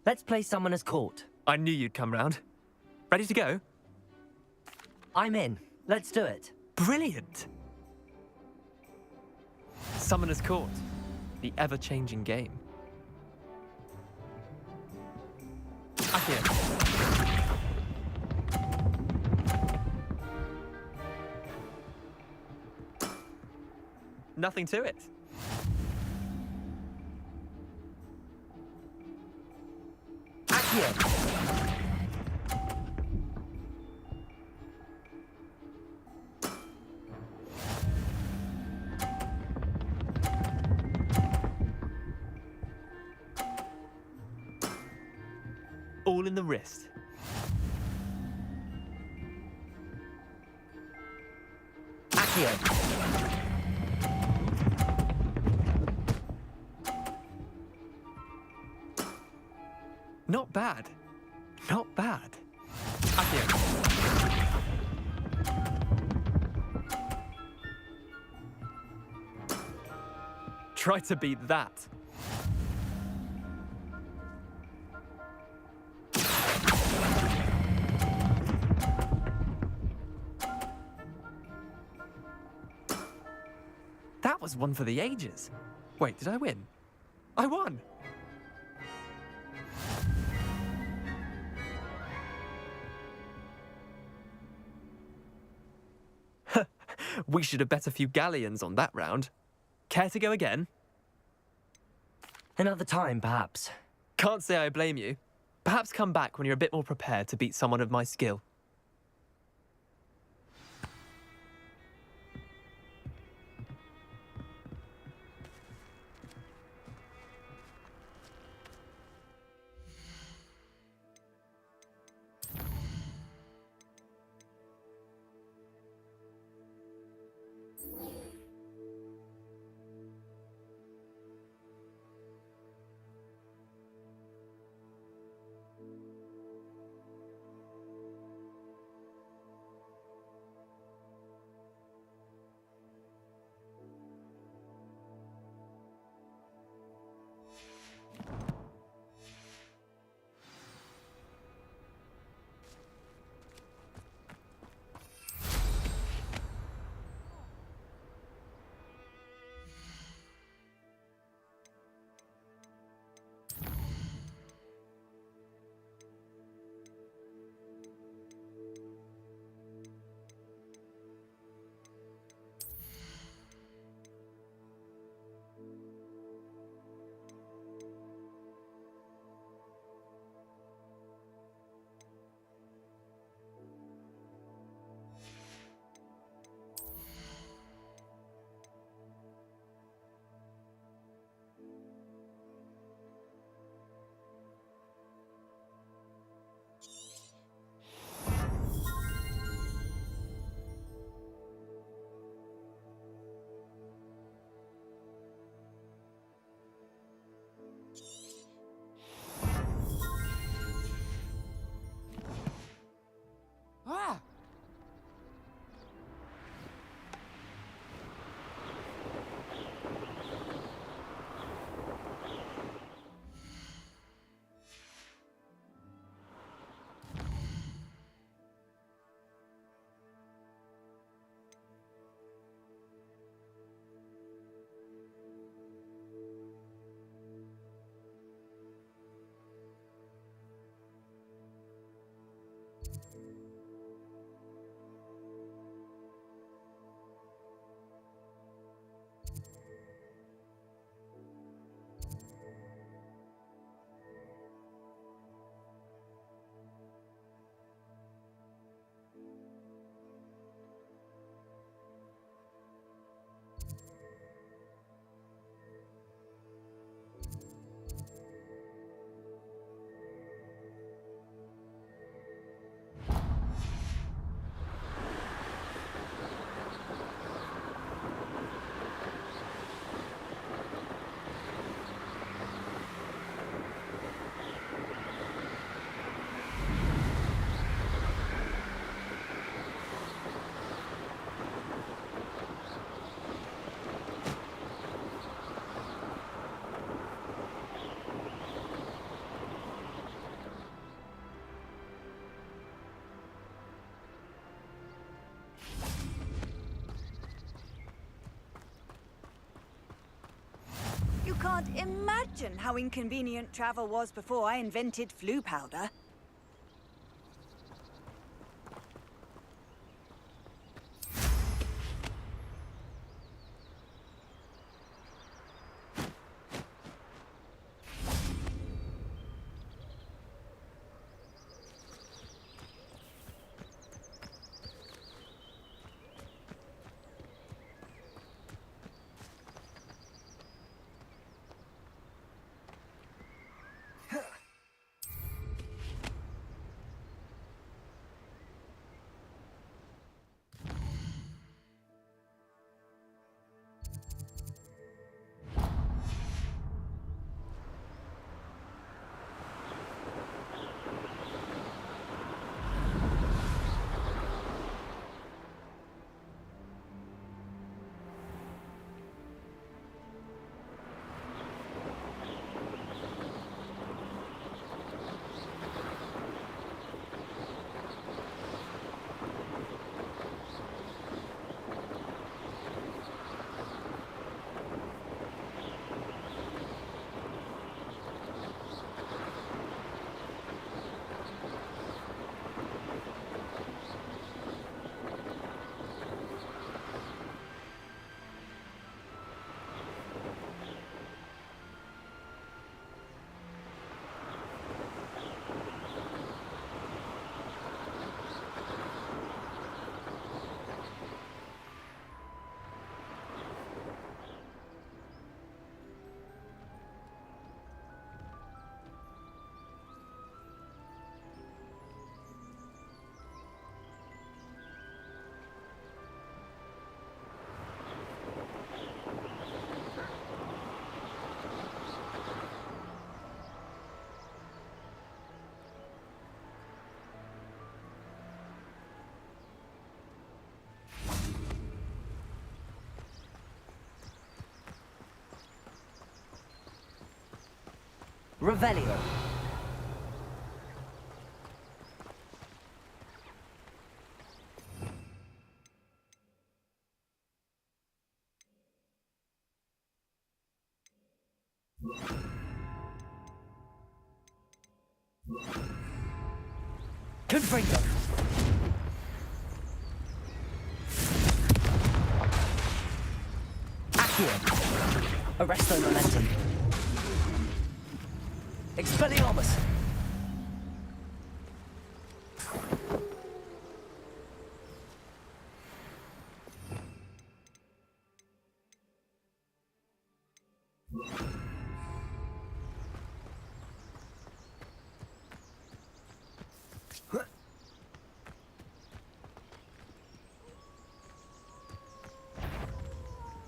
Let's play Summoner's Court. I knew you'd come round. Ready to go? I'm in. Let's do it. Brilliant! Summoner's Court. The ever-changing game. Accio. Nothing to it. Accio. All in the wrist. Accio. Not bad. Not bad. Accio. Try to beat that. That was one for the ages. Wait, did I win? I won! We should have bet a few galleons on that round. Care to go again? Another time, perhaps. Can't say I blame you. Perhaps come back when you're a bit more prepared to beat someone of my skill. can't imagine how inconvenient travel was before I invented flu powder. Revelio. Confringo. Accio. Arresto momentum. Expelliarmus!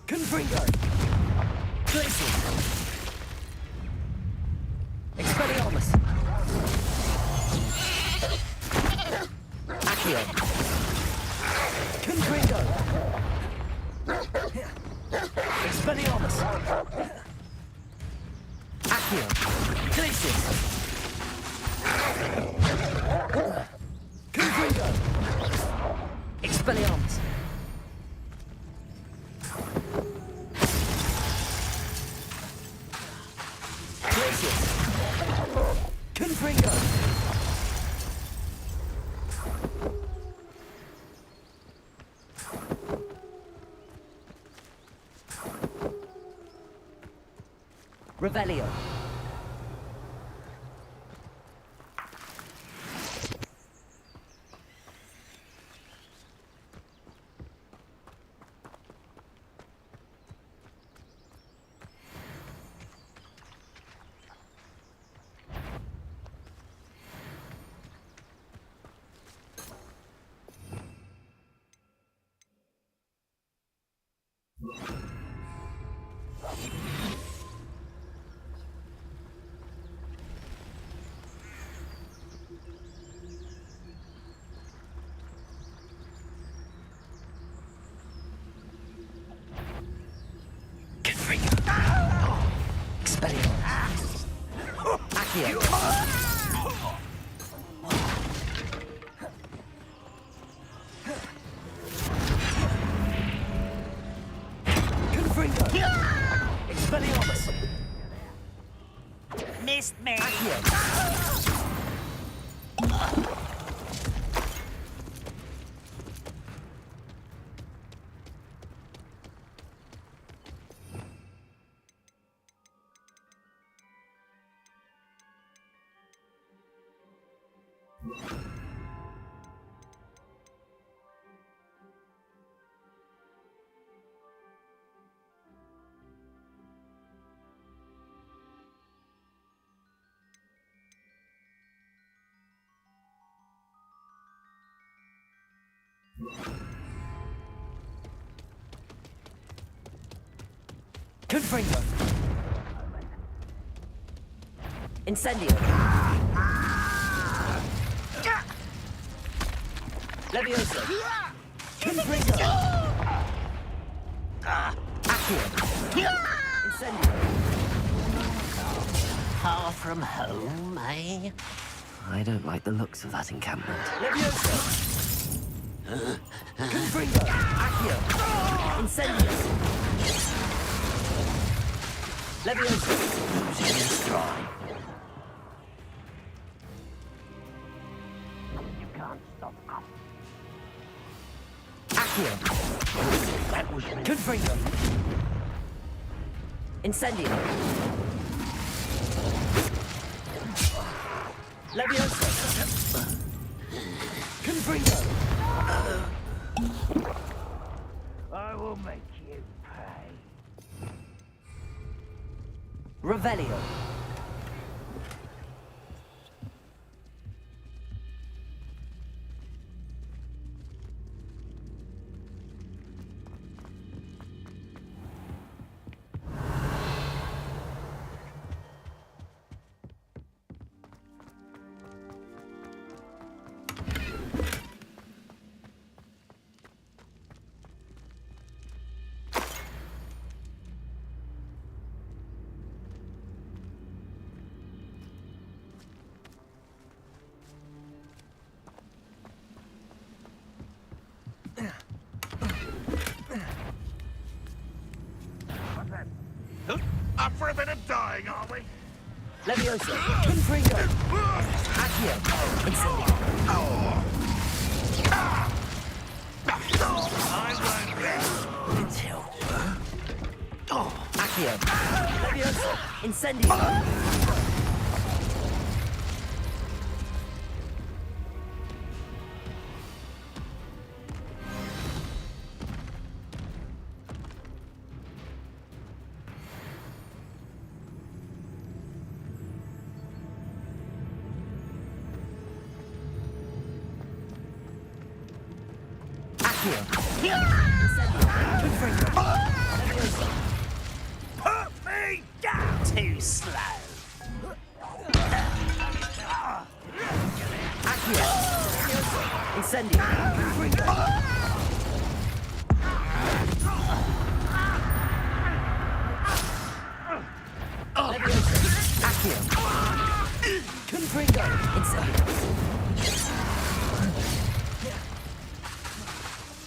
Confringo! Glacier! Expelliarmus! Accio! Confringo! Expelliarmus! Accio! Glacius! Confringo! Expelliarmus! Glacius! Confringo! Revelio. Accio. Confringo. Expelliarmus. resist me? Accio. Confringo. Incendio. Levioso. Confringo. Accio. Incendio. Far from home, eh? I don't like the looks of that encampment. Levioso. Confringo. Accio. Incendio. Levioso. Losing your stride. You can't stop us. Accio. That was me. Confringo. Incendio. Levioso. Confringo. I will make you pay. Revelio. Up for a bit of dying, are we? Levioso. Confringo. Accio. Incendio. I won't rest until... Accio. Levioso. Incendio. Accio. Incendio. Confringo. Levioso. Put me down! Too slow. Accio. Levioso. Incendio. Confringo. Levioso. Accio. Confringo. Incendio.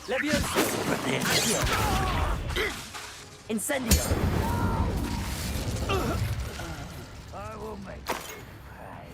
Levioso. Accio. Incendio. I will make you pay.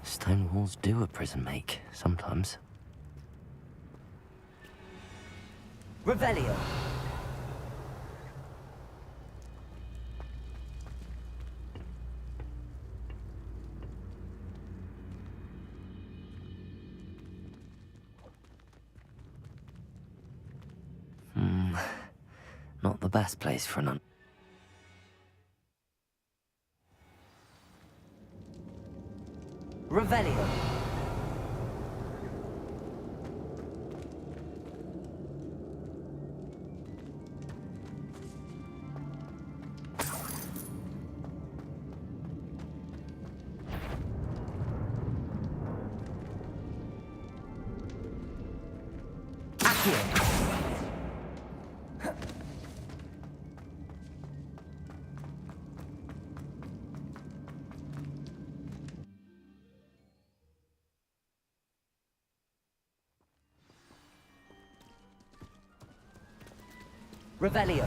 Stone walls do a prison make, sometimes. Revelio. Not the best place for an Revelio. Accio. Revelio.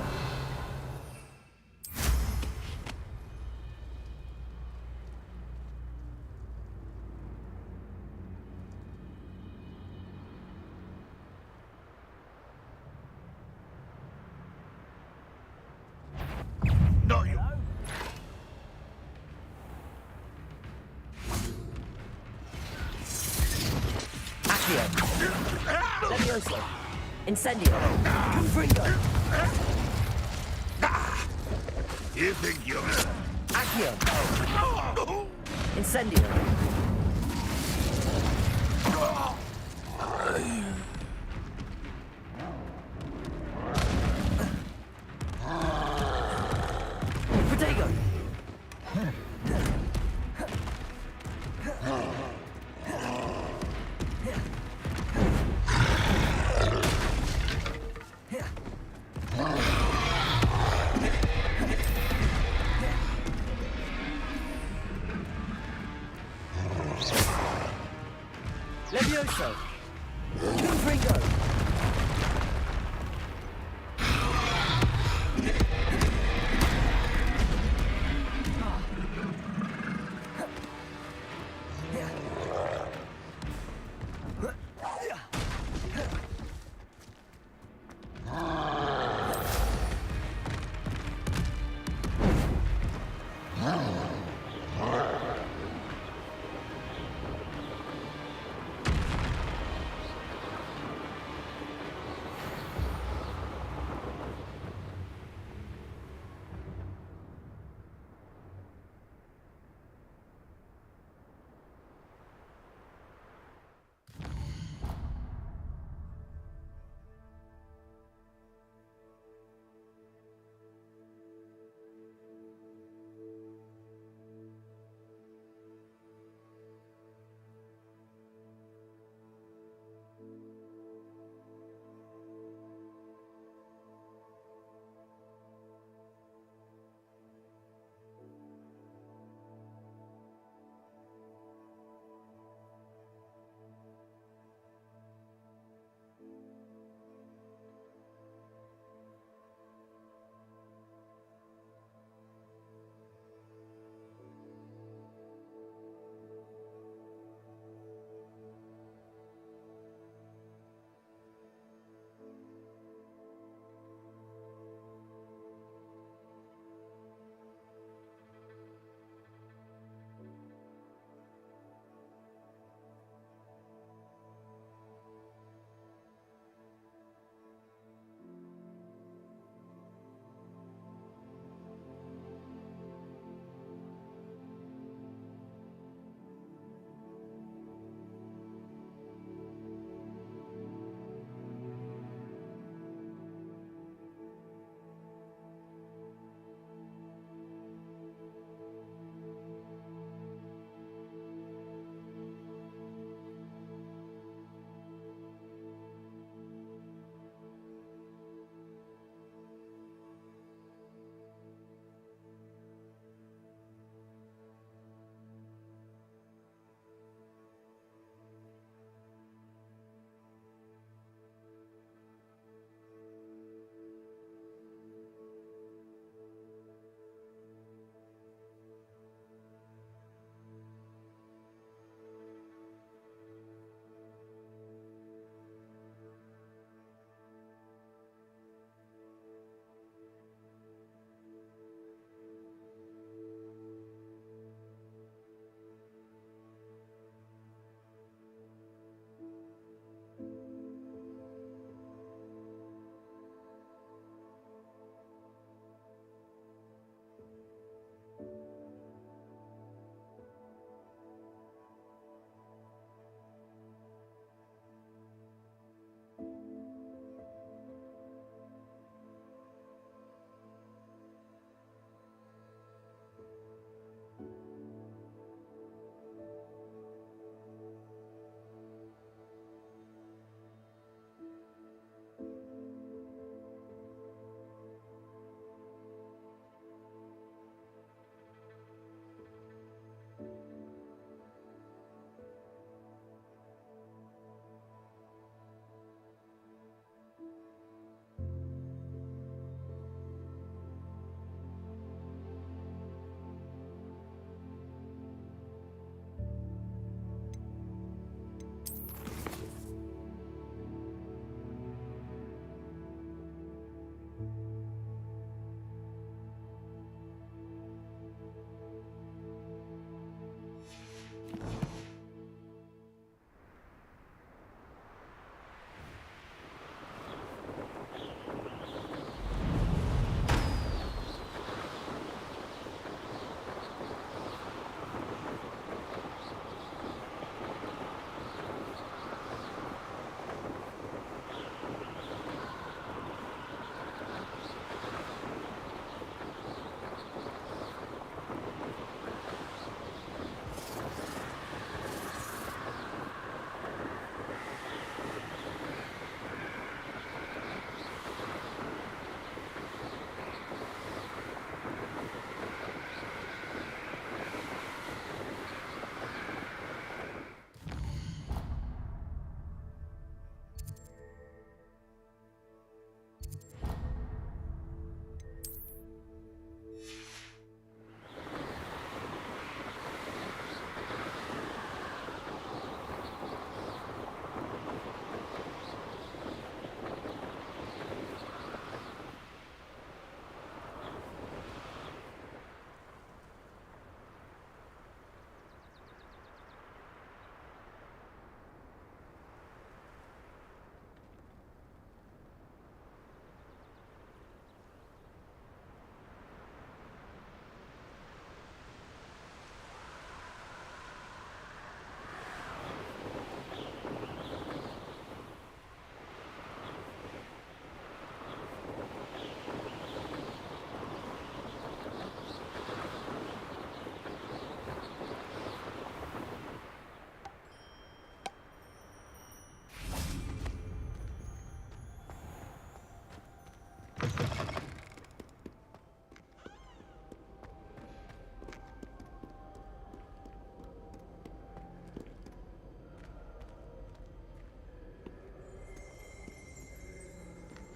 Not you. Accio. Levioso. Incendio. Confringo. You think you're... Accio. Incendio. Protego. Levioso. Confringo.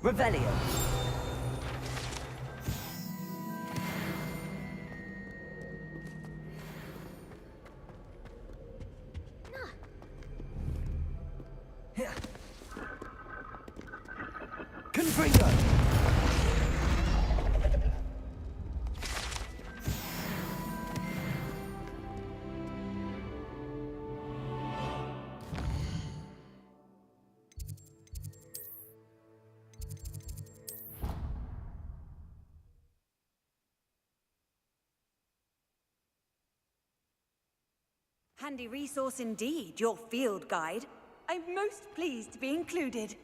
Revelio. Confringo. Handy resource indeed, your field guide. I'm most pleased to be included.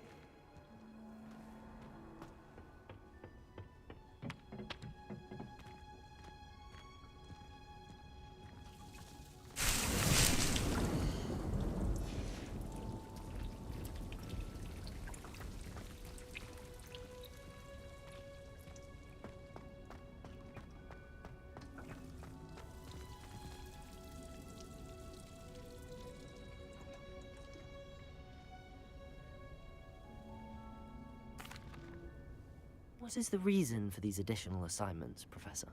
What is the reason for these additional assignments, Professor?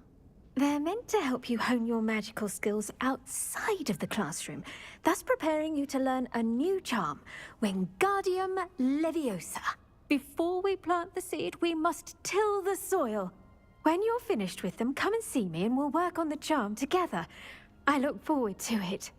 They're meant to help you hone your magical skills outside of the classroom, thus preparing you to learn a new charm, Wingardium Leviosa. Before we plant the seed, we must till the soil. When you're finished with them, come and see me and we'll work on the charm together. I look forward to it.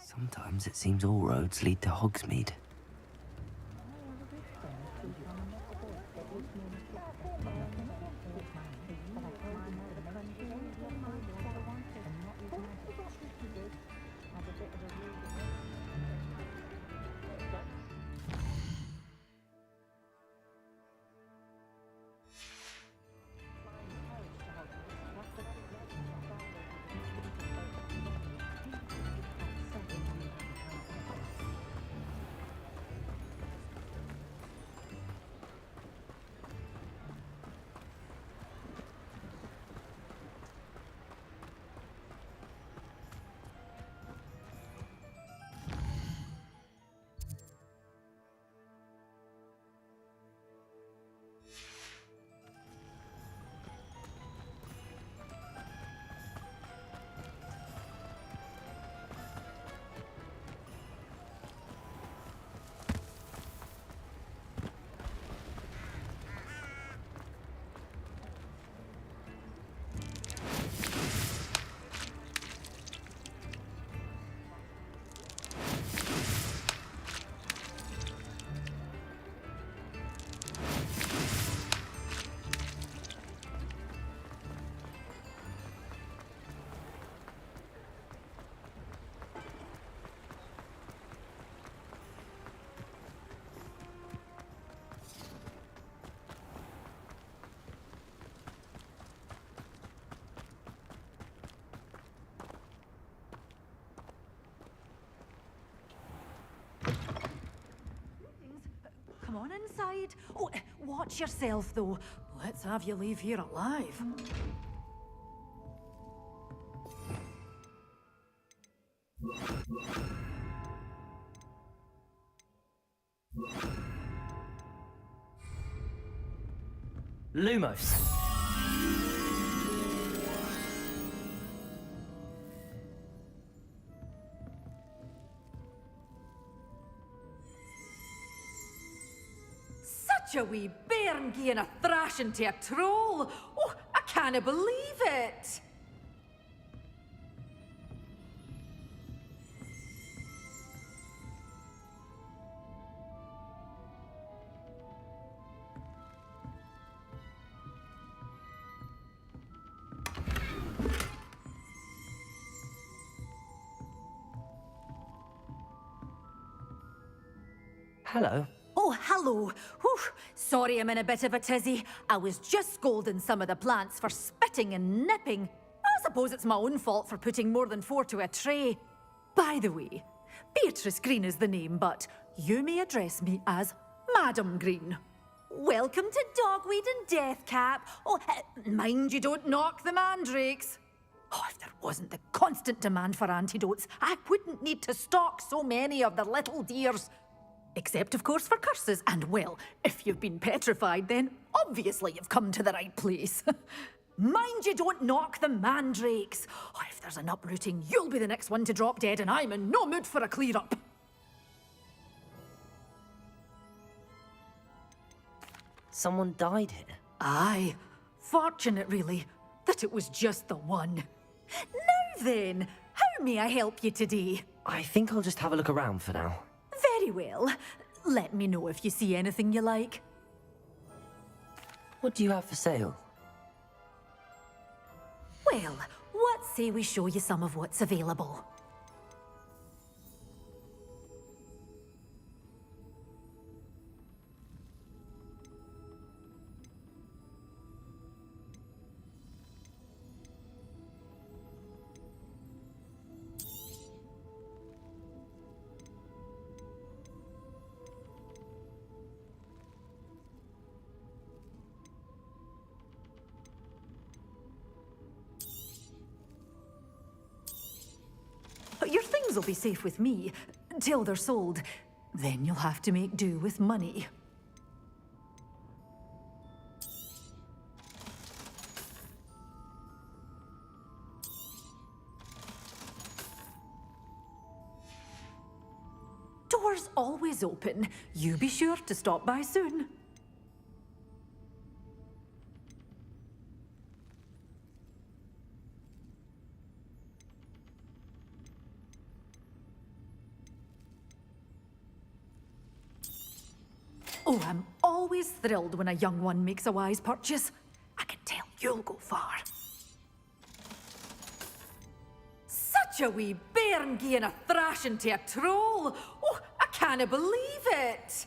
Sometimes it seems all roads lead to Hogsmeade. on inside. Oh, watch yourself, though. Let's have you leave here alive. Lumos. Such a wee bairn gieing a thrashing to a troll. Oh, I can't believe it. Hello. Oh, hello. Whew. Sorry I'm in a bit of a tizzy. I was just scolding some of the plants for spitting and nipping. I suppose it's my own fault for putting more than 4 to a tray. By the way, Beatrice Green is the name, but you may address me as Madam Green. Welcome to Dogweed and Deathcap. Oh, mind you don't knock the mandrakes. Oh, if there wasn't the constant demand for antidotes, I wouldn't need to stock so many of the little dears. Except, of course, for curses. And, well, if you've been petrified, then obviously you've come to the right place. Mind you don't knock the mandrakes. Oh, if there's an uprooting, you'll be the next one to drop dead, and I'm in no mood for a clear-up. Someone died here. Aye. Fortunate, really, that it was just the one. Now then, how may I help you today? I think I'll just have a look around for now. Very well. Let me know if you see anything you like. What do you have for sale? Well, what say we show you some of what's available? Your things will be safe with me, till they're sold. Then you'll have to make do with money. Doors always open. You be sure to stop by soon. Oh, I'm always thrilled when a young one makes a wise purchase. I can tell you'll go far. Such a wee bairn gieing a thrashing to a troll. Oh, I can't believe it.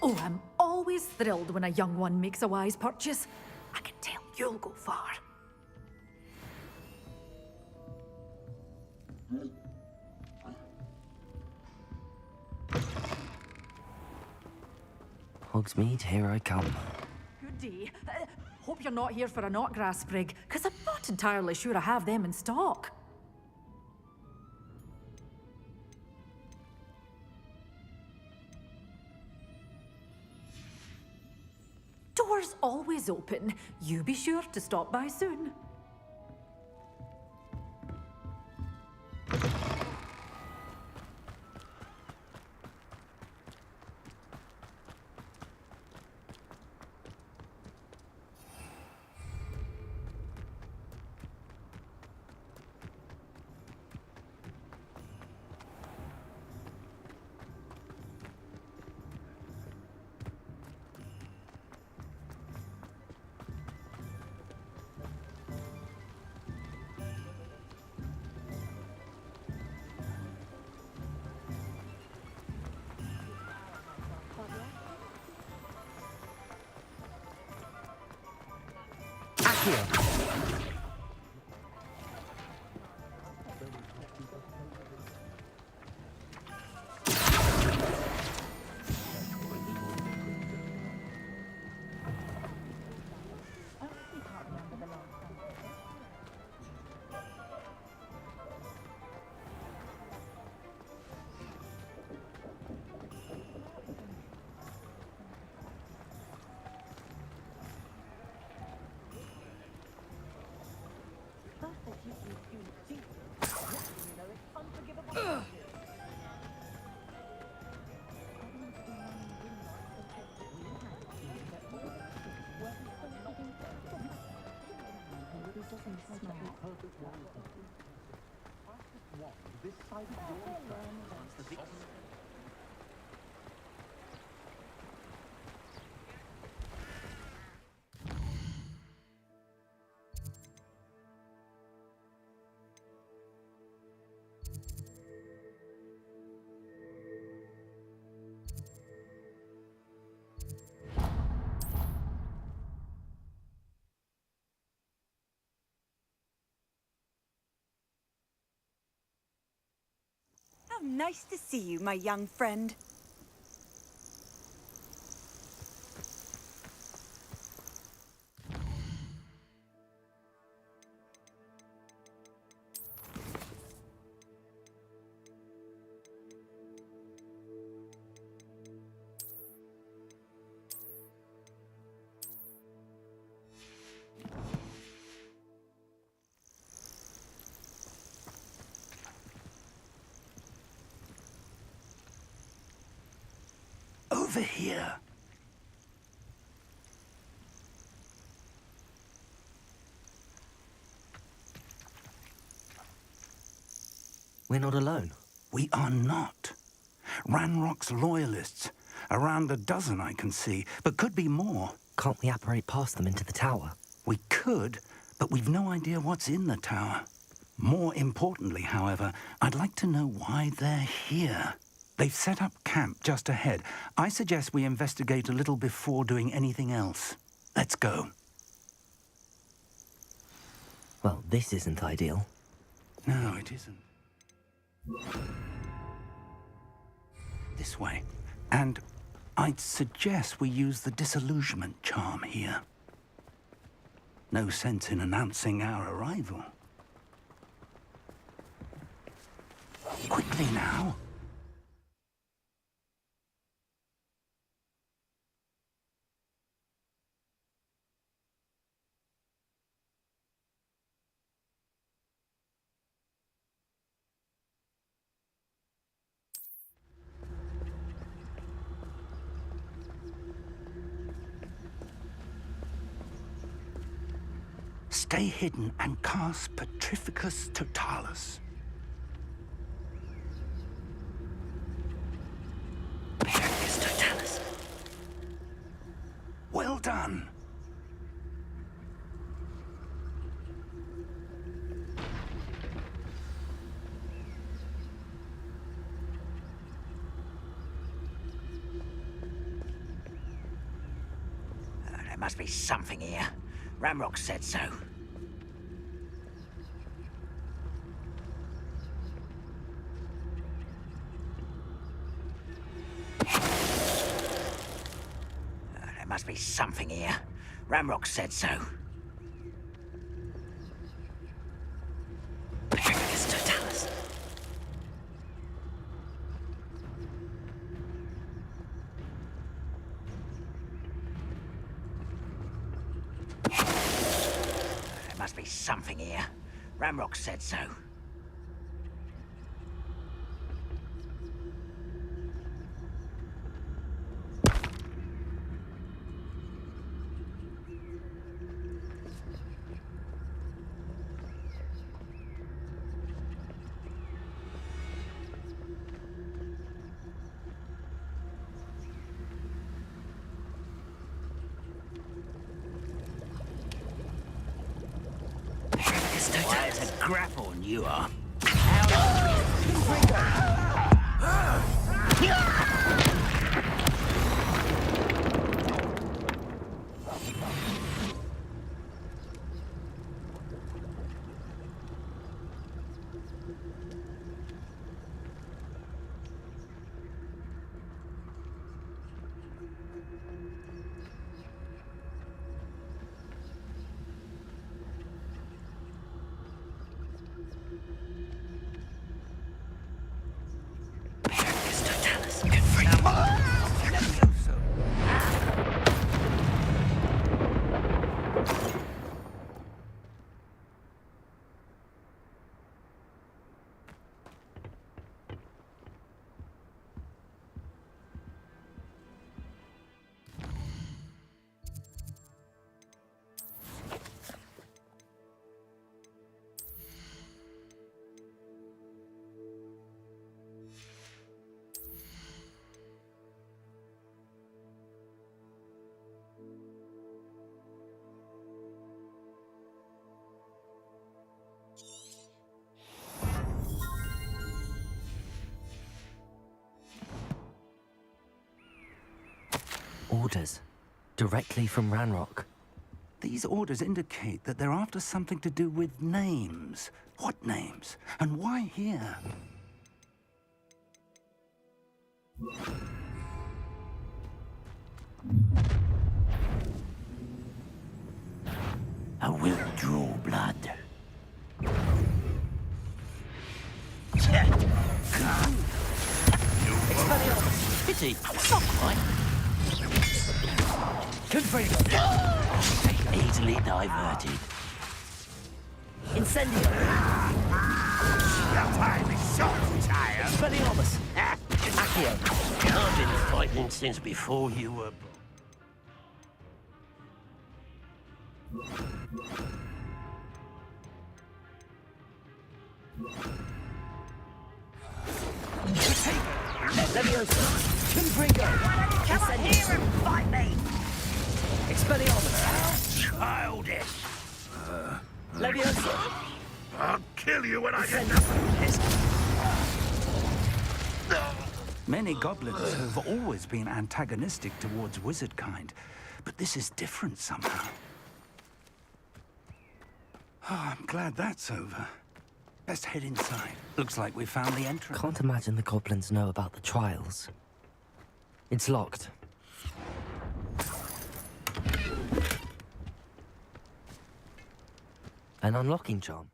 Oh, I'm always thrilled when a young one makes a wise purchase. I can tell you'll go far. Hogsmeade, here I come. Good day. Hope you're not here for a knotgrass sprig, because I'm not entirely sure I have them in stock. Doors always open. You be sure to stop by soon. Accio. How nice to see you, my young friend. Over here. We're not alone. We are not. Ranrock's loyalists. Around a dozen I can see, but could be more. Can't we apparate past them into the tower? We could, but we've no idea what's in the tower. More importantly, however, I'd like to know why they're here. They've set up camp just ahead. I suggest we investigate a little before doing anything else. Let's go. Well, this isn't ideal. No, it isn't. This way. And I'd suggest we use the disillusionment charm here. No sense in announcing our arrival. Quickly now. Stay hidden and cast Petrificus Totalis. Petrificus Totalis. Well done. There must be something here. Ramrock said so. There must be something here. Ramrock said so. Petrificus Totalis. There must be something here. Ramrock said so. Wise a grapple, you are. Petrificus Totalis. Orders. Directly from Ranrock. These orders indicate that they're after something to do with names. What names? And why here? I will draw blood. Pity. Not quite. Confringo. Easily diverted. Incendio. Your time is short, child. Expelliarmus. Accio. I've been fighting since before you were born. Leviosa. Confringo. Come here and fight me! Expelliarmus. Childish. Leviosa. I'll kill you when I get Many goblins have always been antagonistic towards wizard kind, but this is different somehow. Oh, I'm glad that's over. Let's head inside. Looks like we found the entrance. Can't imagine the goblins know about the trials. It's locked. An unlocking charm.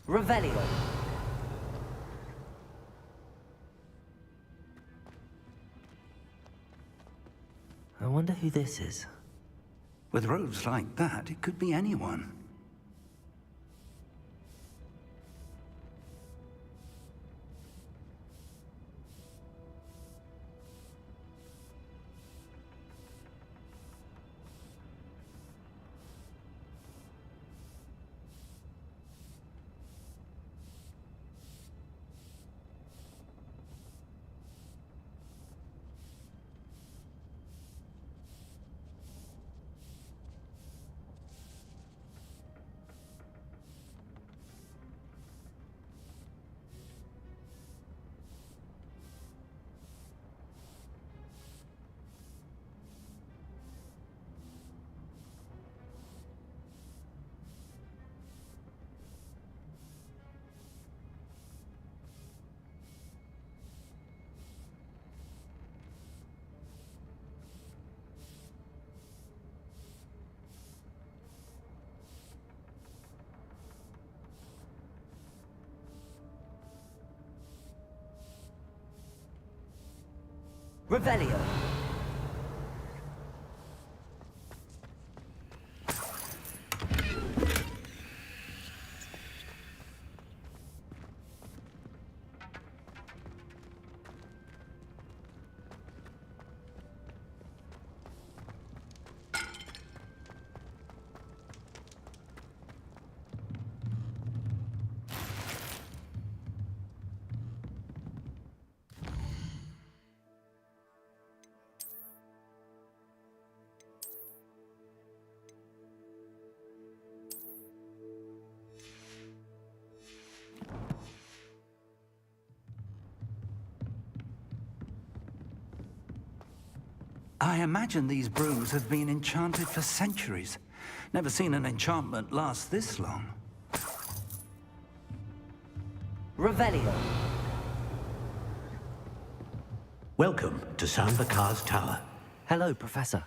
Revelio. I wonder who this is. With robes like that, it could be anyone. Revelio. I imagine these brooms have been enchanted for centuries. Never seen an enchantment last this long. Revelio. Welcome to Sambakar's Tower. Hello, Professor.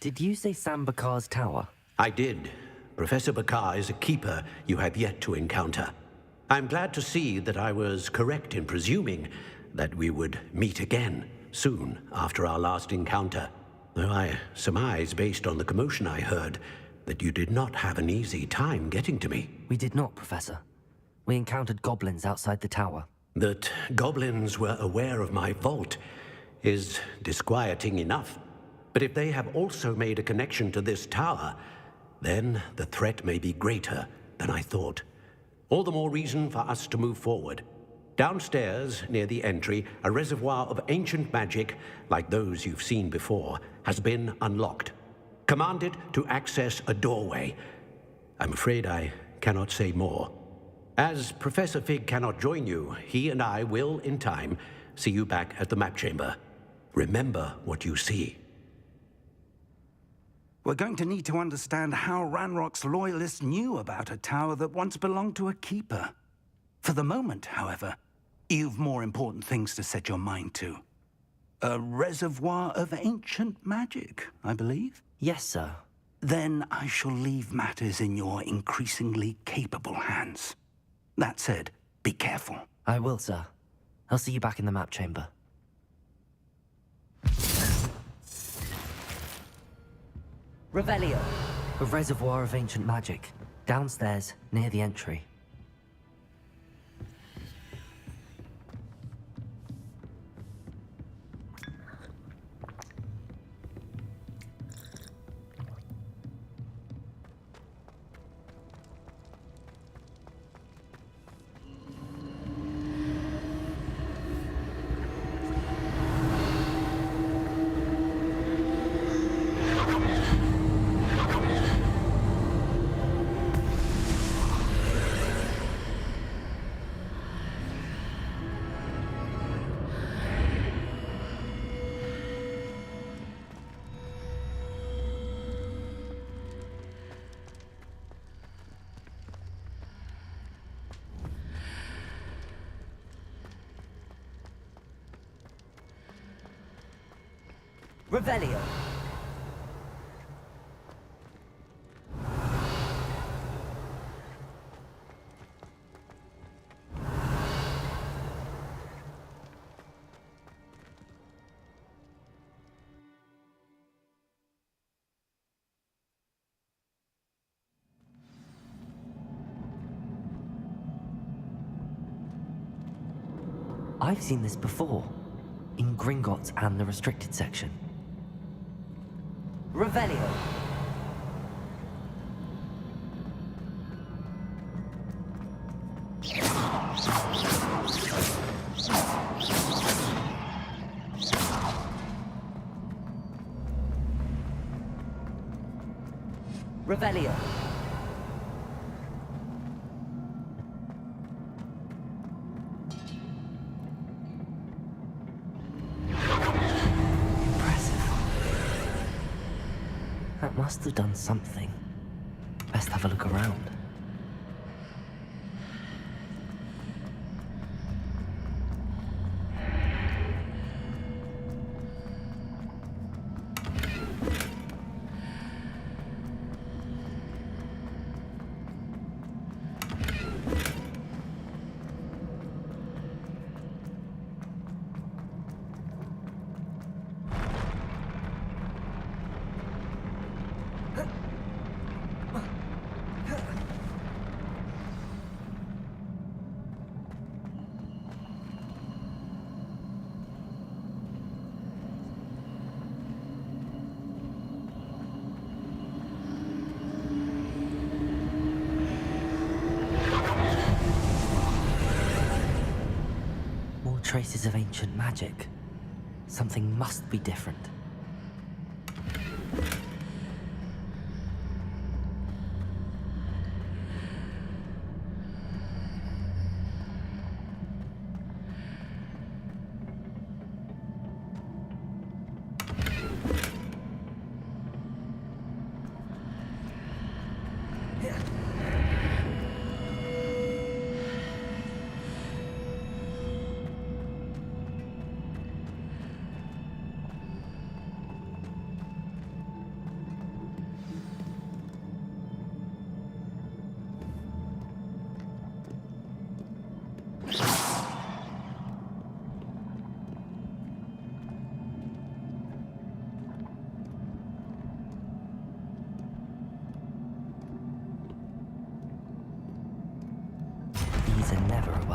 Did you say Sambakar's Tower? I did. Professor Bakar is a keeper you have yet to encounter. I'm glad to see that I was correct in presuming that we would meet again soon after our last encounter. Though I surmise, based on the commotion I heard, that you did not have an easy time getting to me. We did not, Professor. We encountered goblins outside the tower. That goblins were aware of my vault is disquieting enough. But if they have also made a connection to this tower, then the threat may be greater than I thought. All the more reason for us to move forward. Downstairs, near the entry, a reservoir of ancient magic, like those you've seen before, has been unlocked. Command it to access a doorway. I'm afraid I cannot say more. As Professor Fig cannot join you, he and I will, in time, see you back at the map chamber. Remember what you see. We're going to need to understand how Ranrock's loyalists knew about a tower that once belonged to a keeper. For the moment, however, you've more important things to set your mind to. A reservoir of ancient magic, I believe? Yes, sir. Then I shall leave matters in your increasingly capable hands. That said, be careful. I will, sir. I'll see you back in the map chamber. Revelio. A reservoir of ancient magic. Downstairs, near the entry. Revelio. I've seen this before, in Gringotts and the restricted section. Revelio. Revelio. That must have done something. Best have a look around. Traces of ancient magic. Something must be different.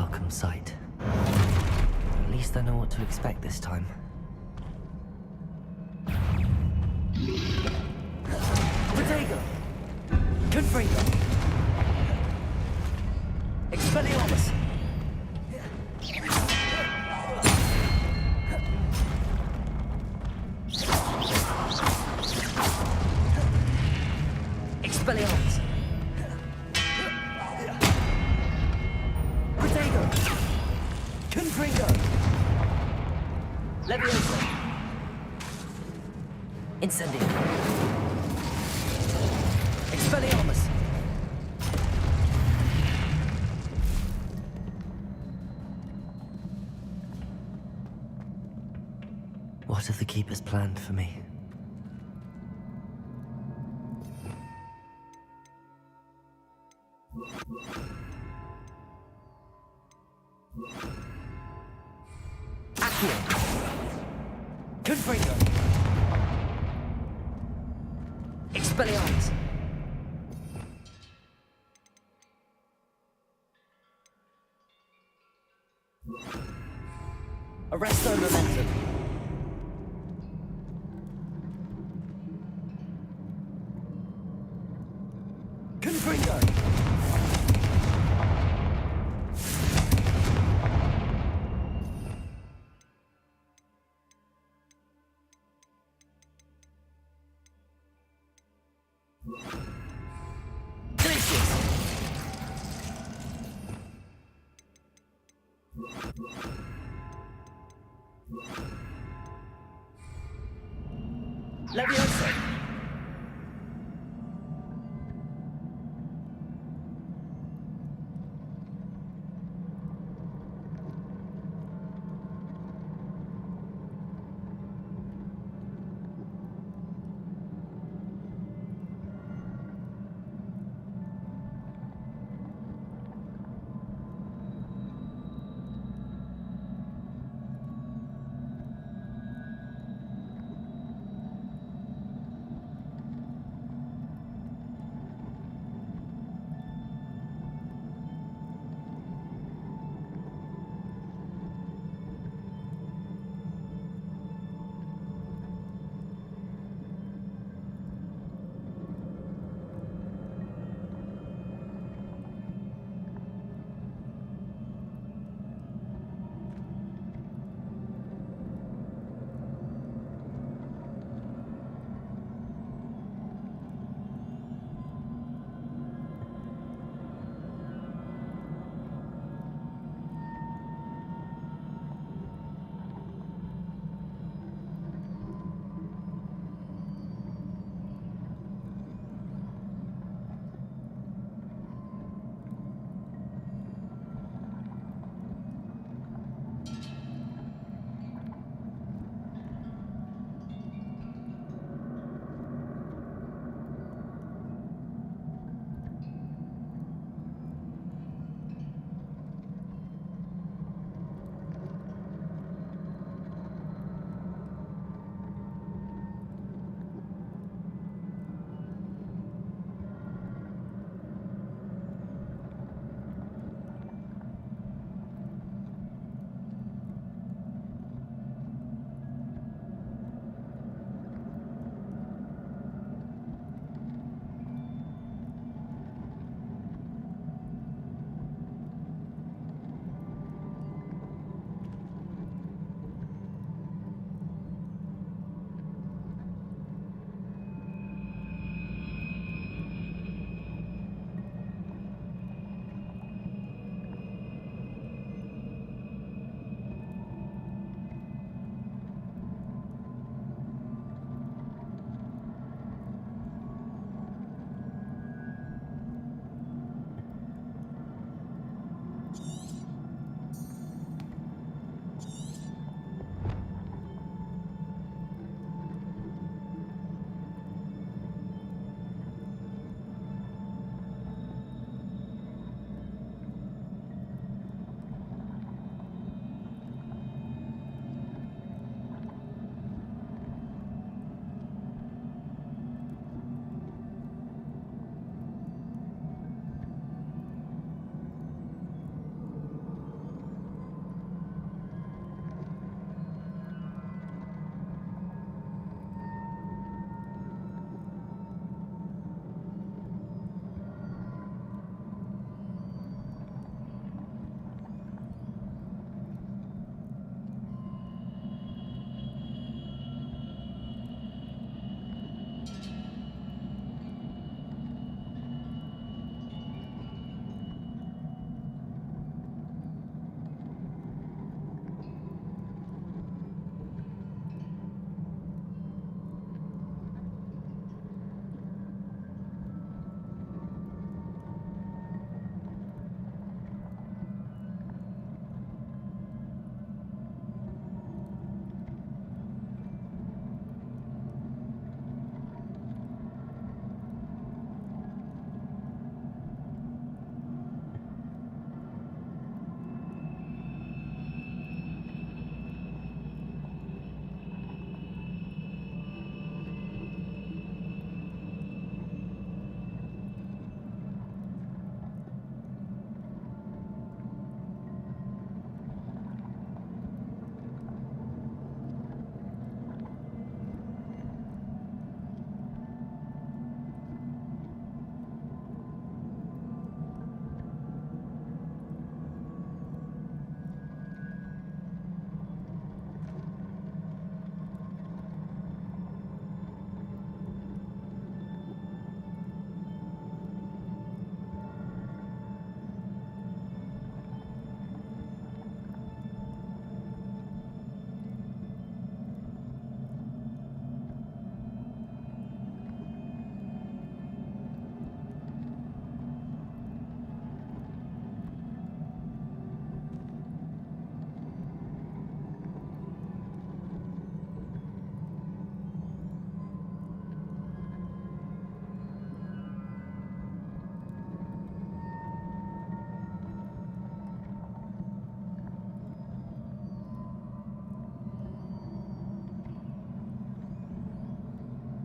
welcome sight. At least I know what to expect this time. Protego! Confringo! Expelliarmus! Expelliarmus! Protego! Confringo! Leviosa! Incendio! Expelliarmus! What have the Keepers planned for me? Accio! Confringo! Expelliarmus! Arresto momentum! Confringo! Glacius! Leviosa!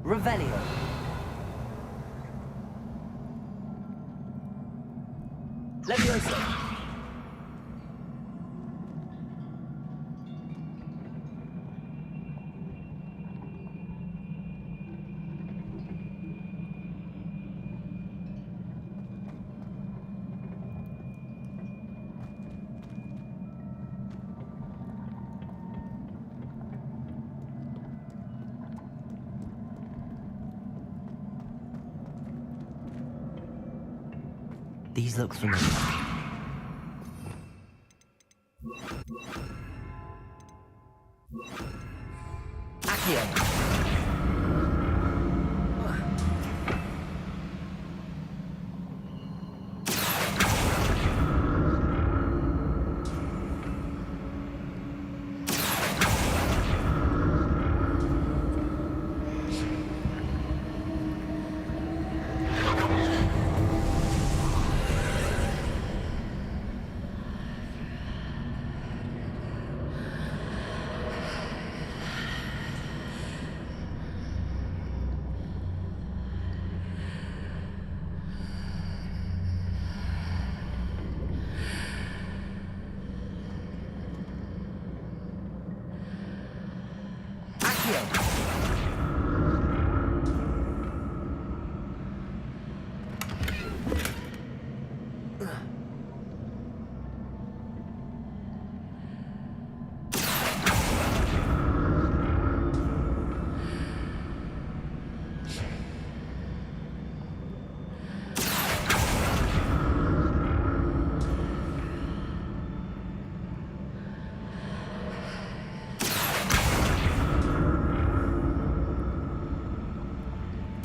Revelio. Leviosa. These look familiar.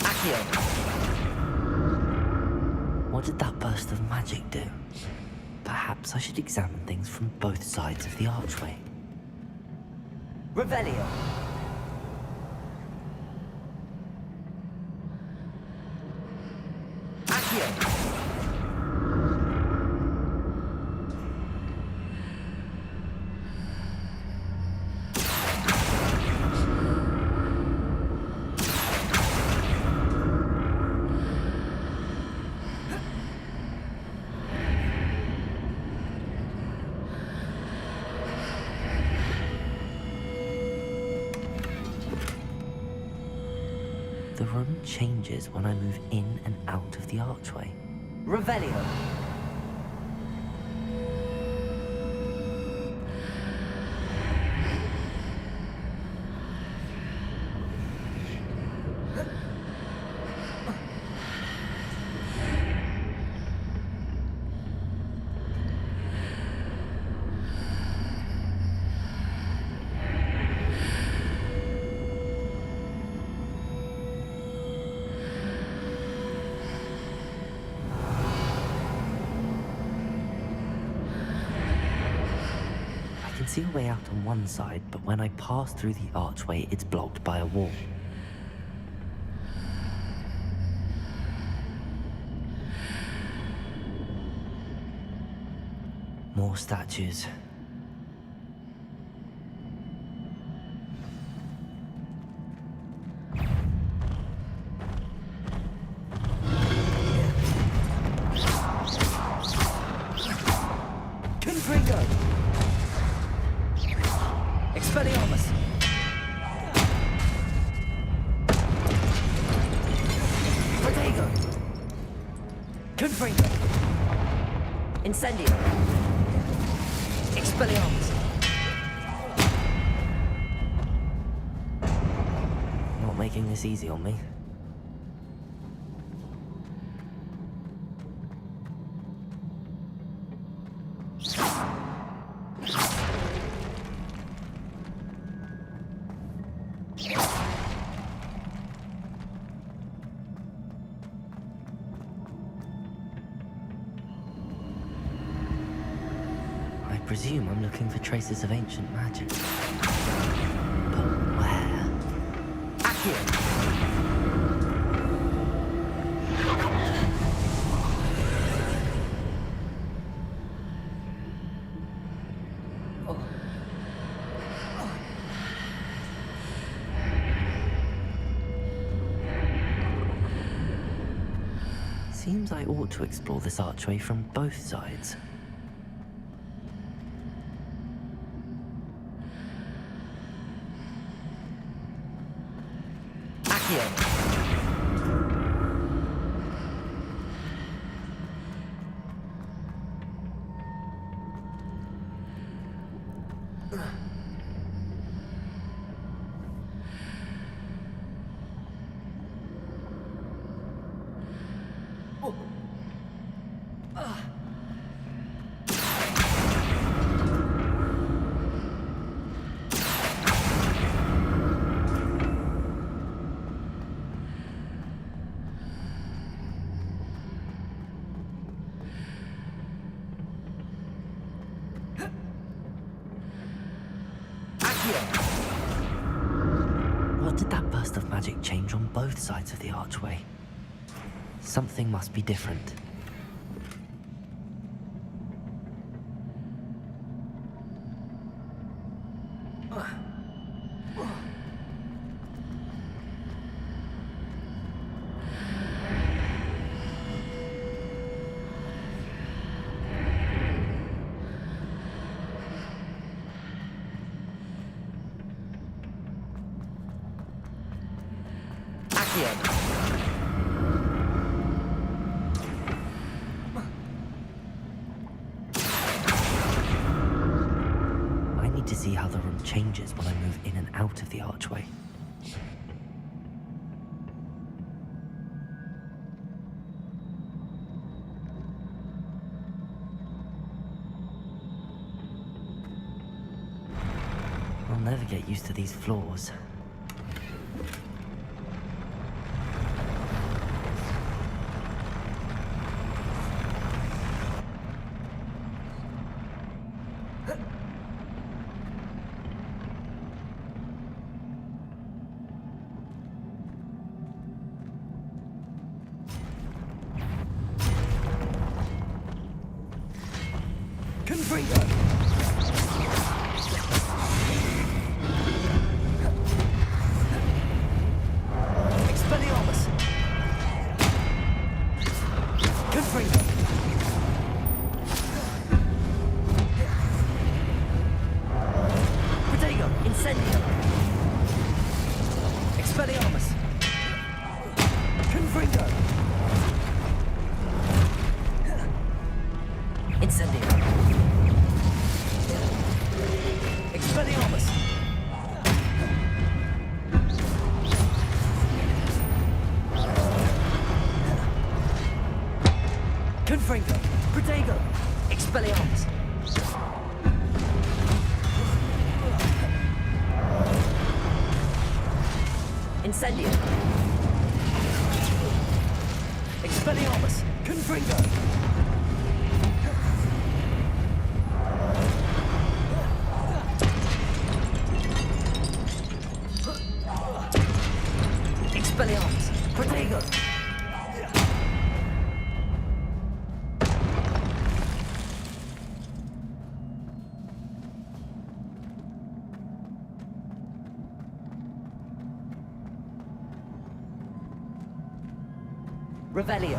Accio. What did that burst of magic do? Perhaps I should examine things from both sides of the archway. Revelio. Accio. The room changes when I move in and out of the archway. Revelio. I can see a way out on one side, but when I pass through the archway, it's blocked by a wall. More statues. Confringo. Expelliarmus. Protego. Confringo. Incendio. Expelliarmus. Not making this easy on me. I presume I'm looking for traces of ancient magic. But where? Accio. Seems I ought to explore this archway from both sides. Accio. What did that burst of magic change on both sides of the archway? Something must be different. I need to see how the room changes when I move in and out of the archway. I'll never get used to these floors. Incendio. Expelliarmus. Confringo. Expelliarmus. Protego. Revelio.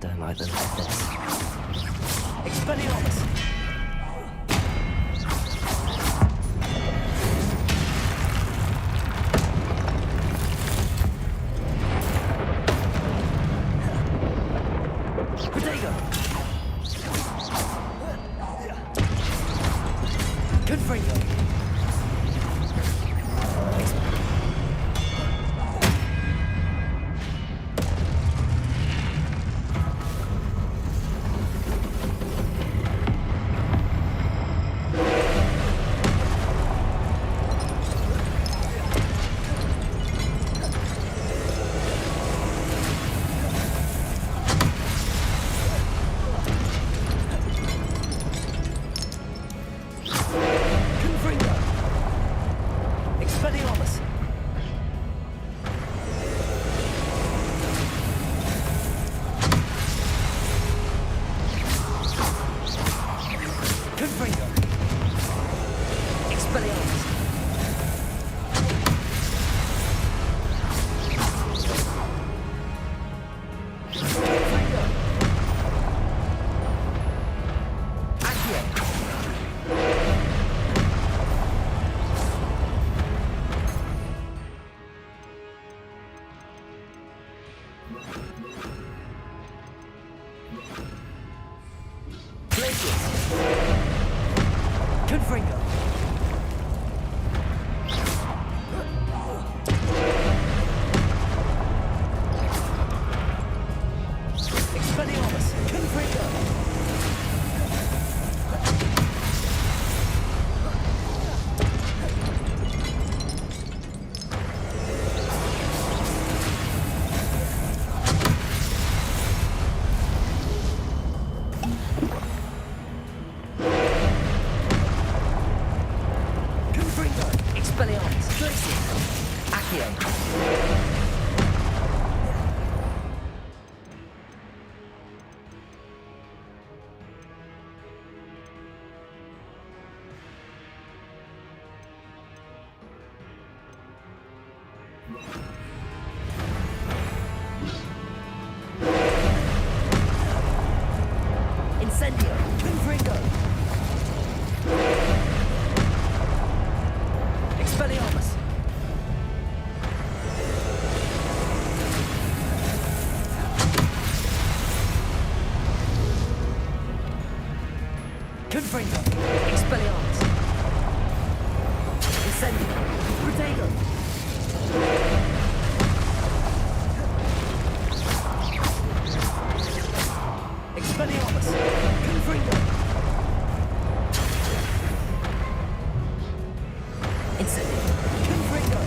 Don't like the look of this. Expelliarmus! Protego! Confringo! Expelliarmus! Confringo! Expelliarmus! Confringo! Accio! Glacius! Confringo! Expelliarmus! Confringo! Confringo! Expelliarmus! Glacius! Accio! Incendio! Confringo! Expelliarmus! Confringo! Expelliarmus! Incendio! Protego! Expelliarmus! Confringo! Incendio! Confringo!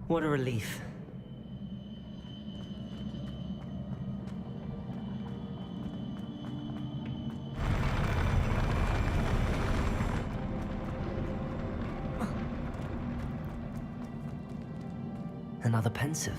What a relief. Another pensive.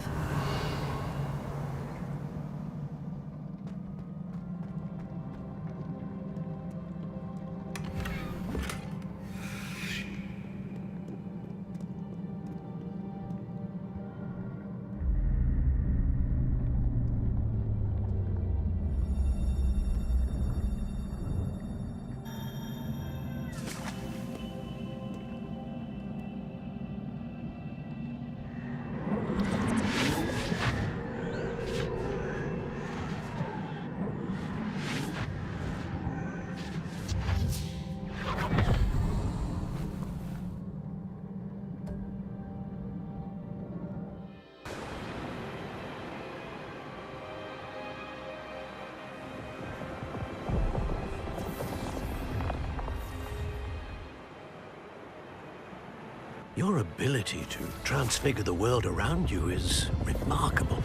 Your ability to transfigure the world around you is remarkable.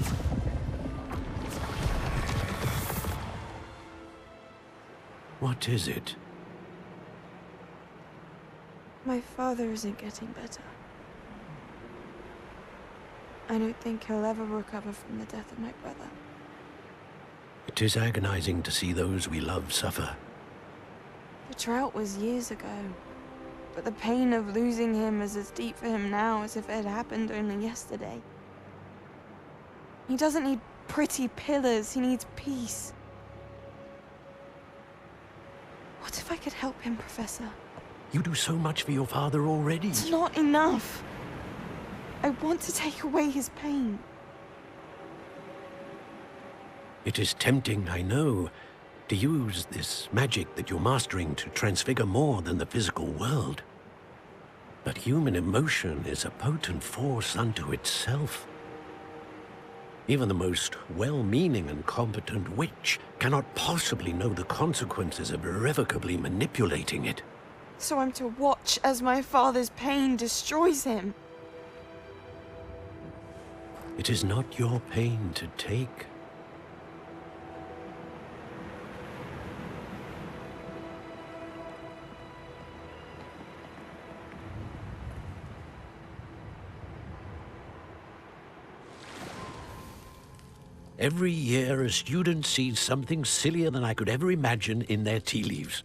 What is it? My father isn't getting better. I don't think he'll ever recover from the death of my brother. It is agonizing to see those we love suffer. The drought was years ago, but the pain of losing him is as deep for him now as if it had happened only yesterday. He doesn't need pretty pillars, he needs peace. What if I could help him, Professor? You do so much for your father already. It's not enough. I want to take away his pain. It is tempting, I know, to use this magic that you're mastering to transfigure more than the physical world. But human emotion is a potent force unto itself. Even the most well-meaning and competent witch cannot possibly know the consequences of irrevocably manipulating it. So I'm to watch as my father's pain destroys him. It is not your pain to take. Every year, a student sees something sillier than I could ever imagine in their tea leaves.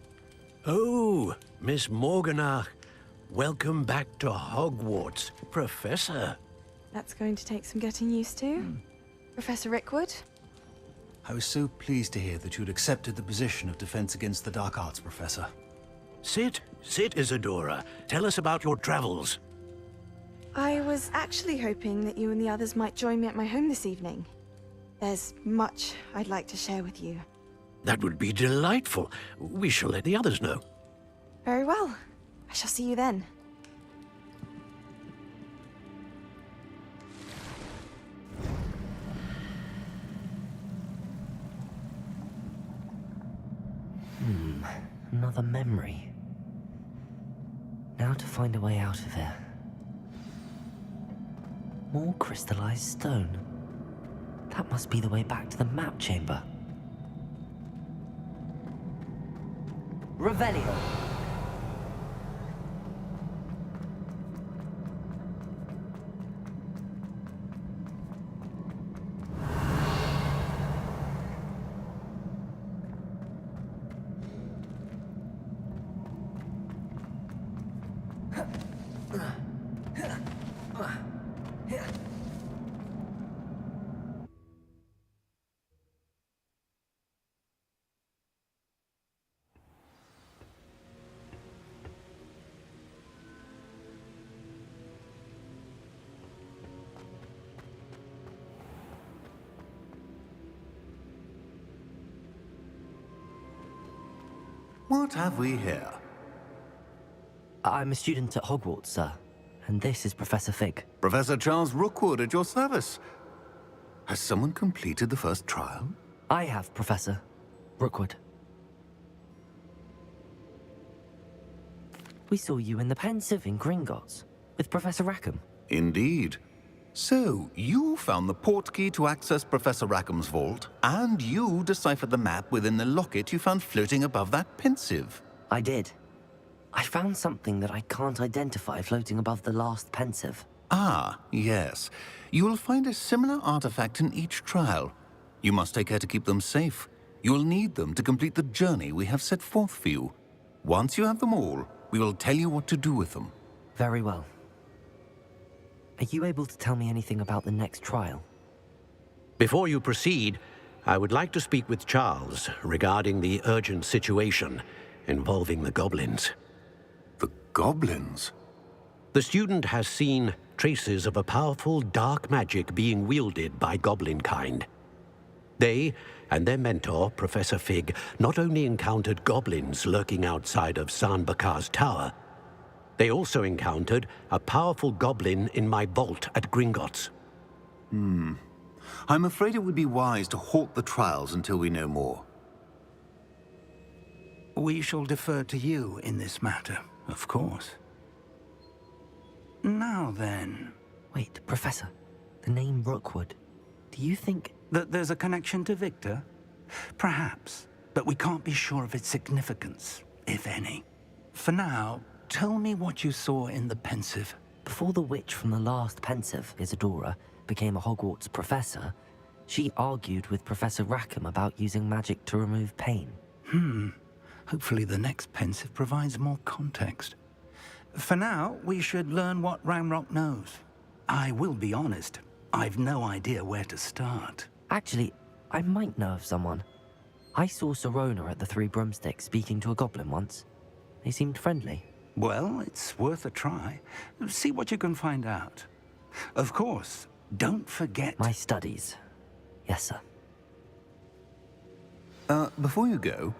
Oh, Miss Morganach, welcome back to Hogwarts, Professor. That's going to take some getting used to. Professor Rickwood? I was so pleased to hear that you'd accepted the position of Defense Against the Dark Arts, Professor. Sit, Isadora. Tell us about your travels. I was actually hoping that you and the others might join me at my home this evening. There's much I'd like to share with you. That would be delightful. We shall let the others know. Very well. I shall see you then. Another memory. Now to find a way out of here. More crystallized stone. That must be the way back to the map chamber. Revelio. What have we here? I'm a student at Hogwarts, sir. And this is Professor Fig. Professor Charles Rookwood at your service. Has someone completed the first trial? I have, Professor Rookwood. We saw you in the Pensive in Gringotts with Professor Rackham. Indeed. So, you found the portkey to access Professor Rackham's vault, and you deciphered the map within the locket you found floating above that Pensive. I did. I found something that I can't identify floating above the last Pensive. Ah, yes. You will find a similar artifact in each trial. You must take care to keep them safe. You will need them to complete the journey we have set forth for you. Once you have them all, we will tell you what to do with them. Very well. Are you able to tell me anything about the next trial? Before you proceed, I would like to speak with Charles regarding the urgent situation involving the goblins. The goblins? The student has seen traces of a powerful dark magic being wielded by goblin kind. They and their mentor, Professor Fig, not only encountered goblins lurking outside of San Bakar's tower, they also encountered a powerful goblin in my vault at Gringotts. I'm afraid it would be wise to halt the trials until we know more. We shall defer to you in this matter, of course. Now then... Wait, Professor. The name Rookwood. Do you think... that there's a connection to Victor? Perhaps, but we can't be sure of its significance, if any. For now, tell me what you saw in the pensive. Before the witch from the last pensive, Isadora, became a Hogwarts professor, she argued with Professor Rackham about using magic to remove pain. Hopefully the next pensive provides more context. For now, we should learn what Ramrock knows. I will be honest, I've no idea where to start. Actually, I might know of someone. I saw Sirona at the Three Broomsticks speaking to a goblin once. They seemed friendly. Well, it's worth a try. See what you can find out. Of course, don't forget... My studies. Yes, sir. Before you go...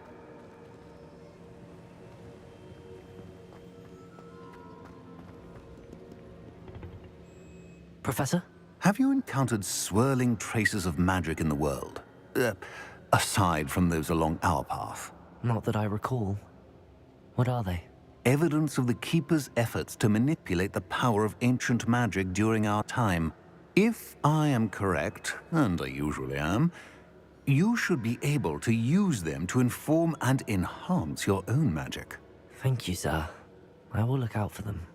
Professor? Have you encountered swirling traces of magic in the world? Aside from those along our path? Not that I recall. What are they? Evidence of the Keeper's efforts to manipulate the power of ancient magic during our time. If I am correct, and I usually am, you should be able to use them to inform and enhance your own magic. Thank you, sir. I will look out for them.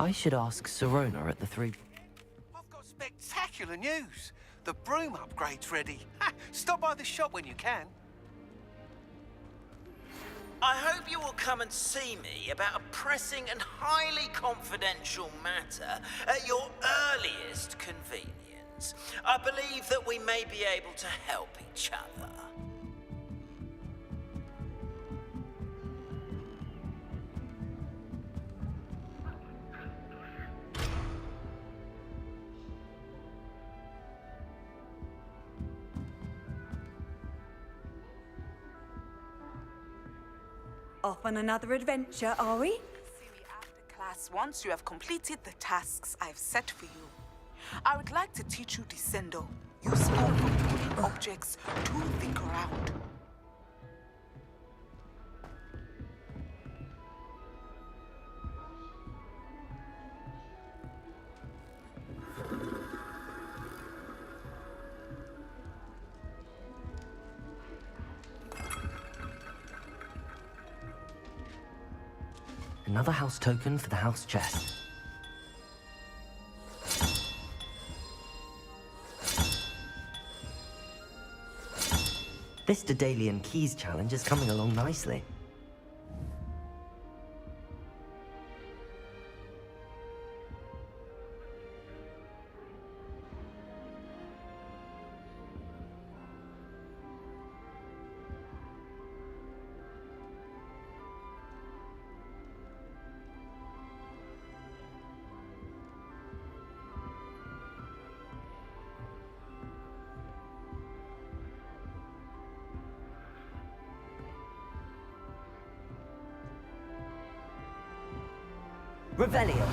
I should ask Sirona at the Three... I've got spectacular news. The broom upgrade's ready. Ha! Stop by the shop when you can. I hope you will come and see me about a pressing and highly confidential matter at your earliest convenience. I believe that we may be able to help each other. Off on another adventure, are we? See me after class once you have completed the tasks I've set for you. I would like to teach you Descendo, useful for pulling objects to think around. Another house token for the house chest. This Daedalian Keys challenge is coming along nicely. Revelio.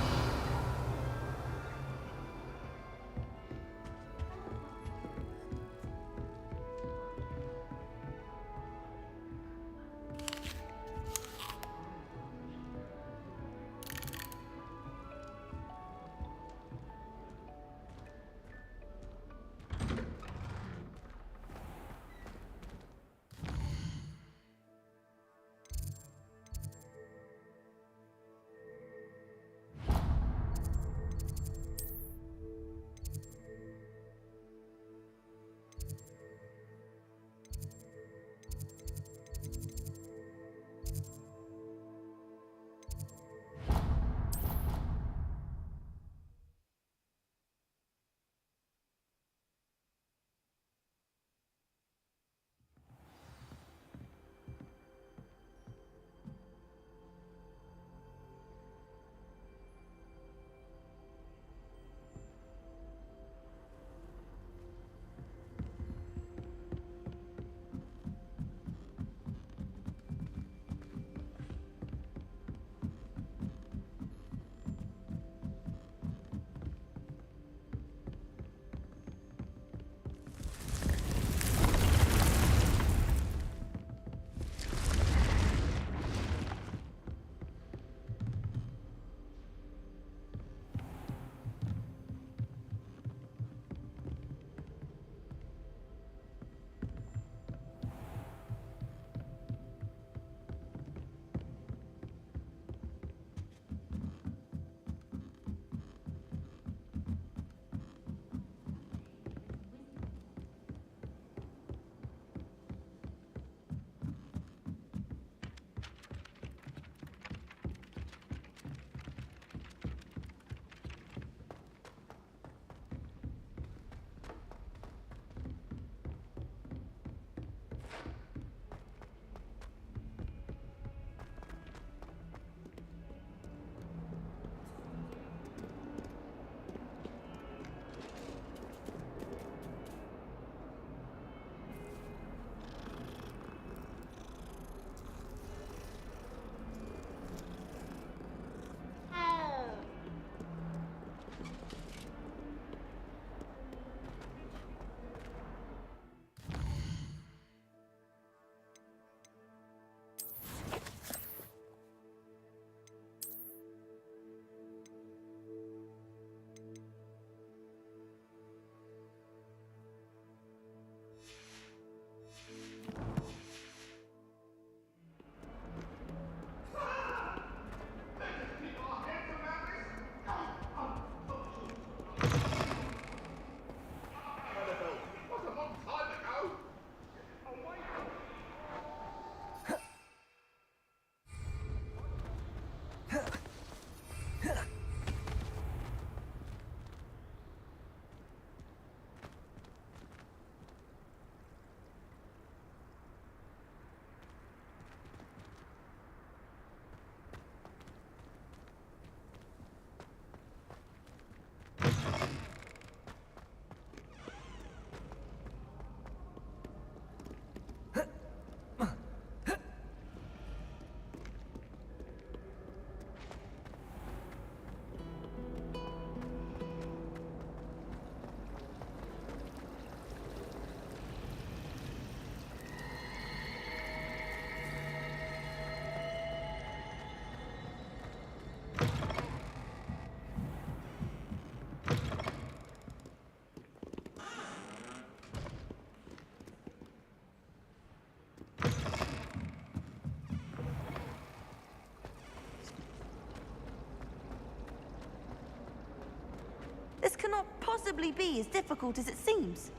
This cannot possibly be as difficult as it seems.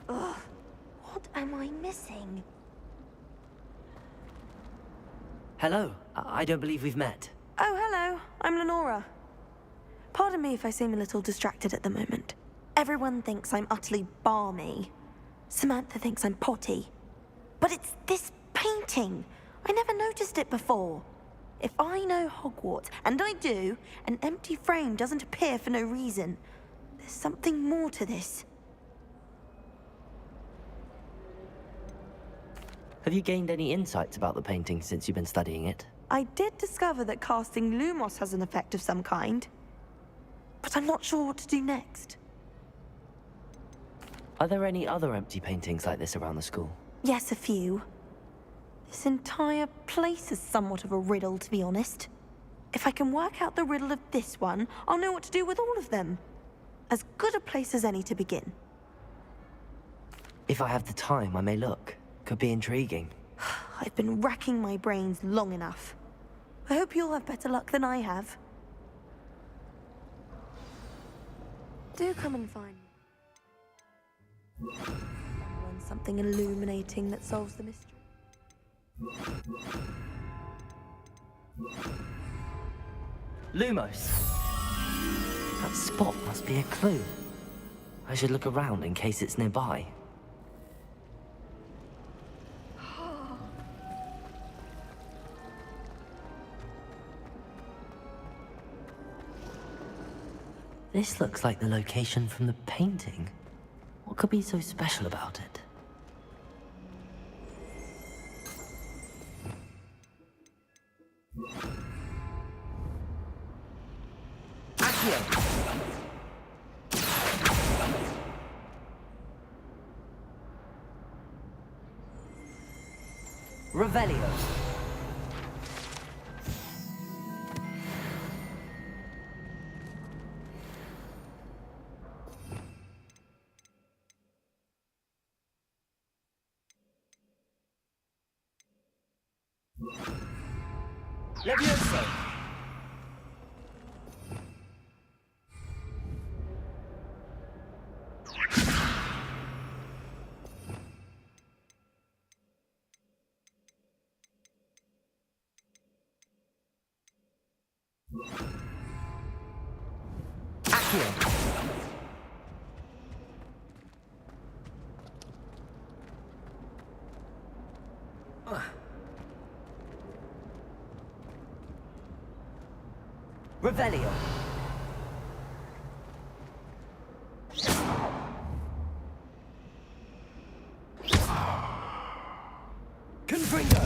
Ugh, what am I missing? Hello. I don't believe we've met. Oh, hello. I'm Lenora. Pardon me if I seem a little distracted at the moment. Everyone thinks I'm utterly balmy. Samantha thinks I'm potty. But it's this painting. I never noticed it before. If I know Hogwarts, and I do, an empty frame doesn't appear for no reason. There's something more to this. Have you gained any insights about the painting since you've been studying it? I did discover that casting Lumos has an effect of some kind. But I'm not sure what to do next. Are there any other empty paintings like this around the school? Yes, a few. This entire place is somewhat of a riddle, to be honest. If I can work out the riddle of this one, I'll know what to do with all of them. As good a place as any to begin. If I have the time, I may look. Could be intriguing. I've been racking my brains long enough. I hope you'll have better luck than I have. Do come and find me. Learn something illuminating that solves the mystery. Lumos! That spot must be a clue. I should look around in case it's nearby. This looks like the location from the painting. What could be so special about it? Accio! Revelio! Levioso! Accio! Revelio. Confringo.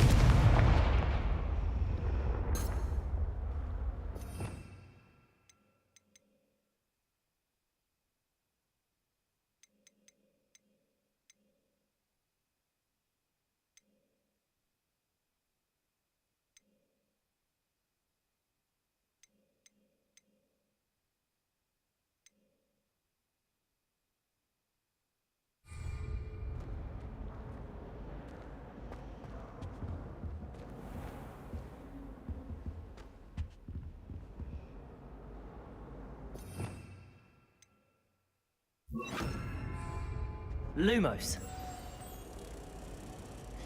Lumos.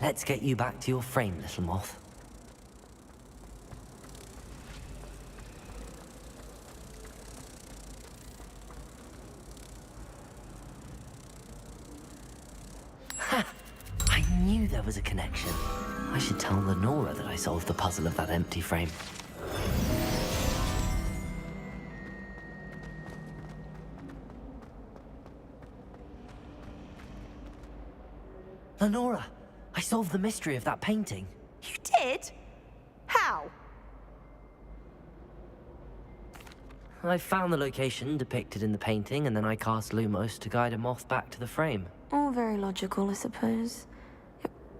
Let's get you back to your frame, little moth. Ha! I knew there was a connection. I should tell Lenora that I solved the puzzle of that empty frame. Lenora, I solved the mystery of that painting. You did? How? I found the location depicted in the painting, and then I cast Lumos to guide a moth back to the frame. All very logical, I suppose.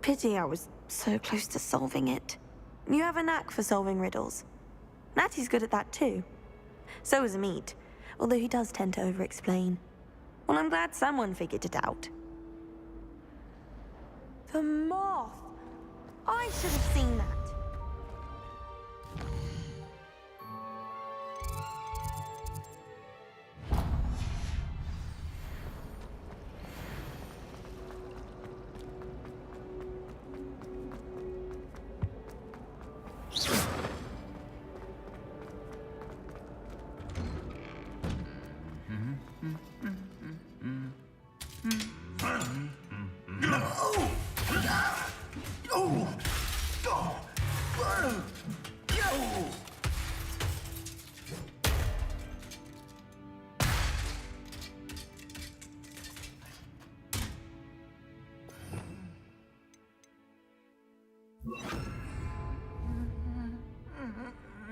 Pity I was so close to solving it. You have a knack for solving riddles. Natty's good at that too. So is Amit, although he does tend to over-explain. Well, I'm glad someone figured it out. The moth! I should have seen that.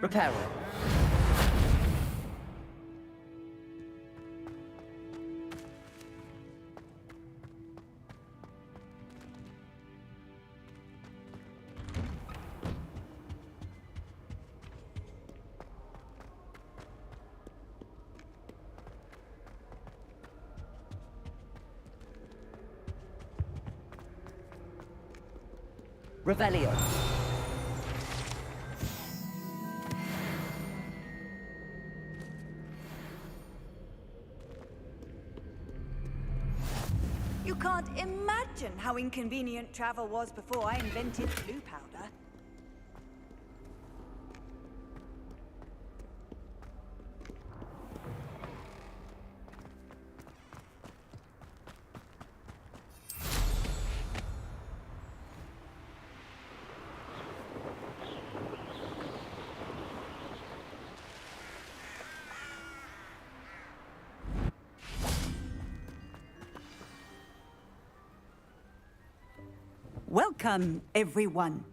Repair it. Revelio. You can't imagine how inconvenient travel was before I invented blue powder. Welcome, everyone.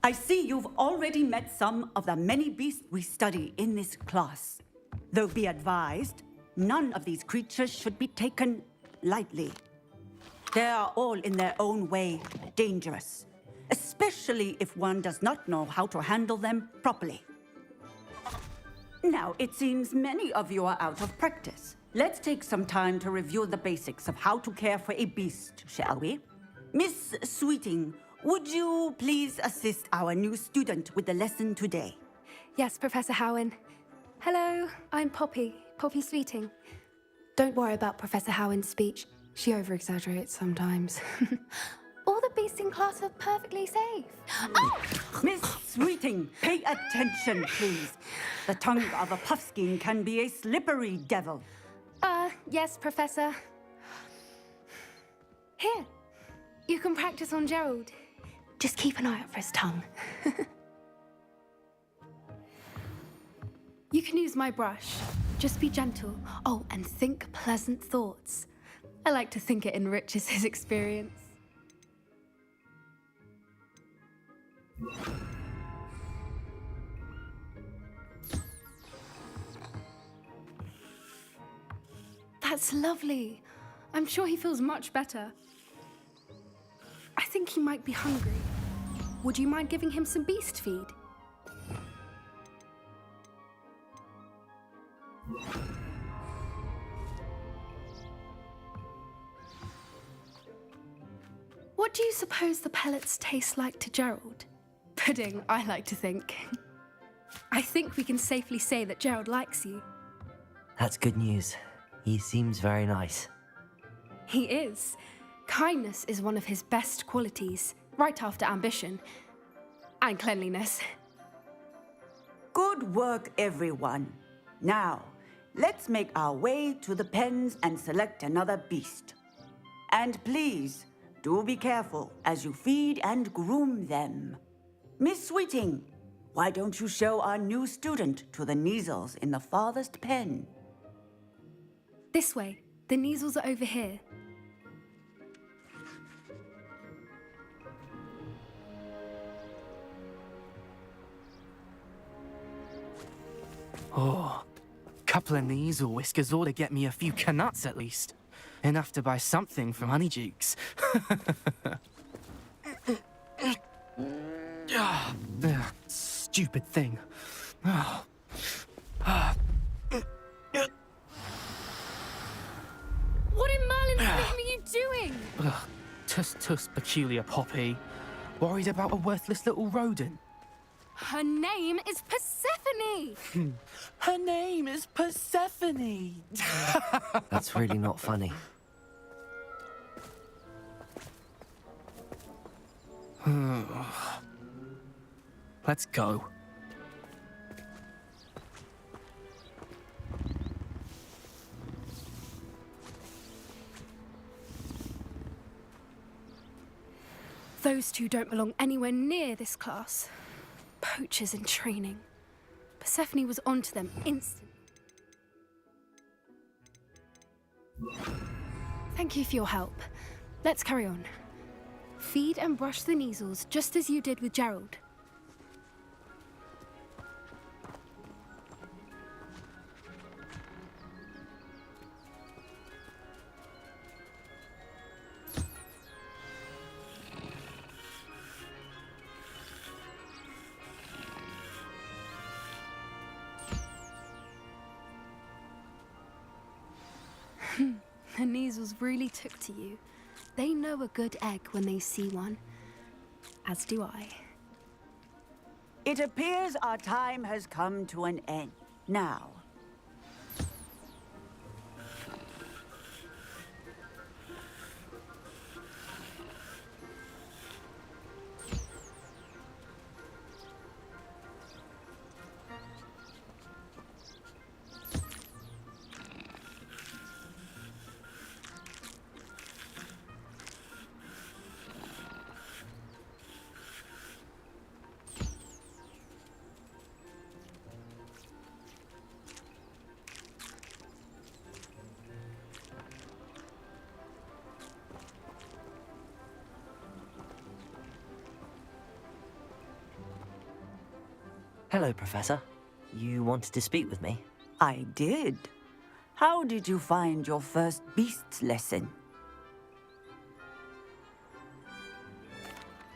I see you've already met some of the many beasts we study in this class. Though be advised, none of these creatures should be taken lightly. They are all in their own way dangerous, especially if one does not know how to handle them properly. Now, it seems many of you are out of practice. Let's take some time to review the basics of how to care for a beast, shall we? Miss Sweeting, would you please assist our new student with the lesson today? Yes, Professor Howen. Hello, I'm Poppy Sweeting. Don't worry about Professor Howen's speech. She over-exaggerates sometimes. All the beasts in class are perfectly safe. Oh! Miss Sweeting, pay attention, please. The tongue of a puffskein can be a slippery devil. Yes, Professor. Here, you can practice on Gerald. Just keep an eye out for his tongue. You can use my brush. Just be gentle. Oh, and think pleasant thoughts. I like to think it enriches his experience. That's lovely. I'm sure he feels much better. I think he might be hungry. Would you mind giving him some beast feed? What do you suppose the pellets taste like to Gerald? Pudding, I like to think. I think we can safely say that Gerald likes you. That's good news. He seems very nice. He is. Kindness is one of his best qualities, right after ambition. And cleanliness. Good work, everyone. Now, let's make our way to the pens and select another beast. And please, do be careful as you feed and groom them. Miss Sweeting, why don't you show our new student to the Kneazles in the farthest pen? This way. The Kneazles are over here. Oh, couple of Neasel whiskers ought to get me a few canuts at least. Enough to buy something from Honeydukes. Stupid thing. What in Merlin's name are you doing? Tuss, peculiar Poppy. Worried about a worthless little rodent? Her name is Persephone! Her name is Persephone! That's really not funny. Let's go. Those two don't belong anywhere near this class. Poachers in training. Persephone was onto them instantly. Thank you for your help. Let's carry on. Feed and brush the Neasels just as you did with Gerald. The Neasels really took to you. They know a good egg when they see one. As do I. It appears our time has come to an end. Now, Hello, Professor. You wanted to speak with me? I did. How did you find your first beasts lesson?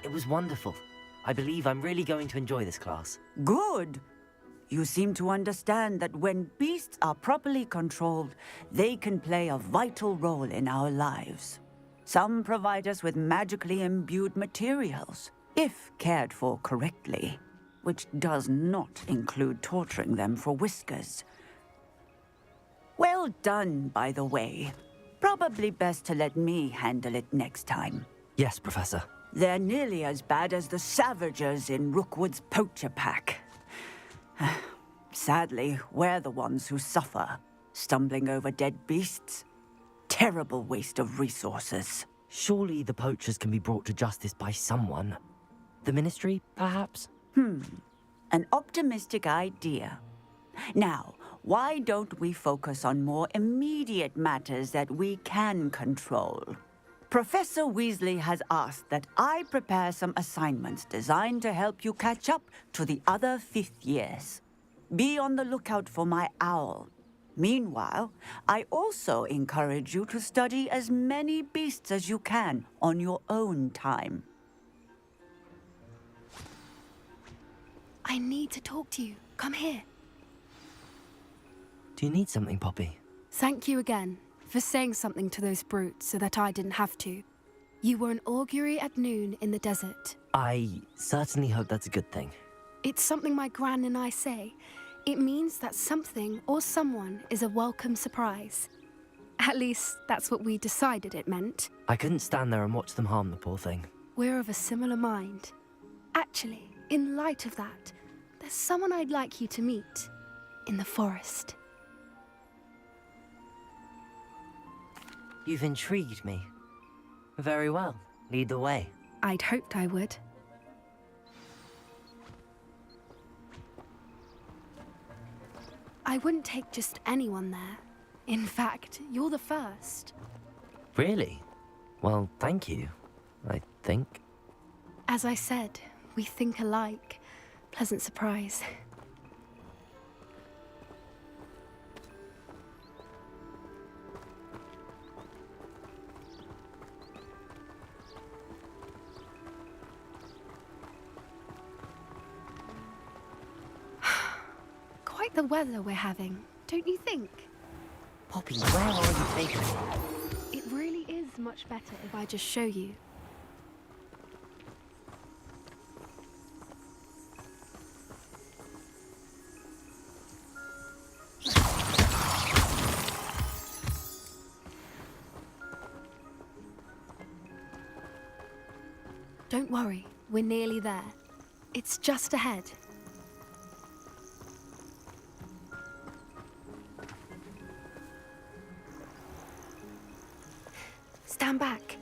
It was wonderful. I believe I'm really going to enjoy this class. Good. You seem to understand that when beasts are properly controlled, they can play a vital role in our lives. Some provide us with magically imbued materials, if cared for correctly, which does not include torturing them for whiskers. Well done, by the way. Probably best to let me handle it next time. Yes, Professor. They're nearly as bad as the Savagers in Rookwood's poacher pack. Sadly, we're the ones who suffer, stumbling over dead beasts. Terrible waste of resources. Surely the poachers can be brought to justice by someone. The Ministry, perhaps? An optimistic idea. Now, why don't we focus on more immediate matters that we can control? Professor Weasley has asked that I prepare some assignments designed to help you catch up to the other fifth years. Be on the lookout for my owl. Meanwhile, I also encourage you to study as many beasts as you can on your own time. I need to talk to you. Come here. Do you need something, Poppy? Thank you again for saying something to those brutes so that I didn't have to. You were an augury at noon in the desert. I certainly hope that's a good thing. It's something my gran and I say. It means that something or someone is a welcome surprise. At least, that's what we decided it meant. I couldn't stand there and watch them harm the poor thing. We're of a similar mind. Actually, in light of that, there's someone I'd like you to meet. In the forest. You've intrigued me. Very well. Lead the way. I'd hoped I would. I wouldn't take just anyone there. In fact, you're the first. Really? Well, thank you, I think. As I said, we think alike. Pleasant surprise. like the weather we're having, don't you think? Poppy, where are you taking me? It really is much better if I just show you. Don't worry, we're nearly there. It's just ahead. Stand back.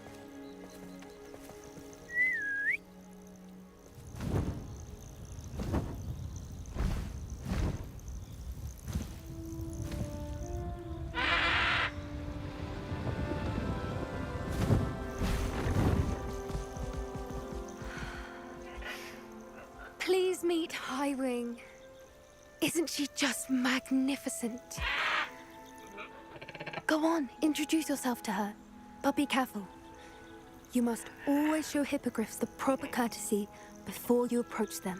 Please meet Highwing. Isn't she just magnificent? Go on, introduce yourself to her. But be careful. You must always show hippogriffs the proper courtesy before you approach them.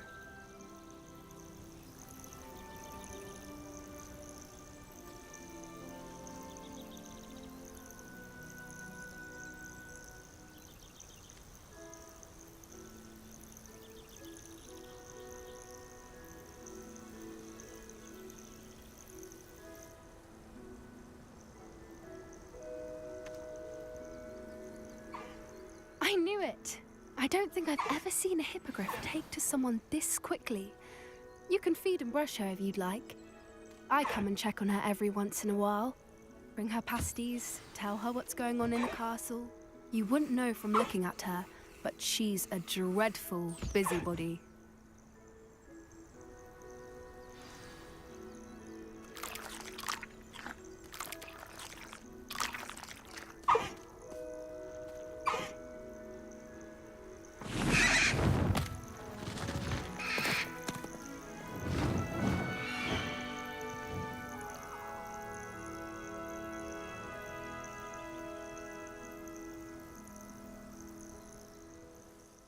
I knew it! I don't think I've ever seen a hippogriff take to someone this quickly. You can feed and brush her if you'd like. I come and check on her every once in a while. Bring her pasties, tell her what's going on in the castle. You wouldn't know from looking at her, but she's a dreadful busybody.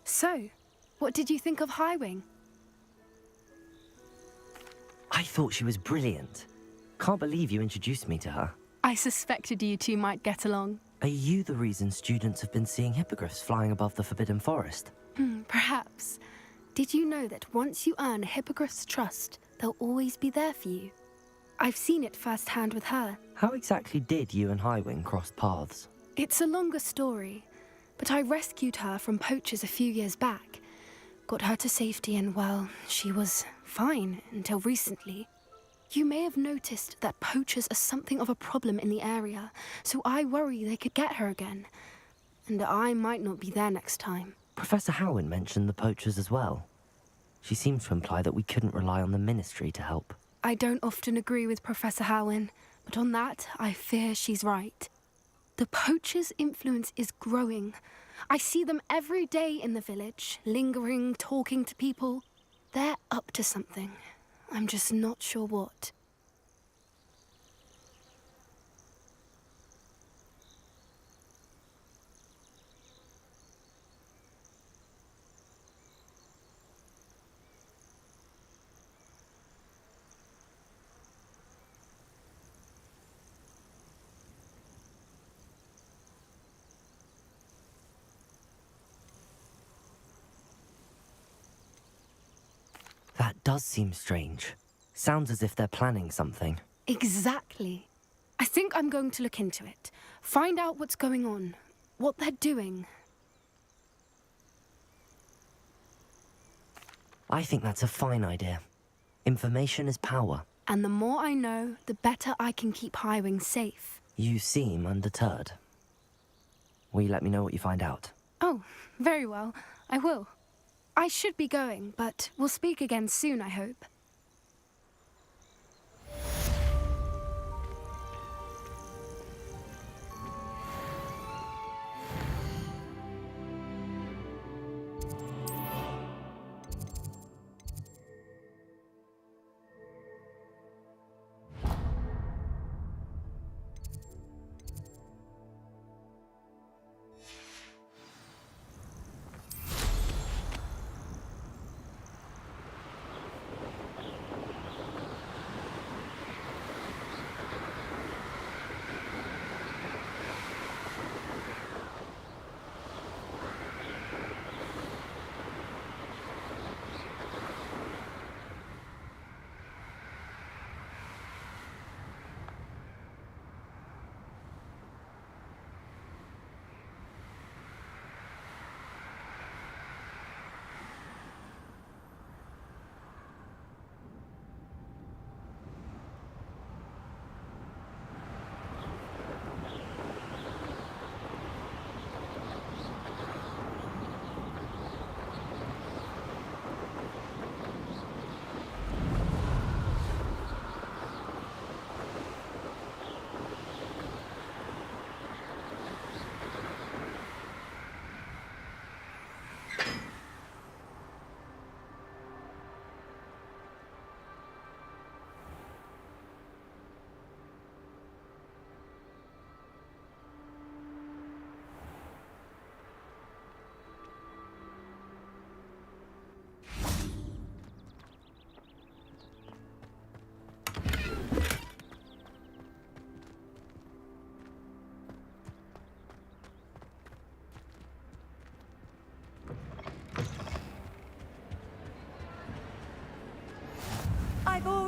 So, what did you think of Highwing? I thought she was brilliant. Can't believe you introduced me to her. I suspected you two might get along. Are you the reason students have been seeing hippogriffs flying above the Forbidden Forest? Perhaps. Did you know that once you earn a hippogriff's trust, they'll always be there for you? I've seen it firsthand with her. How exactly did you and Highwing cross paths? It's a longer story, but I rescued her from poachers a few years back. Got her to safety and, well, she was fine until recently. You may have noticed that poachers are something of a problem in the area, so I worry they could get her again. And I might not be there next time. Professor Howin mentioned the poachers as well. She seemed to imply that we couldn't rely on the Ministry to help. I don't often agree with Professor Howin, but on that, I fear she's right. The poachers' influence is growing. I see them every day in the village, lingering, talking to people. They're up to something. I'm just not sure what. That does seem strange. Sounds as if they're planning something. Exactly. I think I'm going to look into it. Find out what's going on, what they're doing. I think that's a fine idea. Information is power. And the more I know, the better I can keep Highwing safe. You seem undeterred. Will you let me know what you find out? Oh, very well. I will. I should be going, but we'll speak again soon, I hope.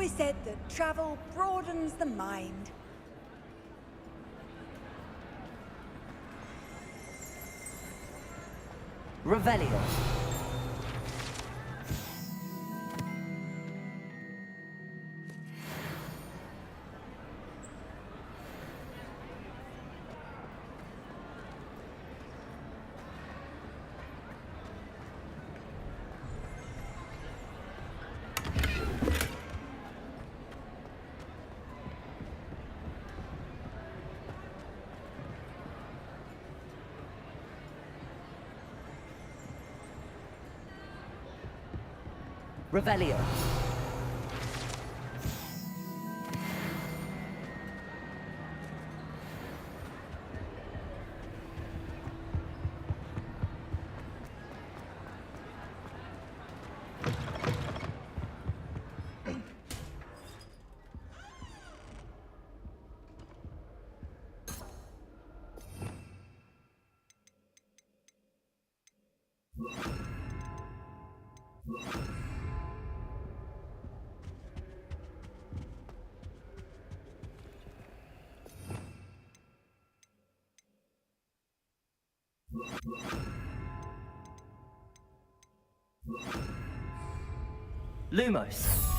always said that travel broadens the mind. Revelio. Revelio. Lumos.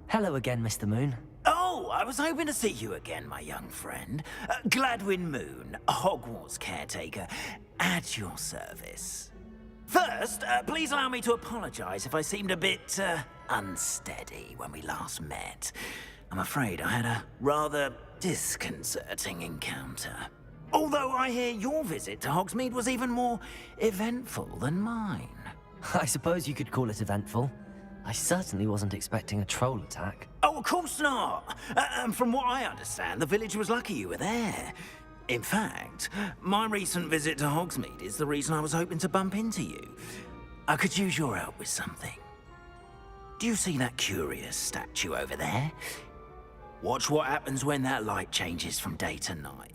Hello again, Mr. Moon. Oh, I was hoping to see you again, my young friend. Gladwin Moon, Hogwarts caretaker, at your service. First, please allow me to apologize if I seemed a bit, unsteady when we last met. I'm afraid I had a rather disconcerting encounter. Although I hear your visit to Hogsmeade was even more eventful than mine. I suppose you could call it eventful. I certainly wasn't expecting a troll attack. Oh, of course not. And from what I understand, the village was lucky you were there. In fact, my recent visit to Hogsmeade is the reason I was hoping to bump into you. I could use your help with something. Do you see that curious statue over there? Watch what happens when that light changes from day to night.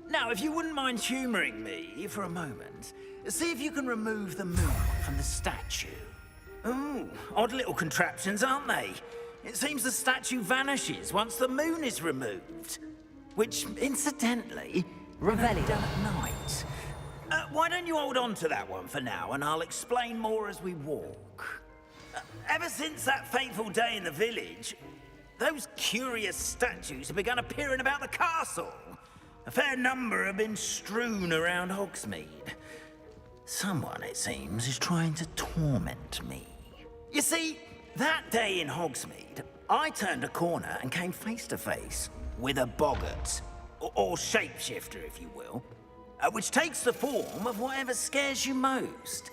Now, if you wouldn't mind humouring me for a moment, see if you can remove the moon from the statue. Ooh, odd little contraptions, aren't they? It seems the statue vanishes once the moon is removed. Which, incidentally, Revelio. done at night. Why don't you hold on to that one for now, and I'll explain more as we walk. Ever since that fateful day in the village, those curious statues have begun appearing about the castle. A fair number have been strewn around Hogsmeade. Someone, it seems, is trying to torment me. You see, that day in Hogsmeade, I turned a corner and came face to face with a boggart, or shapeshifter, if you will, which takes the form of whatever scares you most.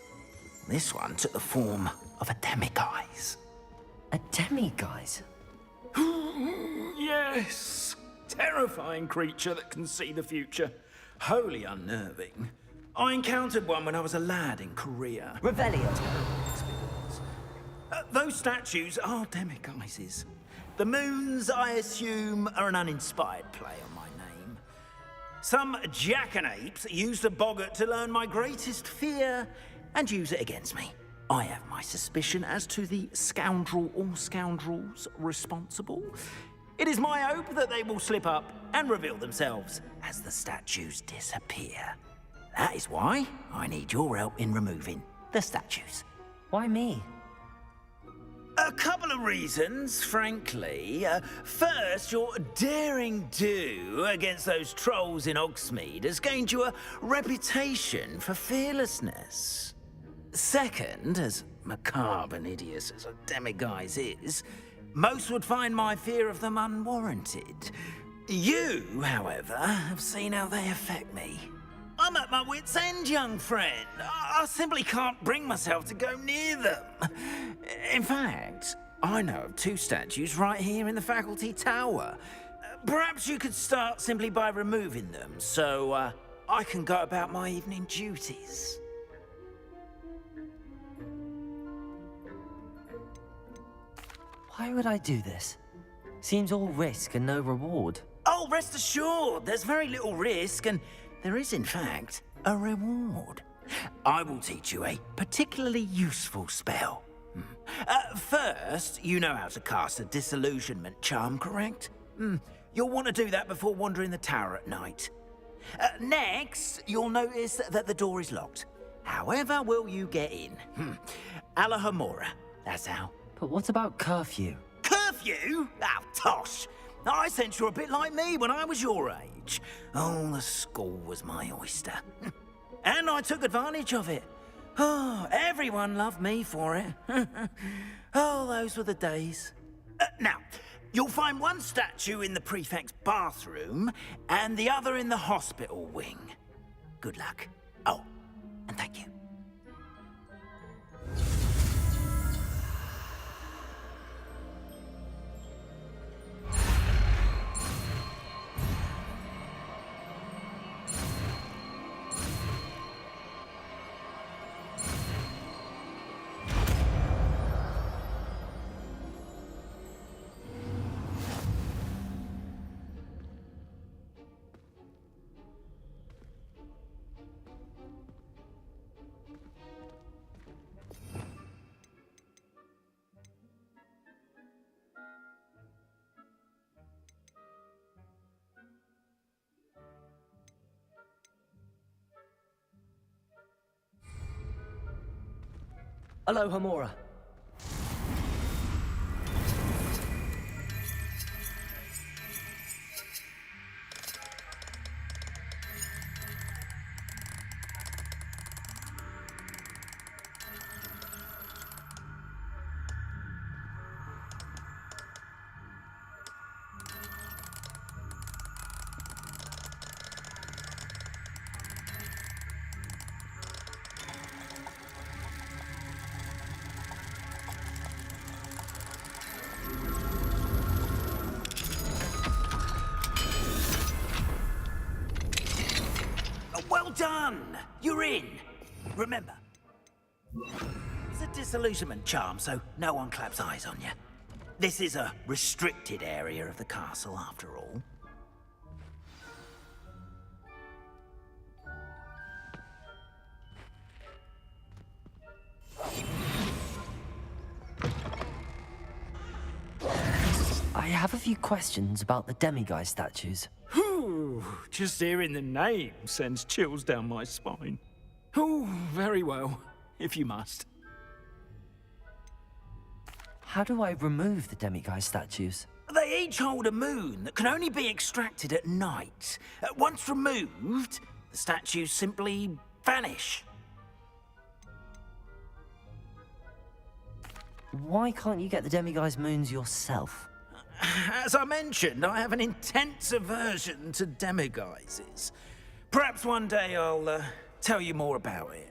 This one took the form of a demiguise. A demiguise? Yes. Terrifying creature that can see the future. Wholly unnerving. I encountered one when I was a lad in Korea. Revelio. Those statues are demiguises. The moons, I assume, are an uninspired play on my name. Some jackanapes used a boggart to learn my greatest fear and use it against me. I have my suspicion as to the scoundrel or scoundrels responsible. It is my hope that they will slip up and reveal themselves as the statues disappear. That is why I need your help in removing the statues. Why me? A couple of reasons, frankly. First, your daring do against those trolls in Hogsmeade has gained you a reputation for fearlessness. Second, as macabre and hideous as a demiguise is, most would find my fear of them unwarranted. You, however, have seen how they affect me. I'm at my wit's end, young friend. I simply can't bring myself to go near them. In fact, I know of 2 statues right here in the faculty tower. Perhaps you could start simply by removing them, so I can go about my evening duties. Why would I do this? Seems all risk and no reward. Oh, rest assured, there's very little risk, and there is, in fact, a reward. I will teach you a particularly useful spell. First, you know how to cast a disillusionment charm, correct? You'll want to do that before wandering the tower at night. Next, you'll notice that the door is locked. However will you get in? Alahomora, that's how. But what about curfew? Curfew? Oh, tosh! I sense you're a bit like me when I was your age. Oh, the school was my oyster. And I took advantage of it. Oh, everyone loved me for it. Oh, those were the days. Now, you'll find one statue in the prefect's bathroom and the other in the hospital wing. Good luck. Oh, and thank you. Alohomora. Well done! You're in. Remember, it's a disillusionment charm, so no one claps eyes on you. This is a restricted area of the castle, after all. I have a few questions about the demiguise statues. Whew, just hearing the name sends chills down my spine. Oh, very well, if you must. How do I remove the demiguise statues? They each hold a moon that can only be extracted at night. Once removed, the statues simply vanish. Why can't you get the demiguise moons yourself? As I mentioned, I have an intense aversion to demiguises. Perhaps one day I'll tell you more about it.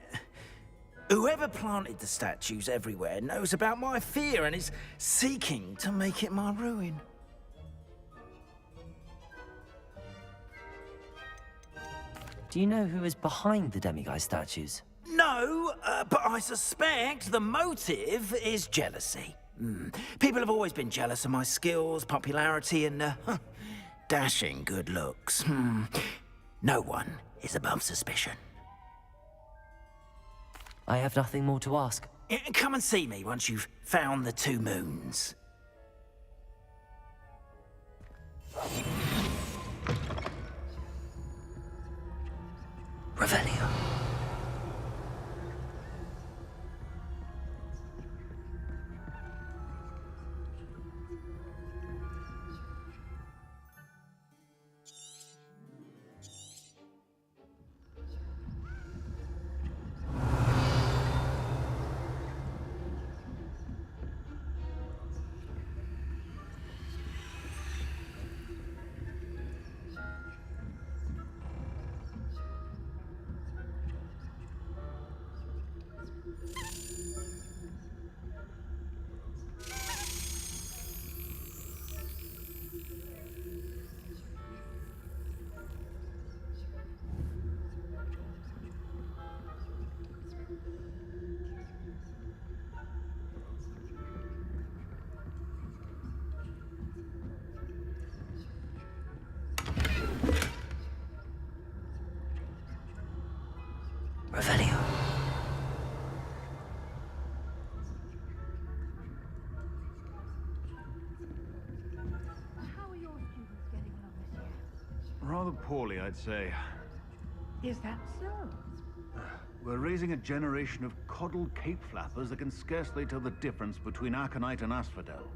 Whoever planted the statues everywhere knows about my fear and is seeking to make it my ruin. Do you know who is behind the demiguise statues? No, but I suspect the motive is jealousy. People have always been jealous of my skills, popularity, and dashing good looks. No one is above suspicion. I have nothing more to ask. Come and see me once you've found the 2 moons. Revelio. Revelio. How are your students getting along this year? Rather poorly, I'd say. Is that so? We're raising a generation of coddled cape flappers that can scarcely tell the difference between aconite and asphodel.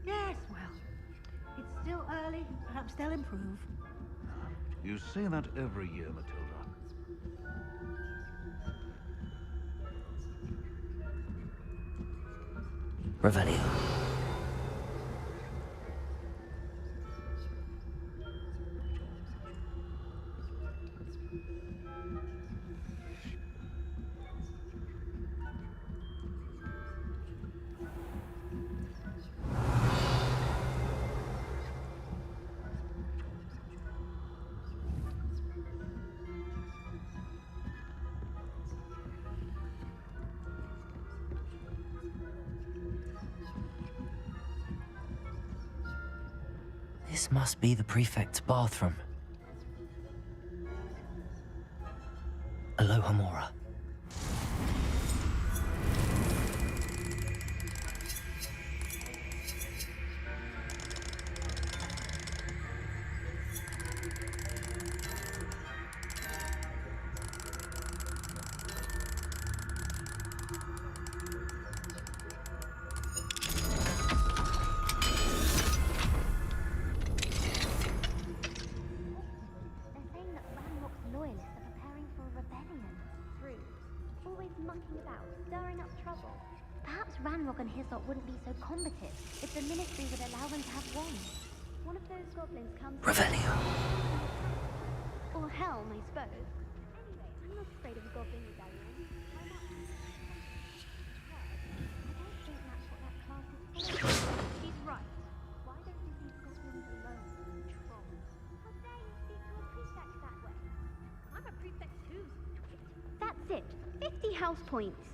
Yes, well, it's still early. Perhaps they'll improve. You say that every year, Matilda. Revelio. This must be the prefect's bathroom. Alohomora. Ranrock and his lot wouldn't be so combative if the Ministry would allow them to have wands. One of those goblins comes... Revelio. Or Helm, I suppose. Anyway, I'm not afraid of a goblin rebellion. I don't think that's what that class is for. She's right. Why don't you leave goblins alone, troll? How dare you speak to a prefect that way? I'm a prefect too, twit. That's it. 50 house points.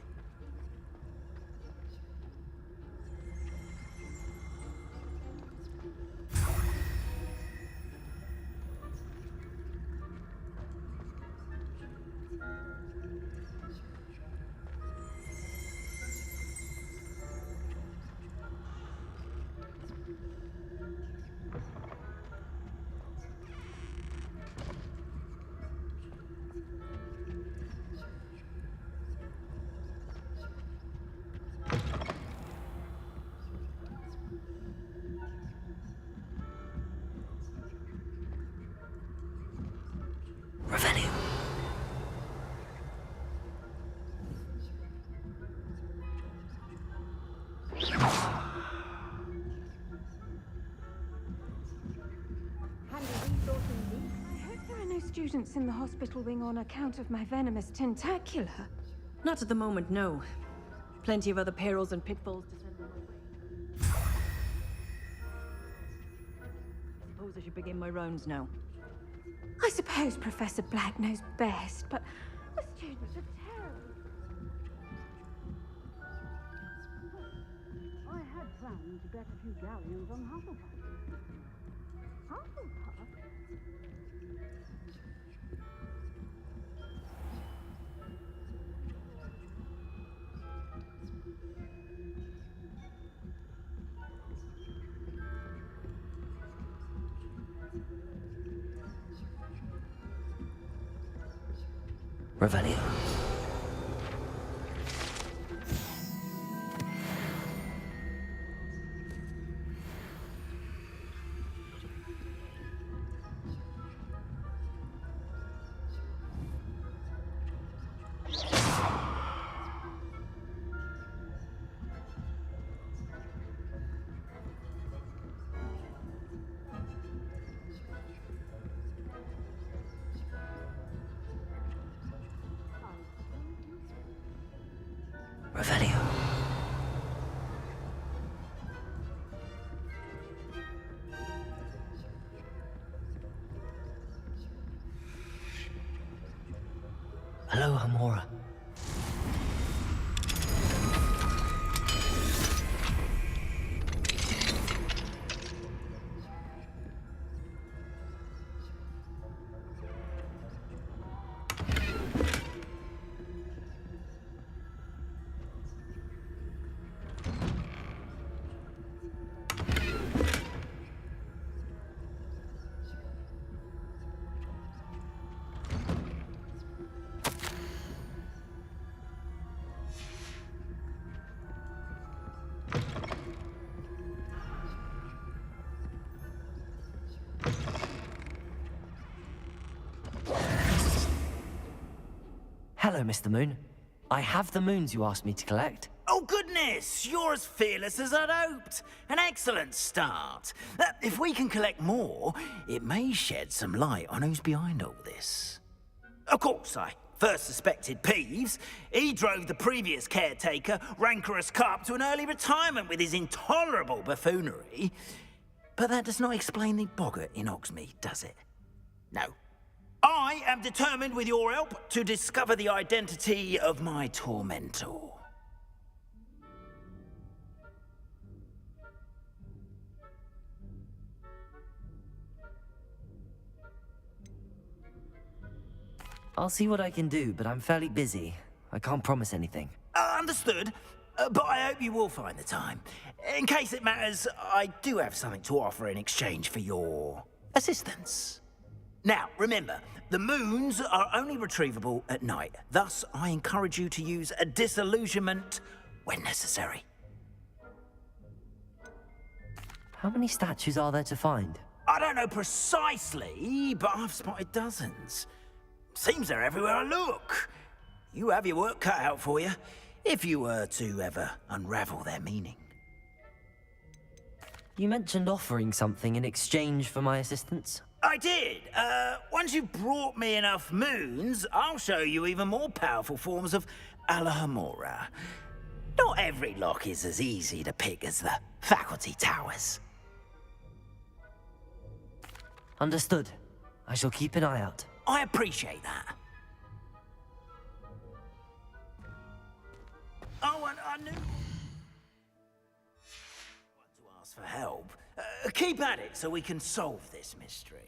Revelio. I hope there are no students in the hospital wing on account of my venomous tentacular. Not at the moment, no. Plenty of other perils and pitfalls to send them away. I suppose I should begin my rounds now. I suppose Professor Black knows best, but the students are terrible. I him to bet a few galleons on Hufflepuff. Hufflepuff? Revelio. Revelio. Hello, Hamora. Hello, Mr. Moon. I have the moons you asked me to collect. Oh, goodness! You're as fearless as I'd hoped. An excellent start. If we can collect more, it may shed some light on who's behind all this. Of course, I first suspected Peeves. He drove the previous caretaker, Rancorous Carp, to an early retirement with his intolerable buffoonery. But that does not explain the boggart in Hogsmeade, does it? No. I am determined, with your help, to discover the identity of my tormentor. I'll see what I can do, but I'm fairly busy. I can't promise anything. Understood. But I hope you will find the time. In case it matters, I do have something to offer in exchange for your assistance. Now, remember, the moons are only retrievable at night. Thus, I encourage you to use a disillusionment when necessary. How many statues are there to find? I don't know precisely, but I've spotted dozens. Seems they're everywhere I look. You have your work cut out for you, if you were to ever unravel their meaning. You mentioned offering something in exchange for my assistance? I did. Once you've brought me enough moons, I'll show you even more powerful forms of Alohomora. Not every lock is as easy to pick as the faculty towers. Understood. I shall keep an eye out. I appreciate that. Oh, and I knew... to ask for help. Keep at it so we can solve this mystery.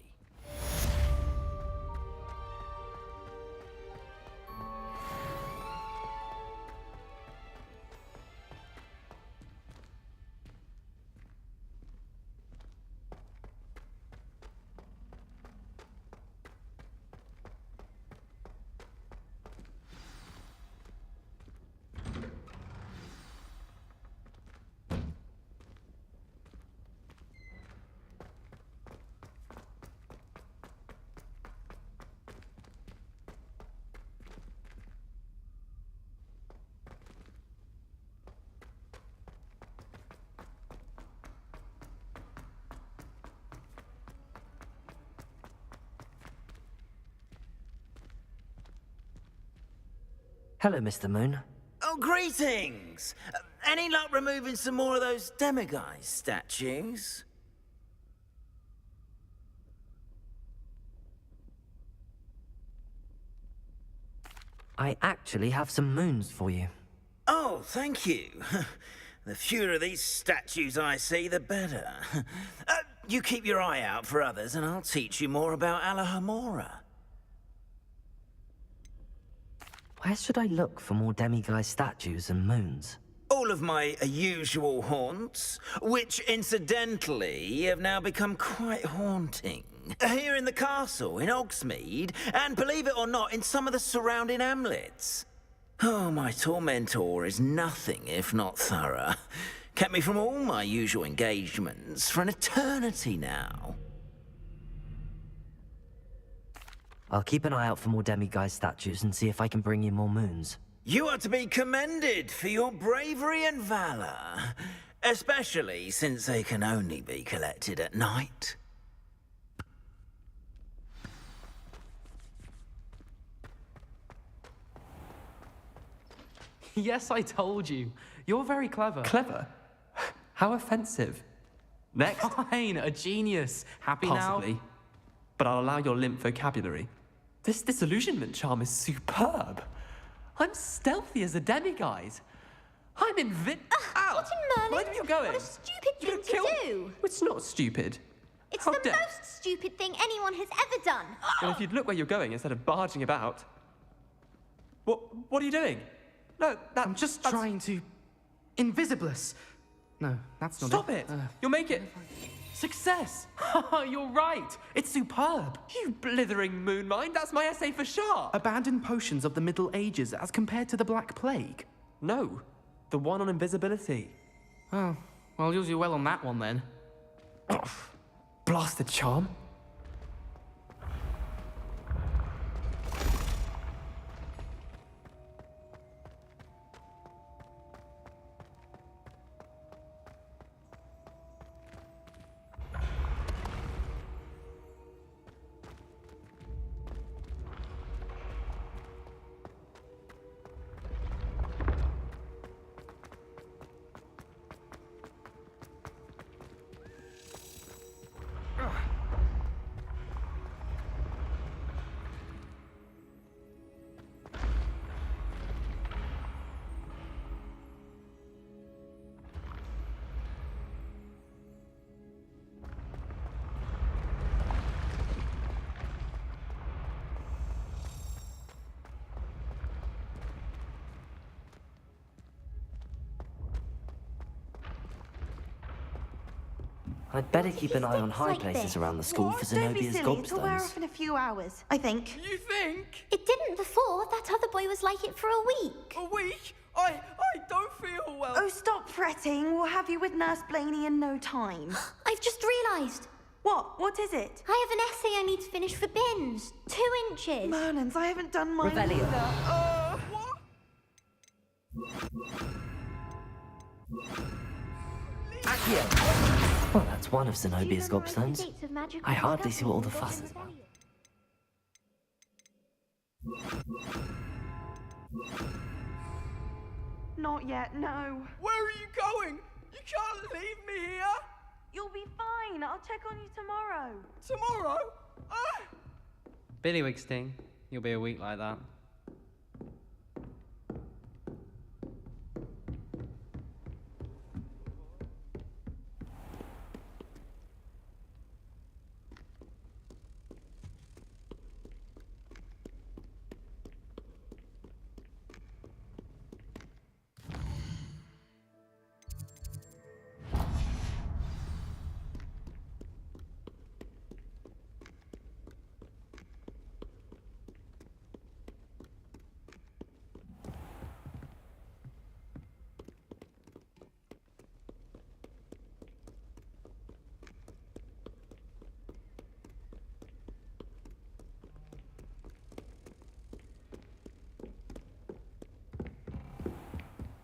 Hello, Mr. Moon. Oh, greetings! Any luck removing some more of those demiguise statues? I actually have some moons for you. Oh, thank you. The fewer of these statues I see, the better. You keep your eye out for others, and I'll teach you more about Alohomora. Where should I look for more demiguise statues and moons? All of my usual haunts, which incidentally have now become quite haunting. Here in the castle, in Hogsmeade, and believe it or not, in some of the surrounding hamlets. Oh, my tormentor is nothing if not thorough. Kept me from all my usual engagements for an eternity now. I'll keep an eye out for more demiguise statues and see if I can bring you more moons. You are to be commended for your bravery and valor, especially since they can only be collected at night. Yes, I told you. You're very clever. Clever? How offensive. Next. Fine, a genius. Happy Possibly. Now? But I'll allow your limp vocabulary. This disillusionment charm is superb. I'm stealthy as a demiguise. I'm Ow! What in Merlin? Where are you going? What a stupid thing to do! It's not stupid. It's How the dare- most stupid thing anyone has ever done. Well, if you'd look where you're going instead of barging about. What are you doing? No, I'm just trying to... Invisibless. No, that's not Stop it! You'll make it... Success! You're right! It's superb! You blithering moon mind, that's my essay for sure! Abandoned potions of the Middle Ages as compared to the Black Plague? No, the one on invisibility. Oh, well, you'll do well on that one then. Blasted charm? I'd better keep an eye on high places around the school for Zenobia's It'll wear gobstones. off in a few hours, I think. You think? It didn't before. That other boy was like it for a week. A week? I don't feel well. Oh, stop fretting. We'll have you with Nurse Blaney in no time. I've just realised. What? What is it? I have an essay I need to finish for bins. 2 inches. Merlins, I haven't done mine Revelio. either. Accio! Well, that's one of Zenobia's gobstones. Gates of magical I hardly see what all the discovery fuss is about. Not yet, no. Where are you going? You can't leave me here! You'll be fine. I'll check on you tomorrow. Tomorrow? Billywig sting. You'll be a week like that.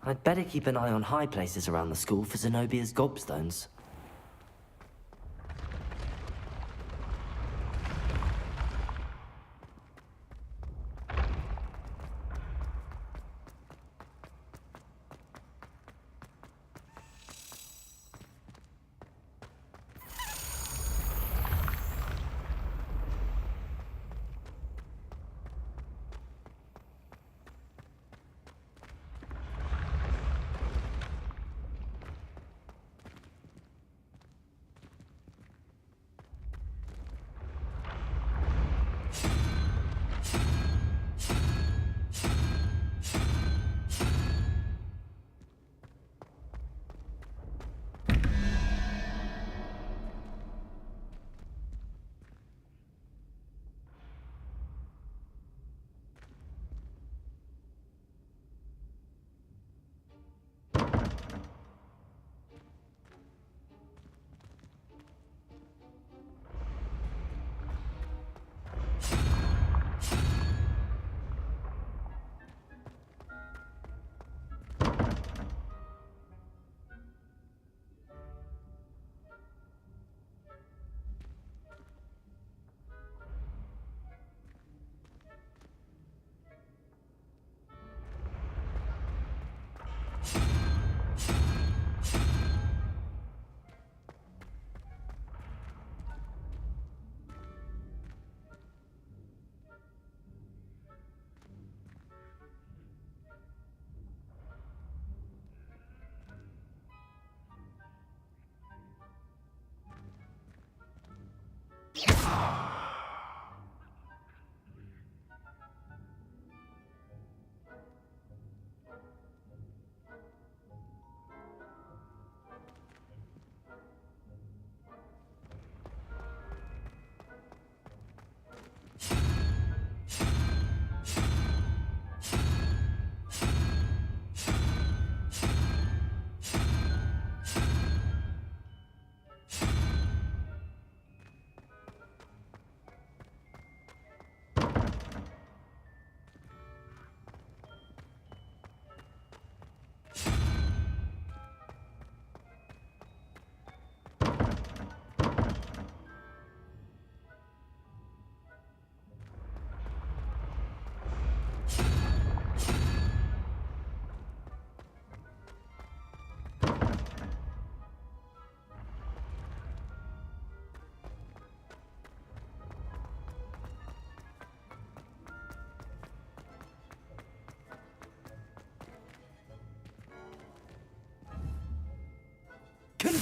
I'd better keep an eye on high places around the school for Zenobia's gobstones.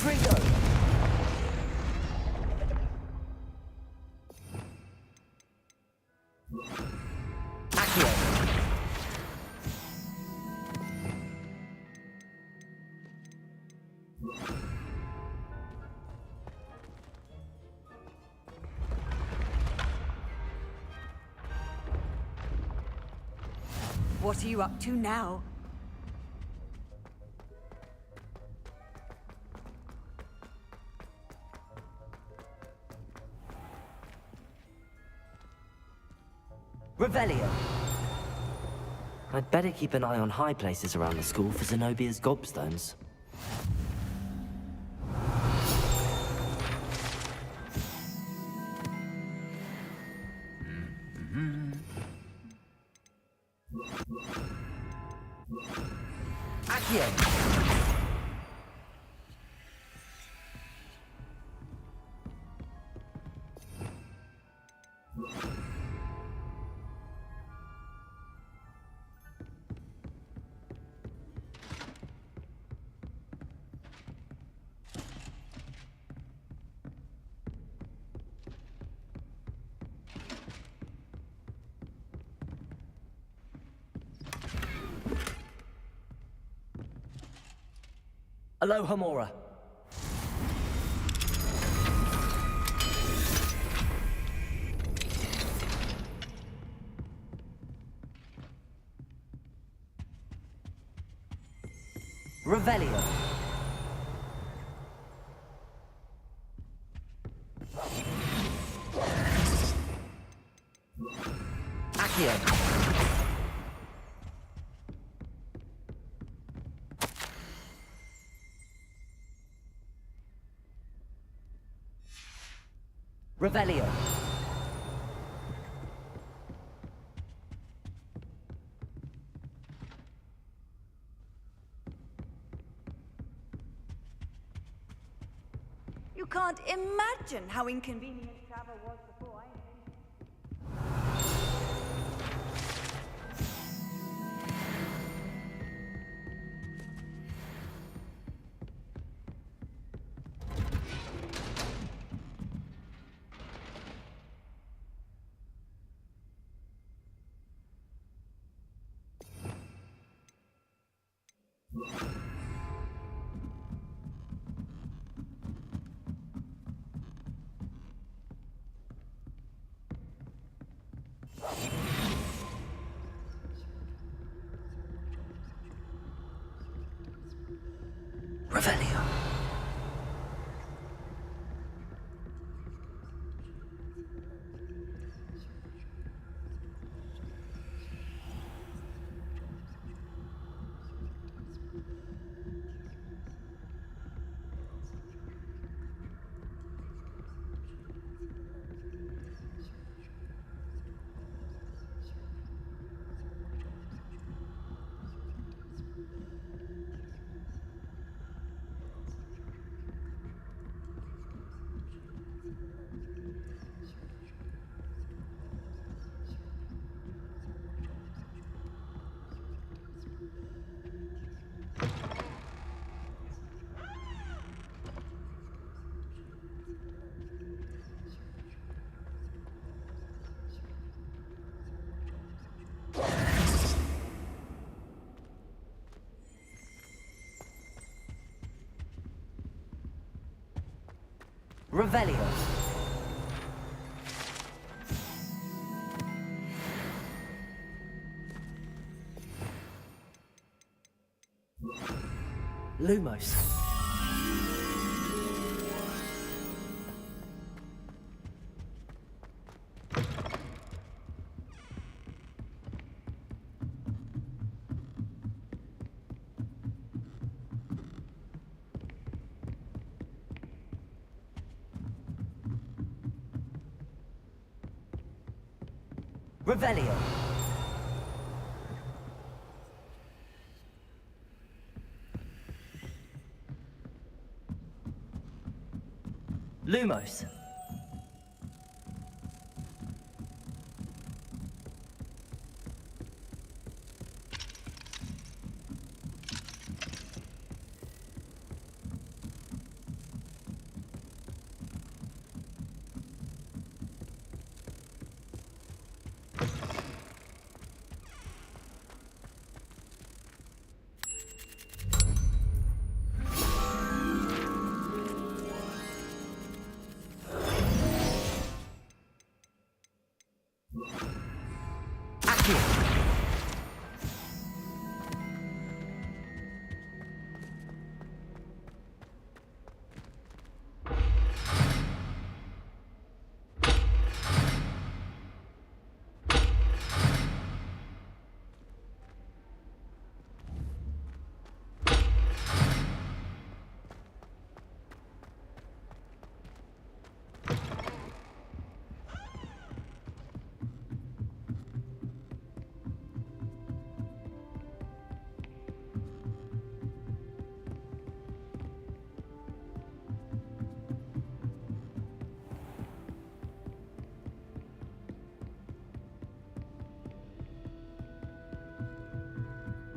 Confringo! Accio! What are you up to now? Revelio! I'd better keep an eye on high places around the school for Zenobia's gobstones. Accio! Aloha Mora. Revelio. Accio. Revelio. You can't imagine how inconvenient travel was before I invented. Revelio. Revelio. Lumos. Revelio. Lumos. Accio.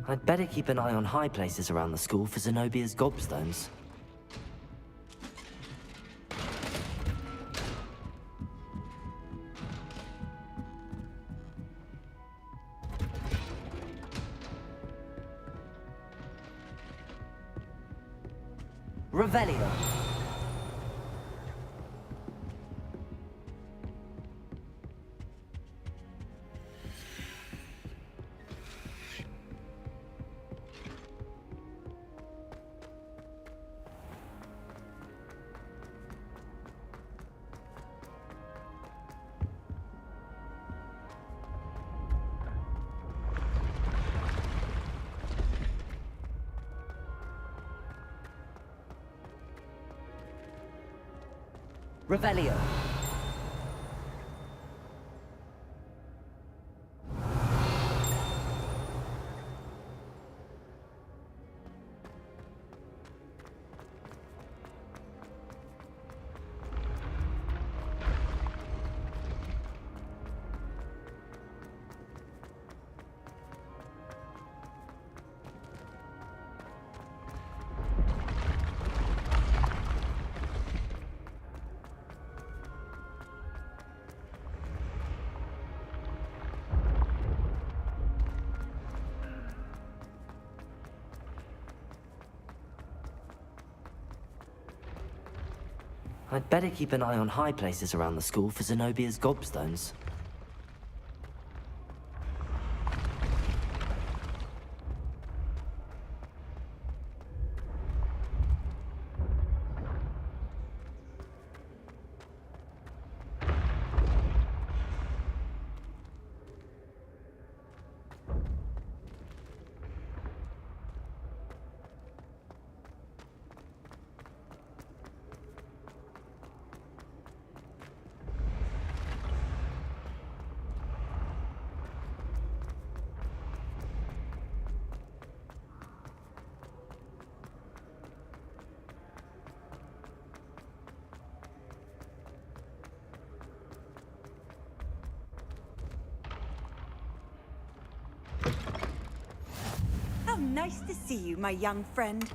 I'd better keep an eye on high places around the school for Zenobia's gobstones. Revelio. Revelio. I'd better keep an eye on high places around the school for Zenobia's gobstones. How nice to see you, my young friend.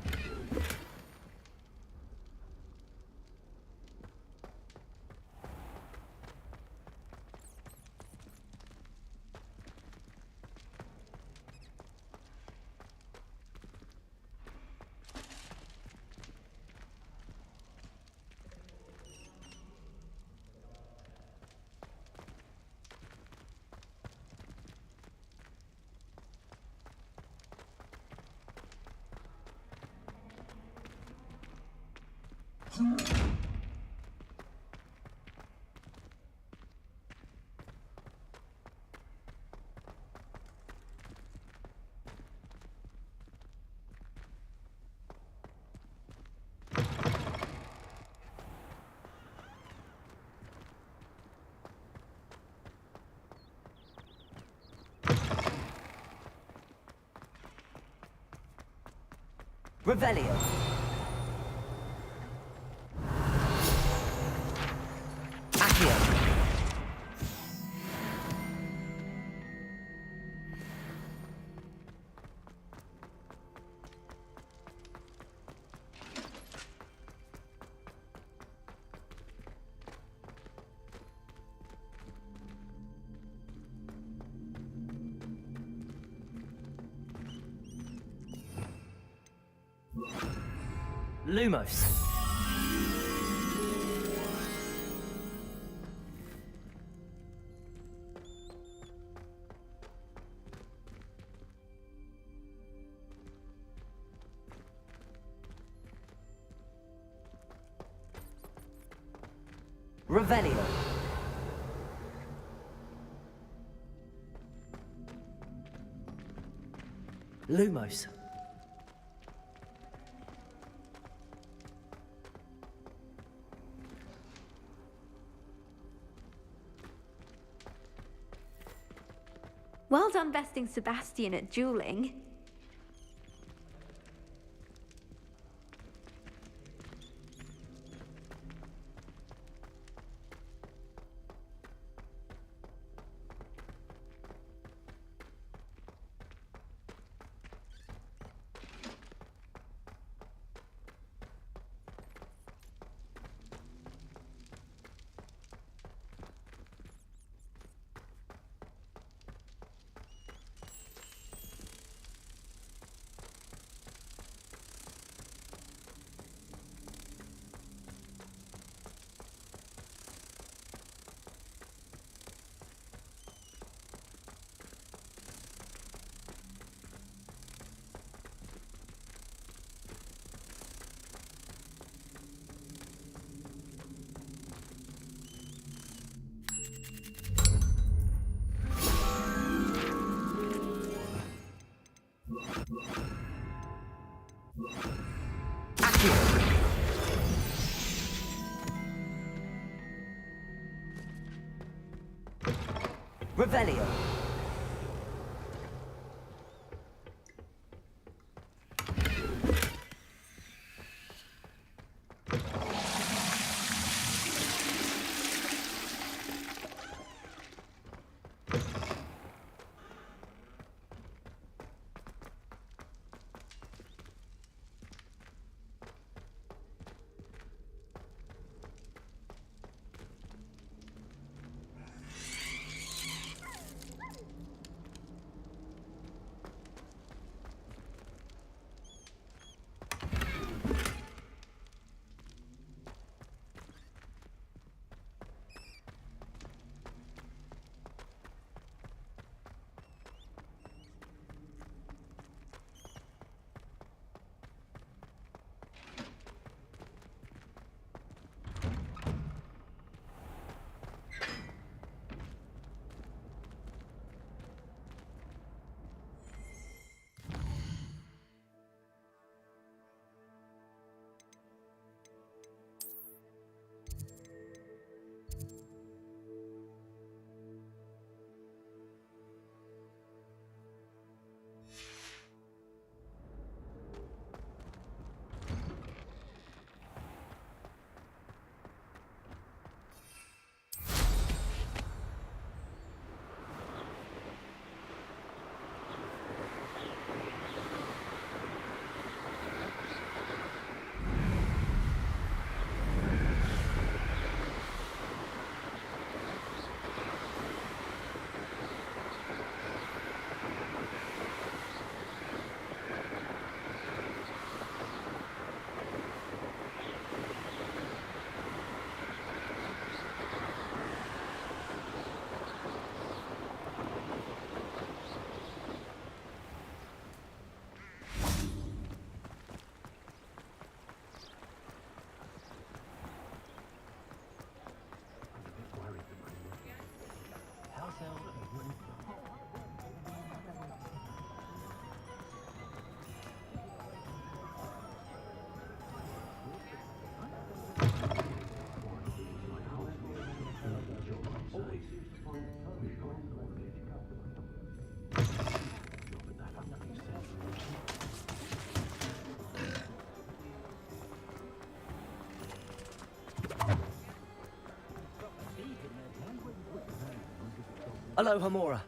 Revelio. Accio. Lumos. Revelio. Lumos. Well done besting Sebastian at dueling. Revelio. Aloha Mora.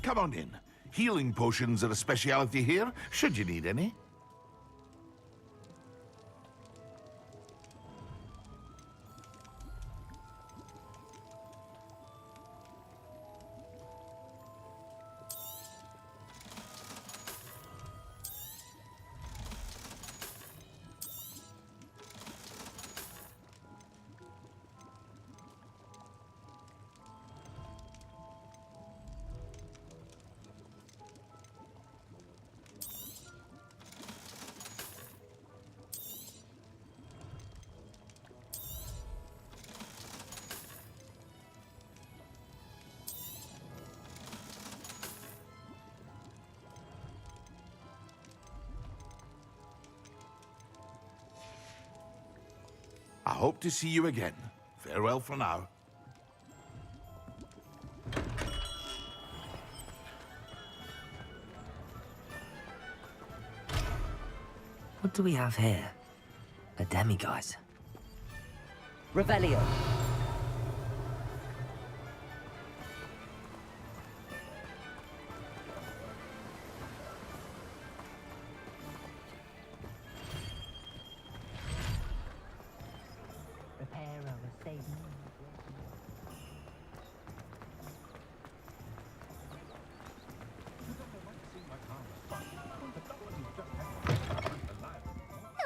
Come on in. Healing potions are a speciality here, should you need any. I hope to see you again. Farewell for now. What do we have here? A demiguise. Revelio.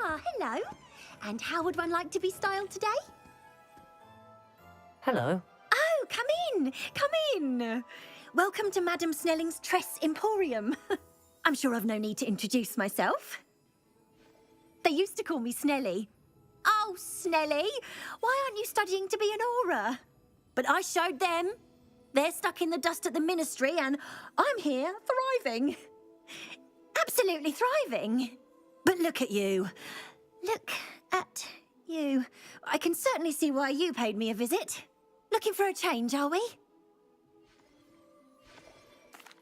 Ah, hello. And how would one like to be styled today? Hello. Oh, come in. Come in. Welcome to Madame Snelling's Tress Emporium. I'm sure I've no need to introduce myself. They used to call me Snelly. Oh, Snelly, why aren't you studying to be an aura? But I showed them. They're stuck in the dust at the ministry and I'm here thriving. Absolutely thriving. But look at you. Look at you. I can certainly see why you paid me a visit. Looking for a change, are we?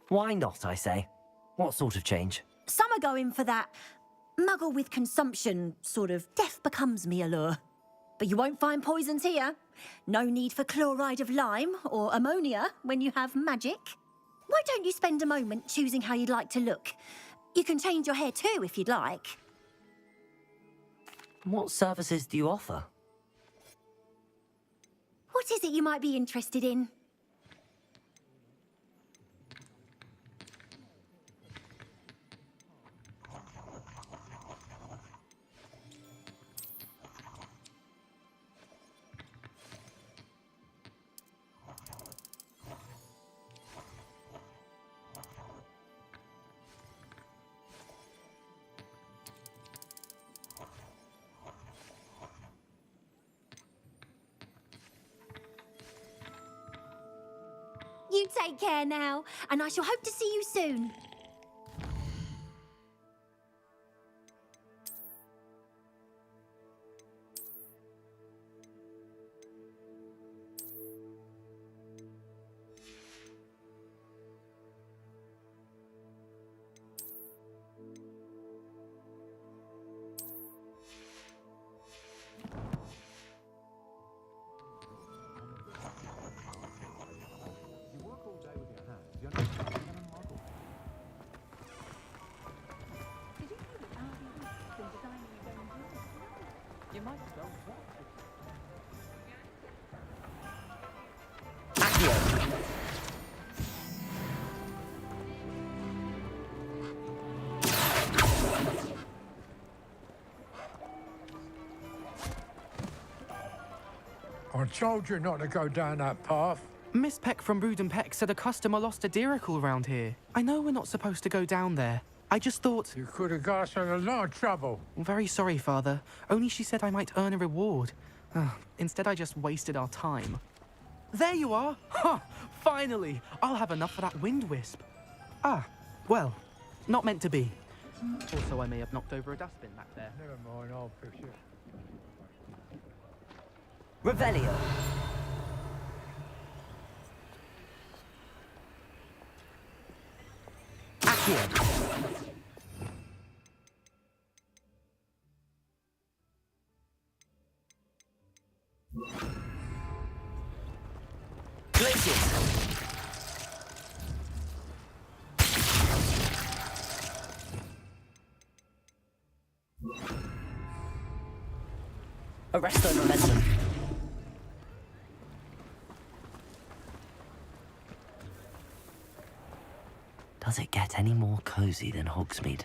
Why not, I say? What sort of change? Some are going for that muggle with consumption, sort of death becomes me allure. But you won't find poisons here. No need for chloride of lime or ammonia when you have magic. Why don't you spend a moment choosing how you'd like to look? You can change your hair too if you'd like. What services do you offer? What is it you might be interested in? You take care now, and I shall hope to see you soon. You might as well watch I told you not to go down that path. Miss Peck from Brood and Peck said a customer lost a diricle around here. I know we're not supposed to go down there. I just thought... You could have got us in a lot of trouble. I'm very sorry, Father. Only she said I might earn a reward. Instead, I just wasted our time. There you are! Ha! Finally! I'll have enough for that wind wisp. Ah, well, not meant to be. Also, I may have knocked over a dustbin back there. Never mind, I'll fix it. Revelio. Accio. Glacius. Arresto momentum. Does it get any more cozy than Hogsmeade?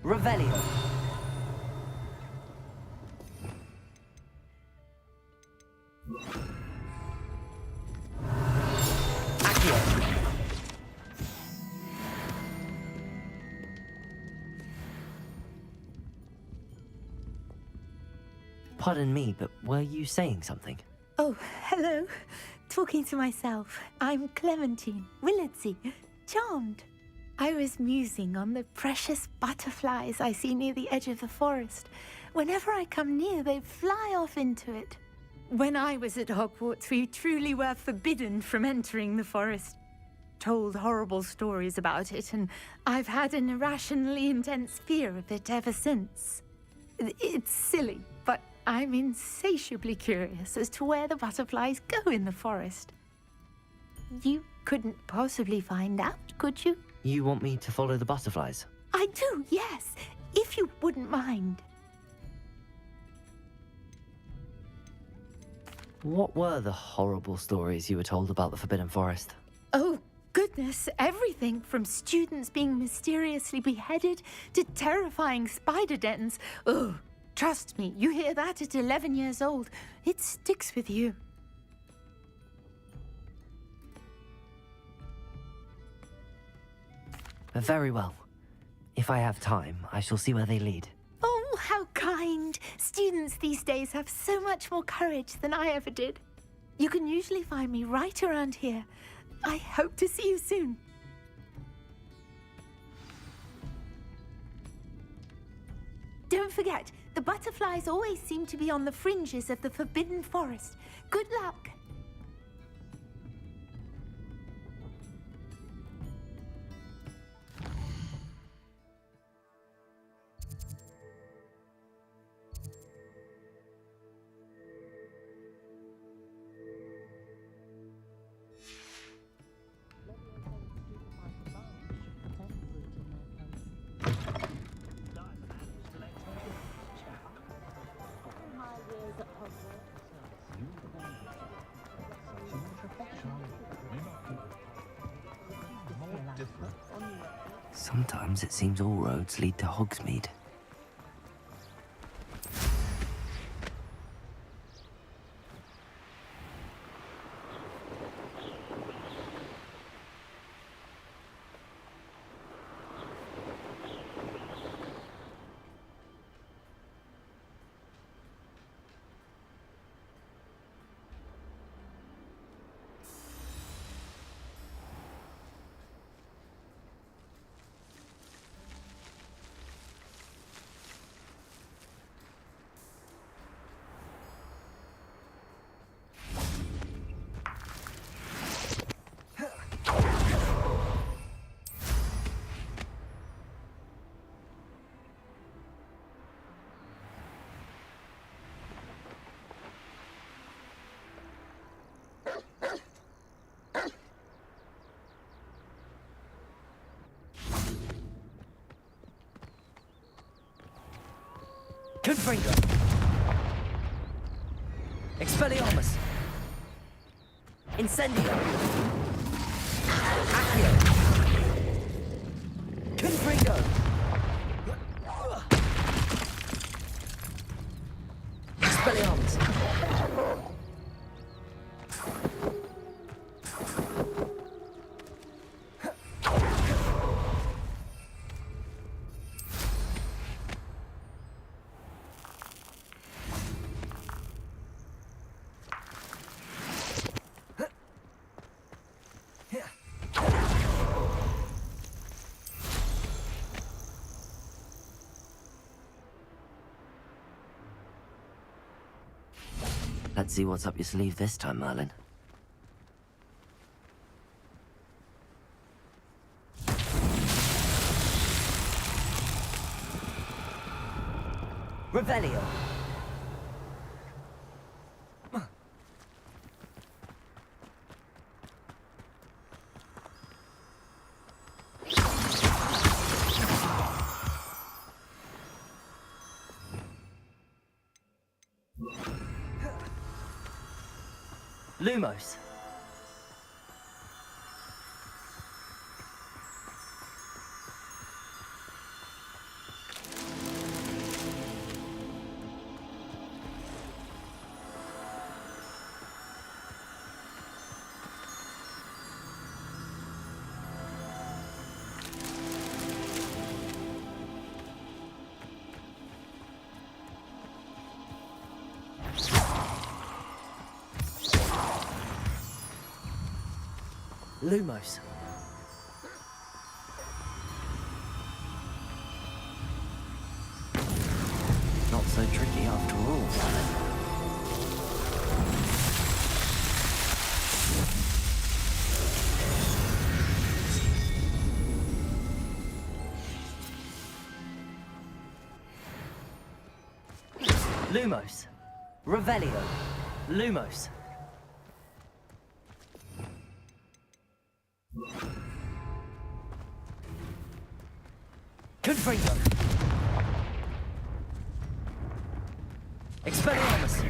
Revelio. Pardon me, but were you saying something? Oh, hello. Talking to myself. I'm Clementine, Willardsey, charmed. I was musing on the precious butterflies I see near the edge of the forest. Whenever I come near, they fly off into it. When I was at Hogwarts, we truly were forbidden from entering the forest. Told horrible stories about it, and I've had an irrationally intense fear of it ever since. It's silly, but I'm insatiably curious as to where the butterflies go in the forest. You couldn't possibly find out, could you? You want me to follow the butterflies? I do, yes, if you wouldn't mind. What were the horrible stories you were told about the Forbidden Forest? Oh, goodness, everything from students being mysteriously beheaded to terrifying spider dens. Oh, trust me, you hear that at 11 years old, it sticks with you. Very well. If I have time, I shall see where they lead. Oh, how kind. Students these days have so much more courage than I ever did. You can usually find me right around here. I hope to see you soon. Don't forget, the butterflies always seem to be on the fringes of the Forbidden Forest. Good luck. Sometimes it seems all roads lead to Hogsmeade. Confringo. Incendio. Accio. Confringo. Expelliarmus. Let's see what's up your sleeve this time, Merlin. Revelio. Lumos. Lumos. Not so tricky after all, Merlin. Lumos. Revelio. Lumos. Confringo. Expelliarmus.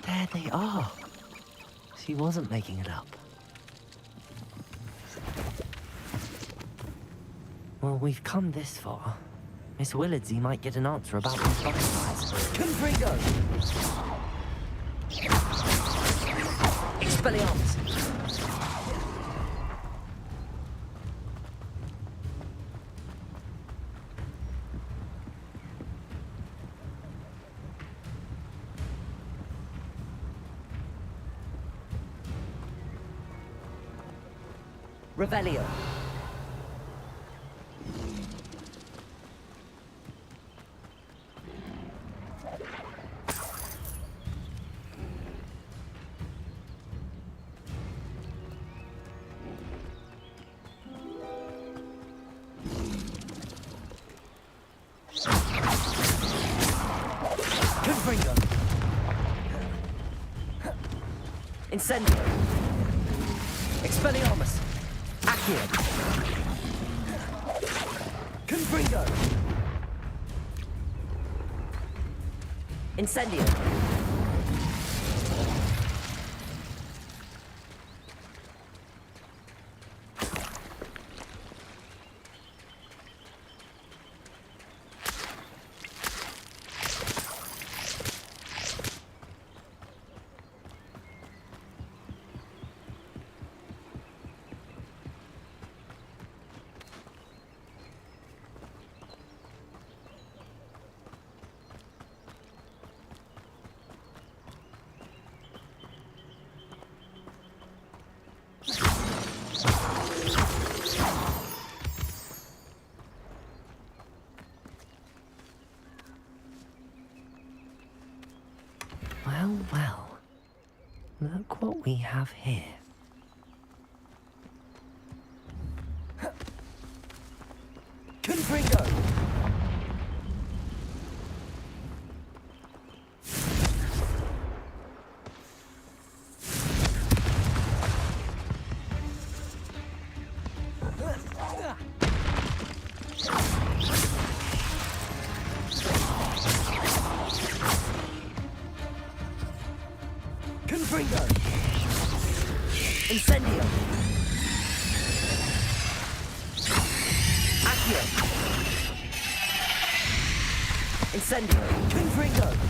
There they are. She wasn't making it up. Well, we've come this far. Miss Willardsey might get an answer about these butterflies. Confringo. Expelliarmus. Revelio. Confringo. Incendio. Expelliarmus. Accio. Confringo. Incendio. we have here? Confringo! Confringo! Incendio! Accio! Incendio! Confringo!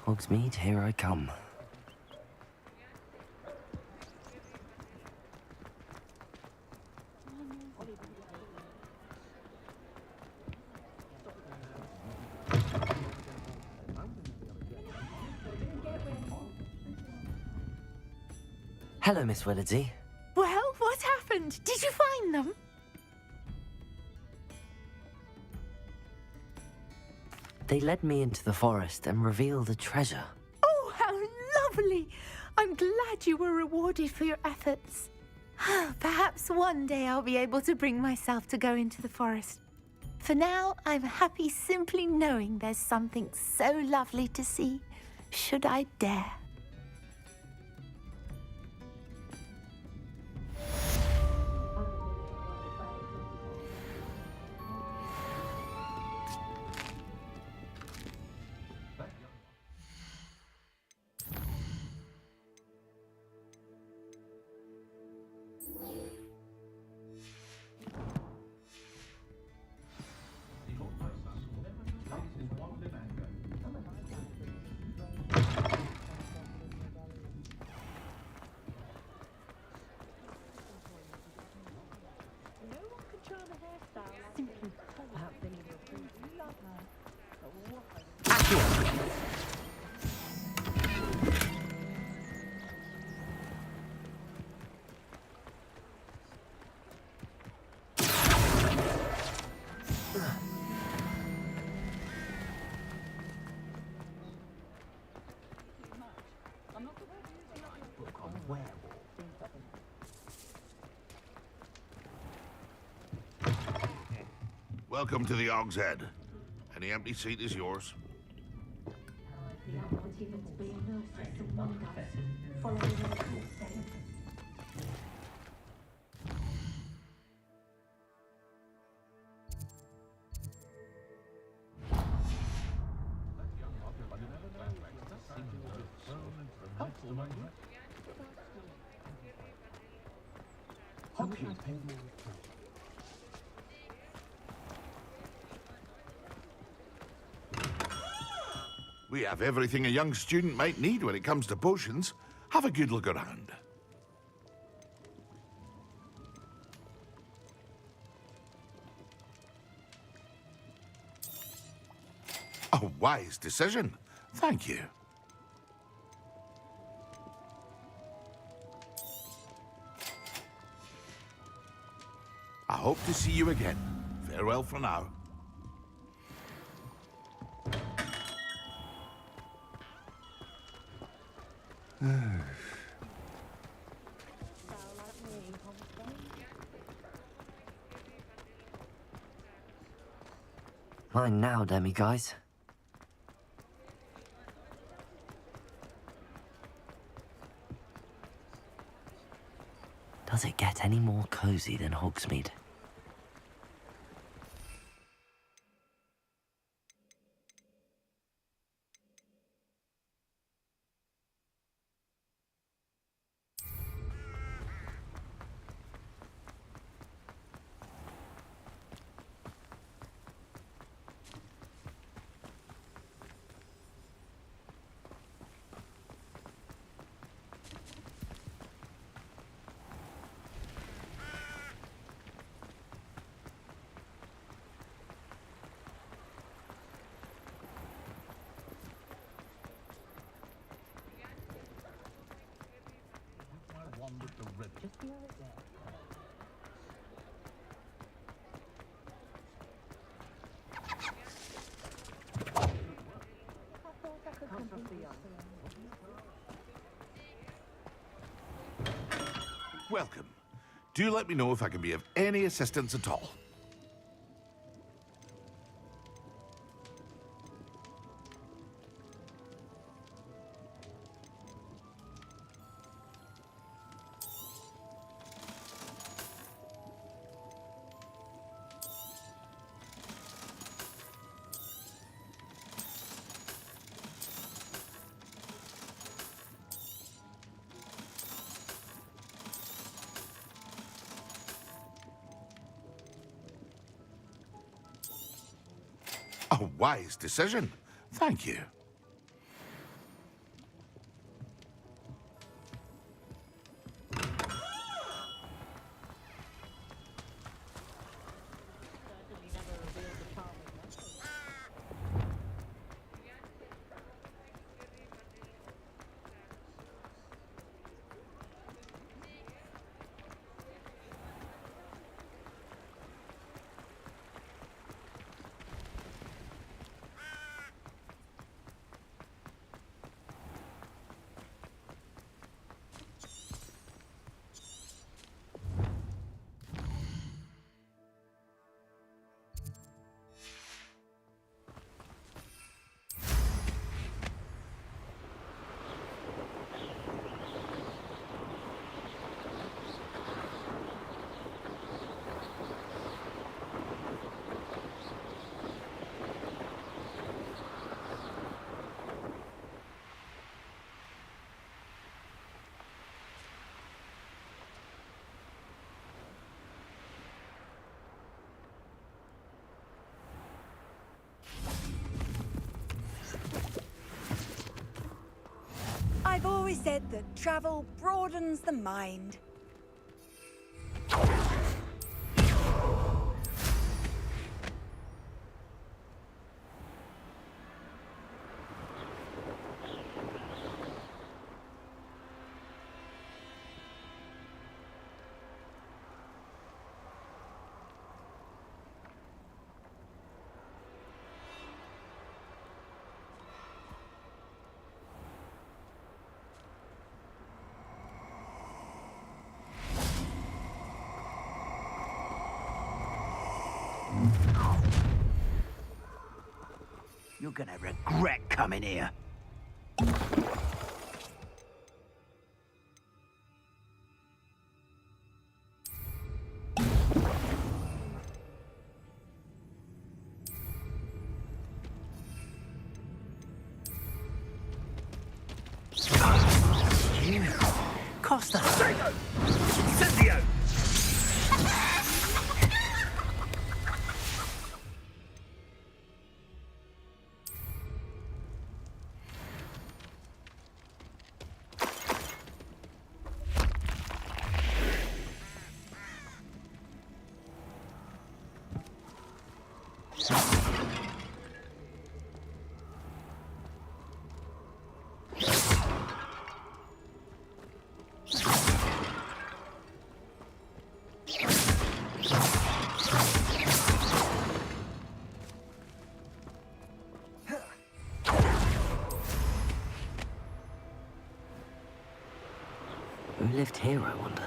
Hogsmeade, here I come. Hello, Miss Willardsey. Well, what happened? Did you find them? They led me into the forest and revealed a treasure. Oh, how lovely! I'm glad you were rewarded for your efforts. Perhaps one day I'll be able to bring myself to go into the forest. For now, I'm happy simply knowing there's something so lovely to see, should I dare. Welcome to the Og's Head. Any empty seat is yours. We have everything a young student might need when it comes to potions. Have a good look around. A wise decision. Thank you. I hope to see you again. Farewell for now. Mine now, Demi guys. Does it get any more cozy than Hogsmeade? Welcome. Do let me know if I can be of any assistance at all. A wise decision. Thank you. I've always said that travel broadens the mind. You're gonna regret coming here. Costa! Draco! Incendio! lived here, I wonder?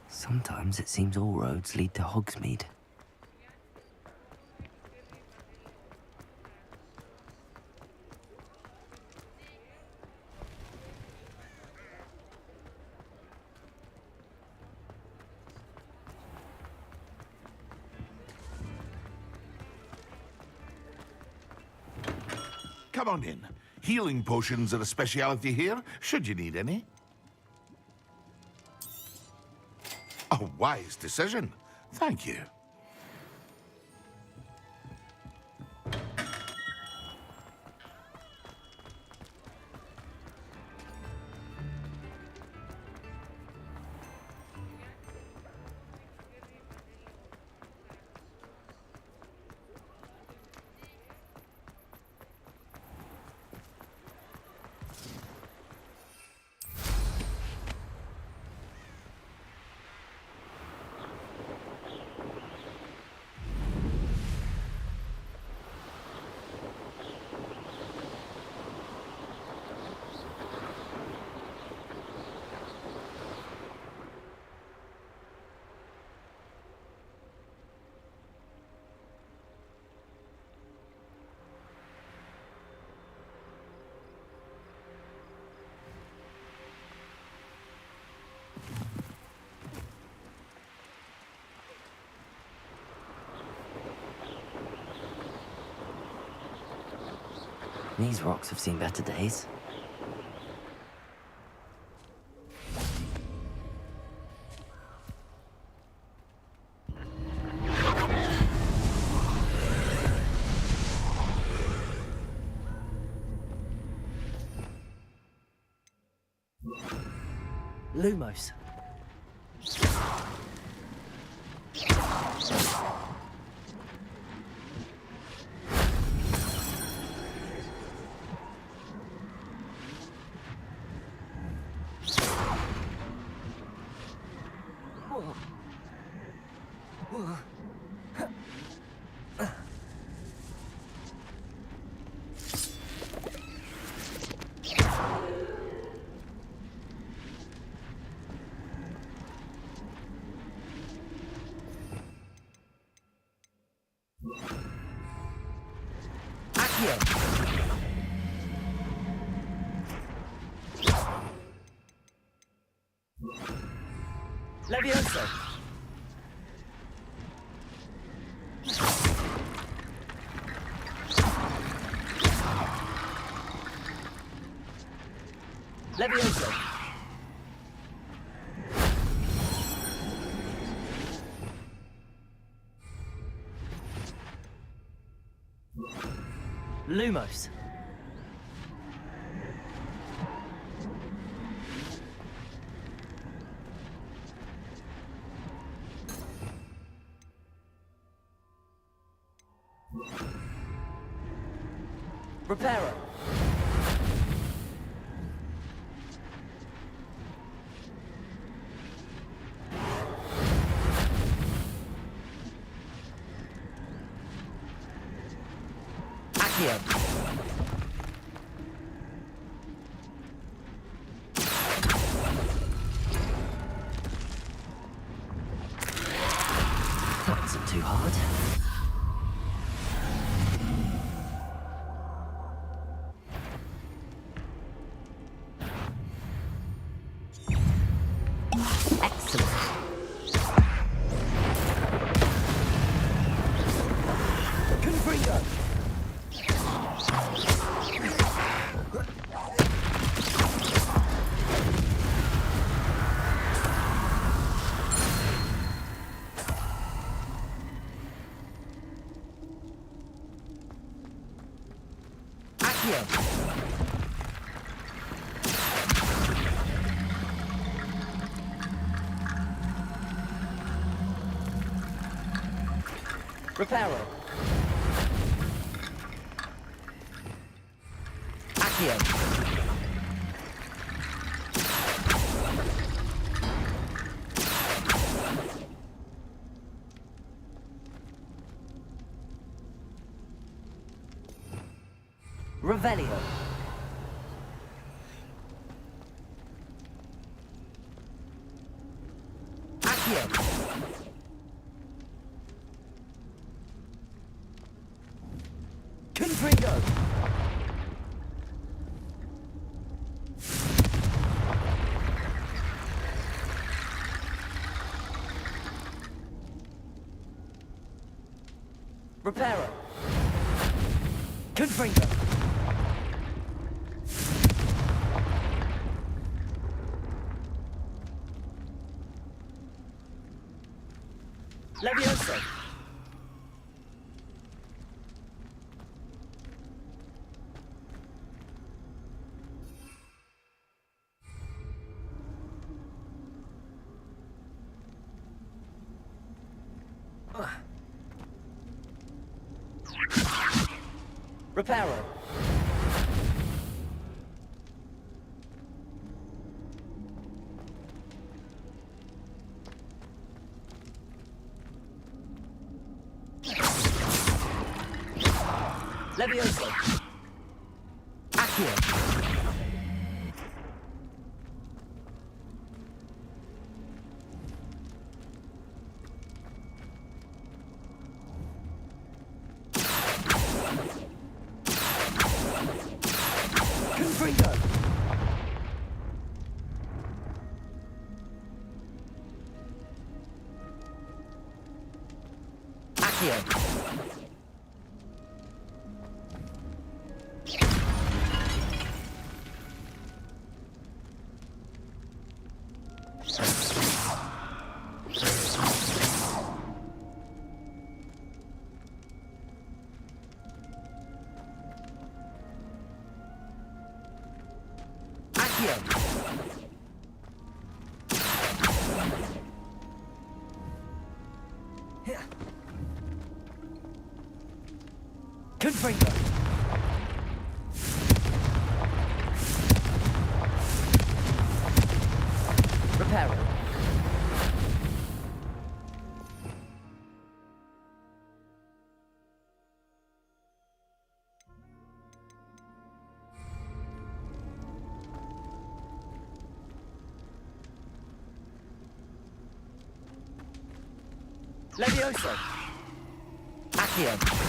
Sometimes it seems all roads lead to Hogsmeade. Come on in. Healing potions are a speciality here, should you need any. A wise decision. Thank you. These rocks have seen better days. Lumos. Levioso. Levioso. Lumos. Reparo. Accio. That wasn't too hard. Reparo. Accio. Revelio. Accio. Confringo. Reparo. Confringo. Levioso. Reparo. Levioso. Accio. Confringo. Accio. Confringo. Reparo. Levioso. Accio.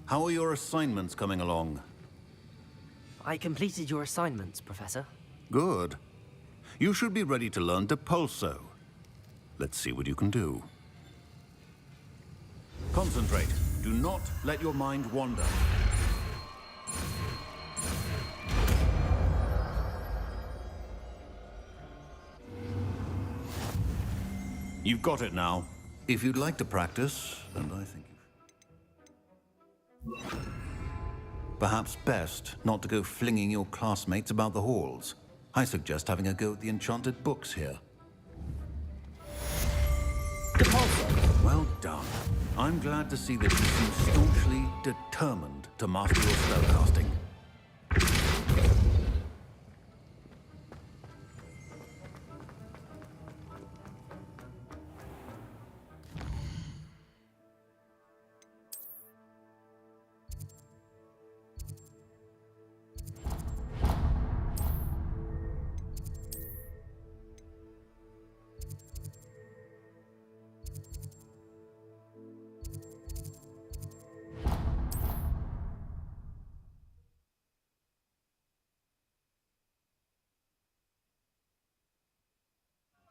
How are your assignments coming along? I completed your assignments, Professor. Good. You should be ready to learn Depulso. Let's see what you can do. Concentrate. Do not let your mind wander. You've got it now. If you'd like to practice, and I think you've... Perhaps best not to go flinging your classmates about the halls. I suggest having a go at the enchanted books here. Well done. I'm glad to see that you seem staunchly determined to master your spellcasting.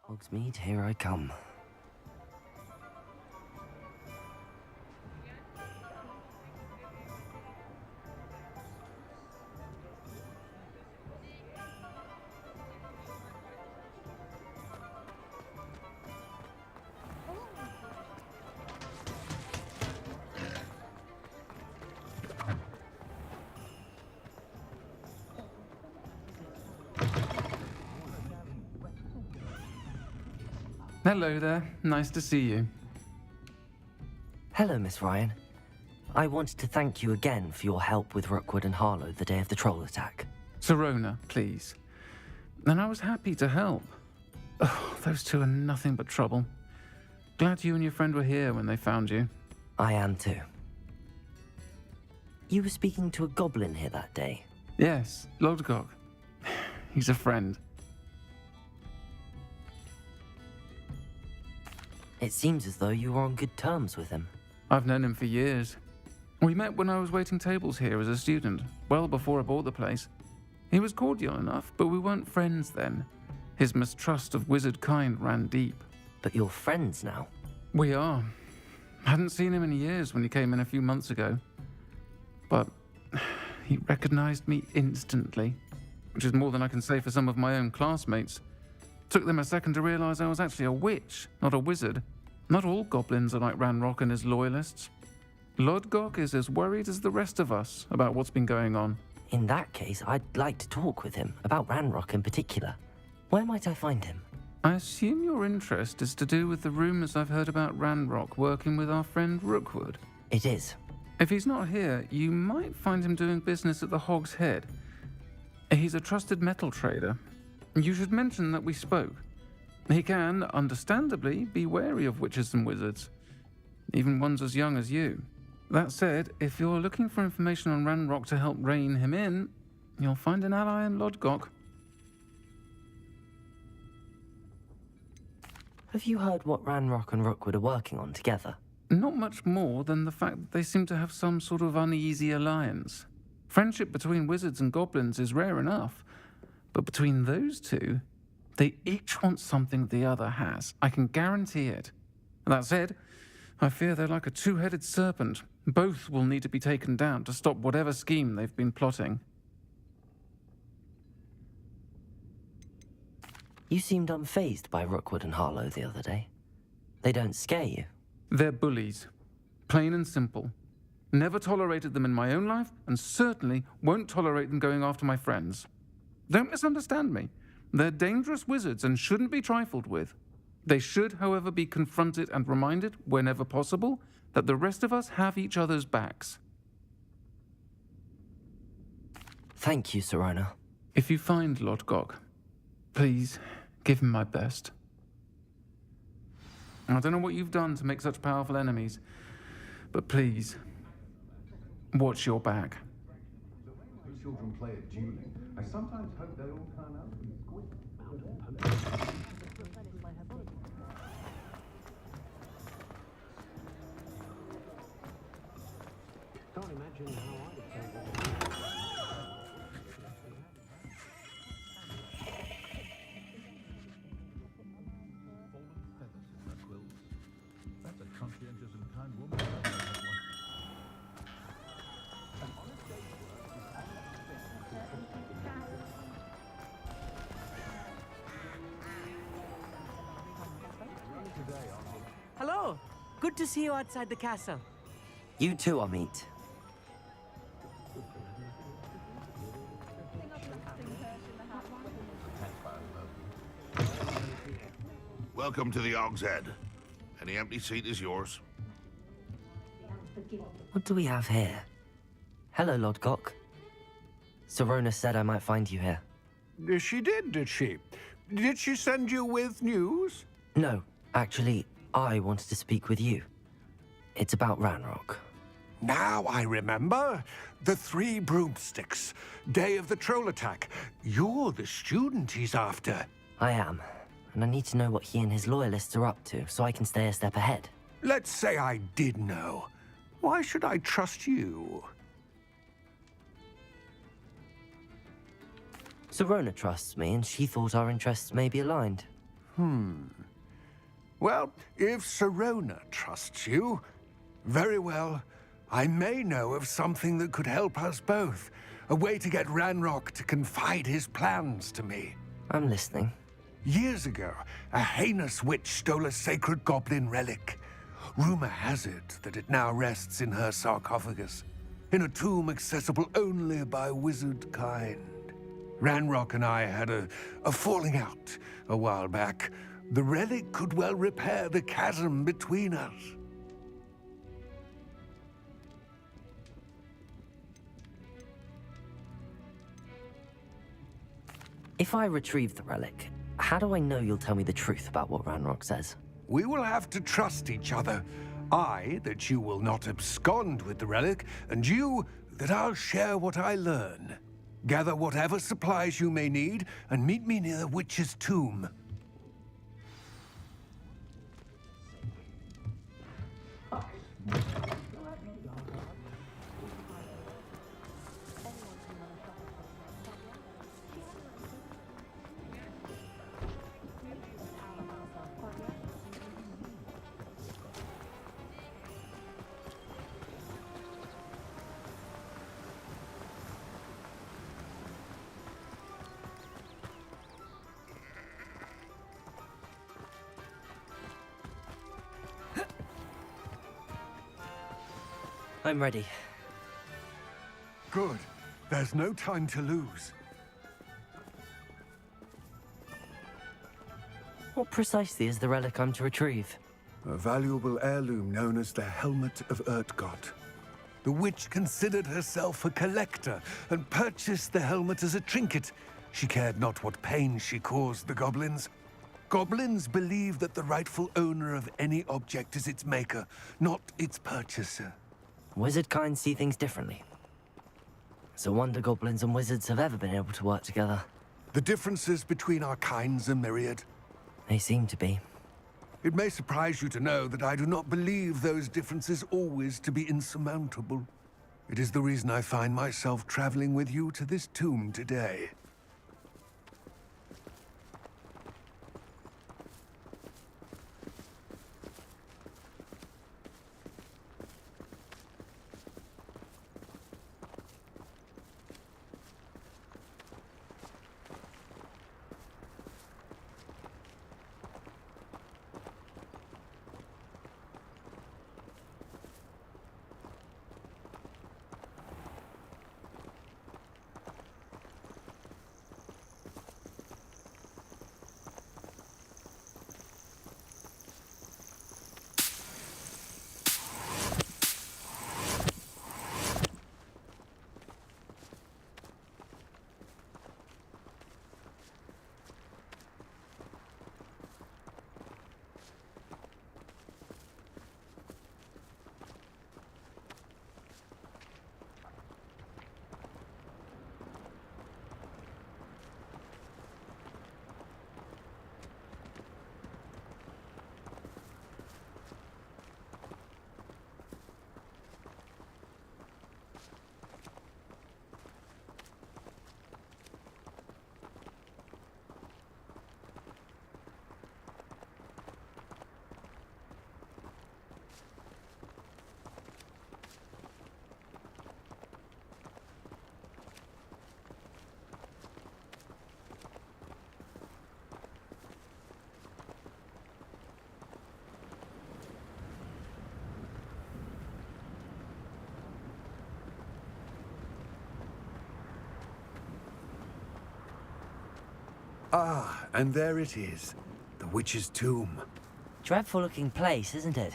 Hogsmeade, here I come. Hello there. Nice to see you. Hello, Miss Ryan. I wanted to thank you again for your help with Rookwood and Harlow the day of the troll attack. Sirona, please. And I was happy to help. Oh, those two are nothing but trouble. Glad you and your friend were here when they found you. I am too. You were speaking to a goblin here that day. Yes, Lodgok. He's a friend. It seems as though you were on good terms with him. I've known him for years. We met when I was waiting tables here as a student, well before I bought the place. He was cordial enough, but we weren't friends then. His mistrust of wizard kind ran deep. But you're friends now? We are. Hadn't seen him in years when he came in a few months ago. But he recognized me instantly, which is more than I can say for some of my own classmates. Took them a second to realize I was actually a witch, not a wizard. Not all goblins are like Ranrock and his loyalists. Lodgok is as worried as the rest of us about what's been going on. In that case, I'd like to talk with him, about Ranrock in particular. Where might I find him? I assume your interest is to do with the rumors I've heard about Ranrock working with our friend Rookwood. It is. If he's not here, you might find him doing business at the Hog's Head. He's a trusted metal trader. You should mention that we spoke. He can, understandably, be wary of witches and wizards, even ones as young as you. That said, if you're looking for information on Ranrock to help rein him in, you'll find an ally in Lodgok. Have you heard what Ranrock and Rookwood are working on together? Not much more than the fact that they seem to have some sort of uneasy alliance. Friendship between wizards and goblins is rare enough, but between those two, they each want something the other has. I can guarantee it. That said, I fear they're like a two-headed serpent. Both will need to be taken down to stop whatever scheme they've been plotting. You seemed unfazed by Rookwood and Harlow the other day. They don't scare you. They're bullies. Plain and simple. Never tolerated them in my own life, and certainly won't tolerate them going after my friends. Don't misunderstand me. They're dangerous wizards and shouldn't be trifled with. They should, however, be confronted and reminded, whenever possible, that the rest of us have each other's backs. Thank you, Sirona. If you find Lodgok, please give him my best. I don't know what you've done to make such powerful enemies, but please, watch your back. Children play at dueling. I sometimes hope they all turn out to be squid. Can't imagine Hello. Good to see you outside the castle. You too, Amit. Welcome to the Og's Head. Any empty seat is yours. What do we have here? Hello, Lodgok. Serona said I might find you here. She did she? Did she send you with news? No, actually, I wanted to speak with you. It's about Ranrock. Now I remember. The 3 broomsticks. Day of the troll attack. You're the student he's after. I am, and I need to know what he and his loyalists are up to so I can stay a step ahead. Let's say I did know. Why should I trust you? Serona trusts me, and she thought our interests may be aligned. Well, if Serona trusts you, very well. I may know of something that could help us both. A way to get Ranrock to confide his plans to me. I'm listening. Years ago, a heinous witch stole a sacred goblin relic. Rumor has it that it now rests in her sarcophagus, in a tomb accessible only by wizard kind. Ranrock and I had a falling out a while back. The relic could well repair the chasm between us. If I retrieve the relic, how do I know you'll tell me the truth about what Ranrock says? We will have to trust each other. I, that you will not abscond with the relic, and you, that I'll share what I learn. Gather whatever supplies you may need, and meet me near the witch's tomb. I'm ready. Good. There's no time to lose. What precisely is the relic I'm to retrieve? A valuable heirloom known as the Helmet of Urtgott. The witch considered herself a collector and purchased the helmet as a trinket. She cared not what pain she caused the goblins. Goblins believe that the rightful owner of any object is its maker, not its purchaser. Wizard kind see things differently. It's a wonder goblins and wizards have ever been able to work together. The differences between our kinds are myriad. They seem to be. It may surprise you to know that I do not believe those differences always to be insurmountable. It is the reason I find myself traveling with you to this tomb today. Ah, and there it is. The witch's tomb. Dreadful looking place, isn't it?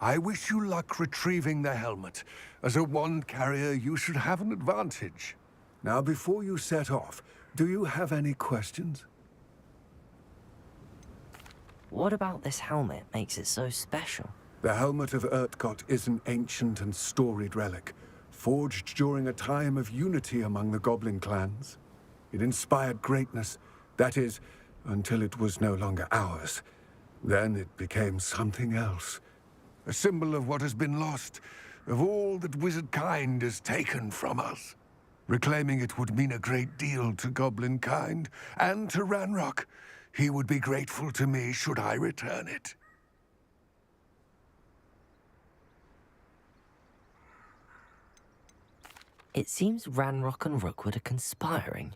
I wish you luck retrieving the helmet. As a wand carrier, you should have an advantage. Now, before you set off, do you have any questions? What about this helmet makes it so special? The helmet of Urtkot is an ancient and storied relic, forged during a time of unity among the goblin clans. It inspired greatness, that is, until it was no longer ours. Then it became something else. A symbol of what has been lost, of all that wizard kind has taken from us. Reclaiming it would mean a great deal to goblin kind, and to Ranrock. He would be grateful to me should I return it. It seems Ranrock and Rookwood are conspiring.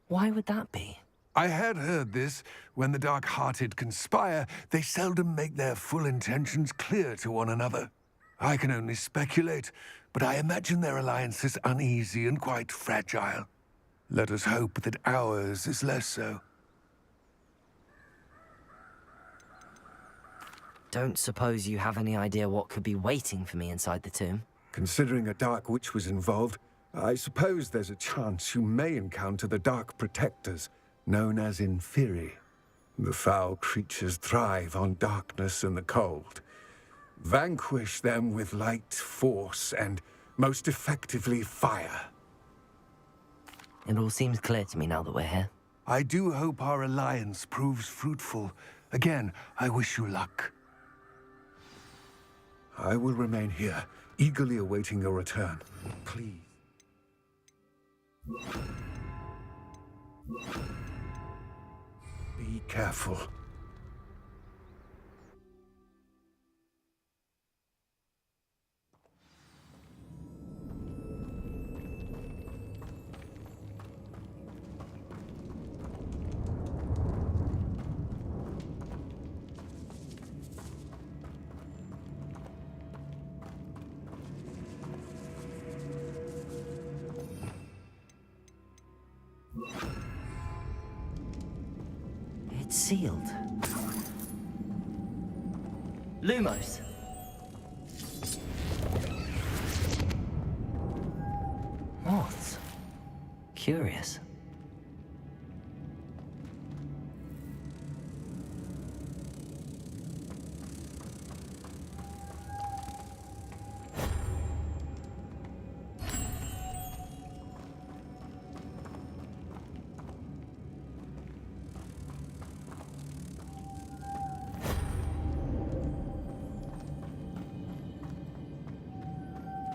Why would that be? I had heard this. When the dark-hearted conspire, they seldom make their full intentions clear to one another. I can only speculate, but I imagine their alliance is uneasy and quite fragile. Let us hope that ours is less so. Don't suppose you have any idea what could be waiting for me inside the tomb? Considering a Dark Witch was involved, I suppose there's a chance you may encounter the Dark Protectors, known as Inferi. The foul creatures thrive on darkness and the cold. Vanquish them with light, force, and most effectively fire. It all seems clear to me now that we're here. I do hope our alliance proves fruitful. Again, I wish you luck. I will remain here, eagerly awaiting your return. Please. Be careful. It's sealed. Lumos. Moths. Curious.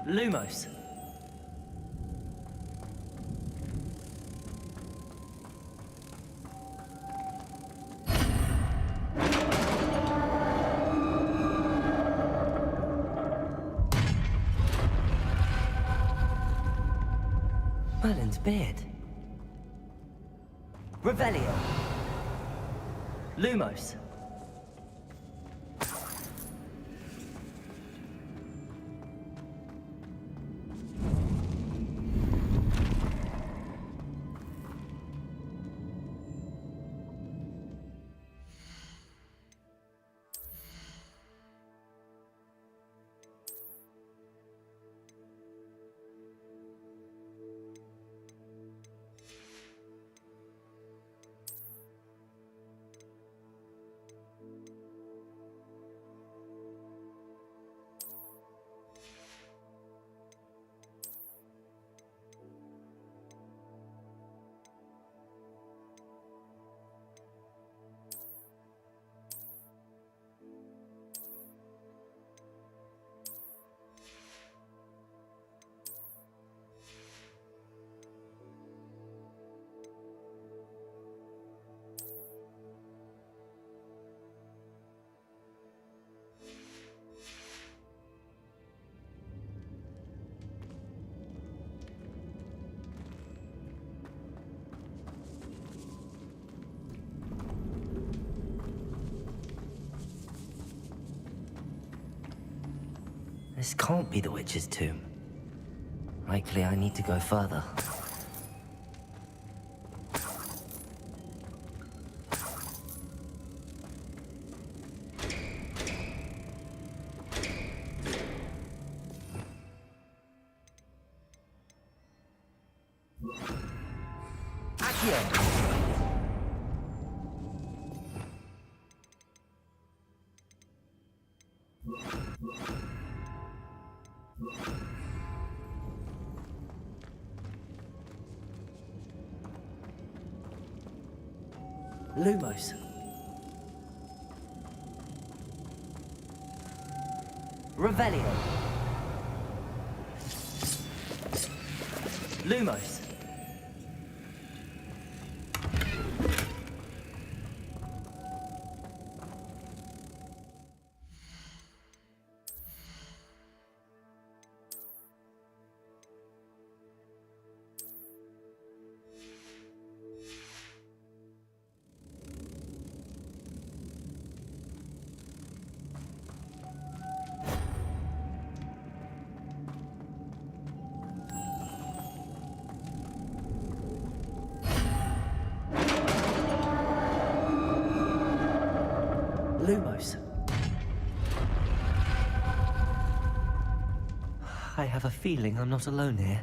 Lumos. Merlin's beard. Revelio. Lumos. This can't be the witch's tomb. Likely I need to go further. Lumos. Revelio. Lumos. Lumos. I have a feeling I'm not alone here.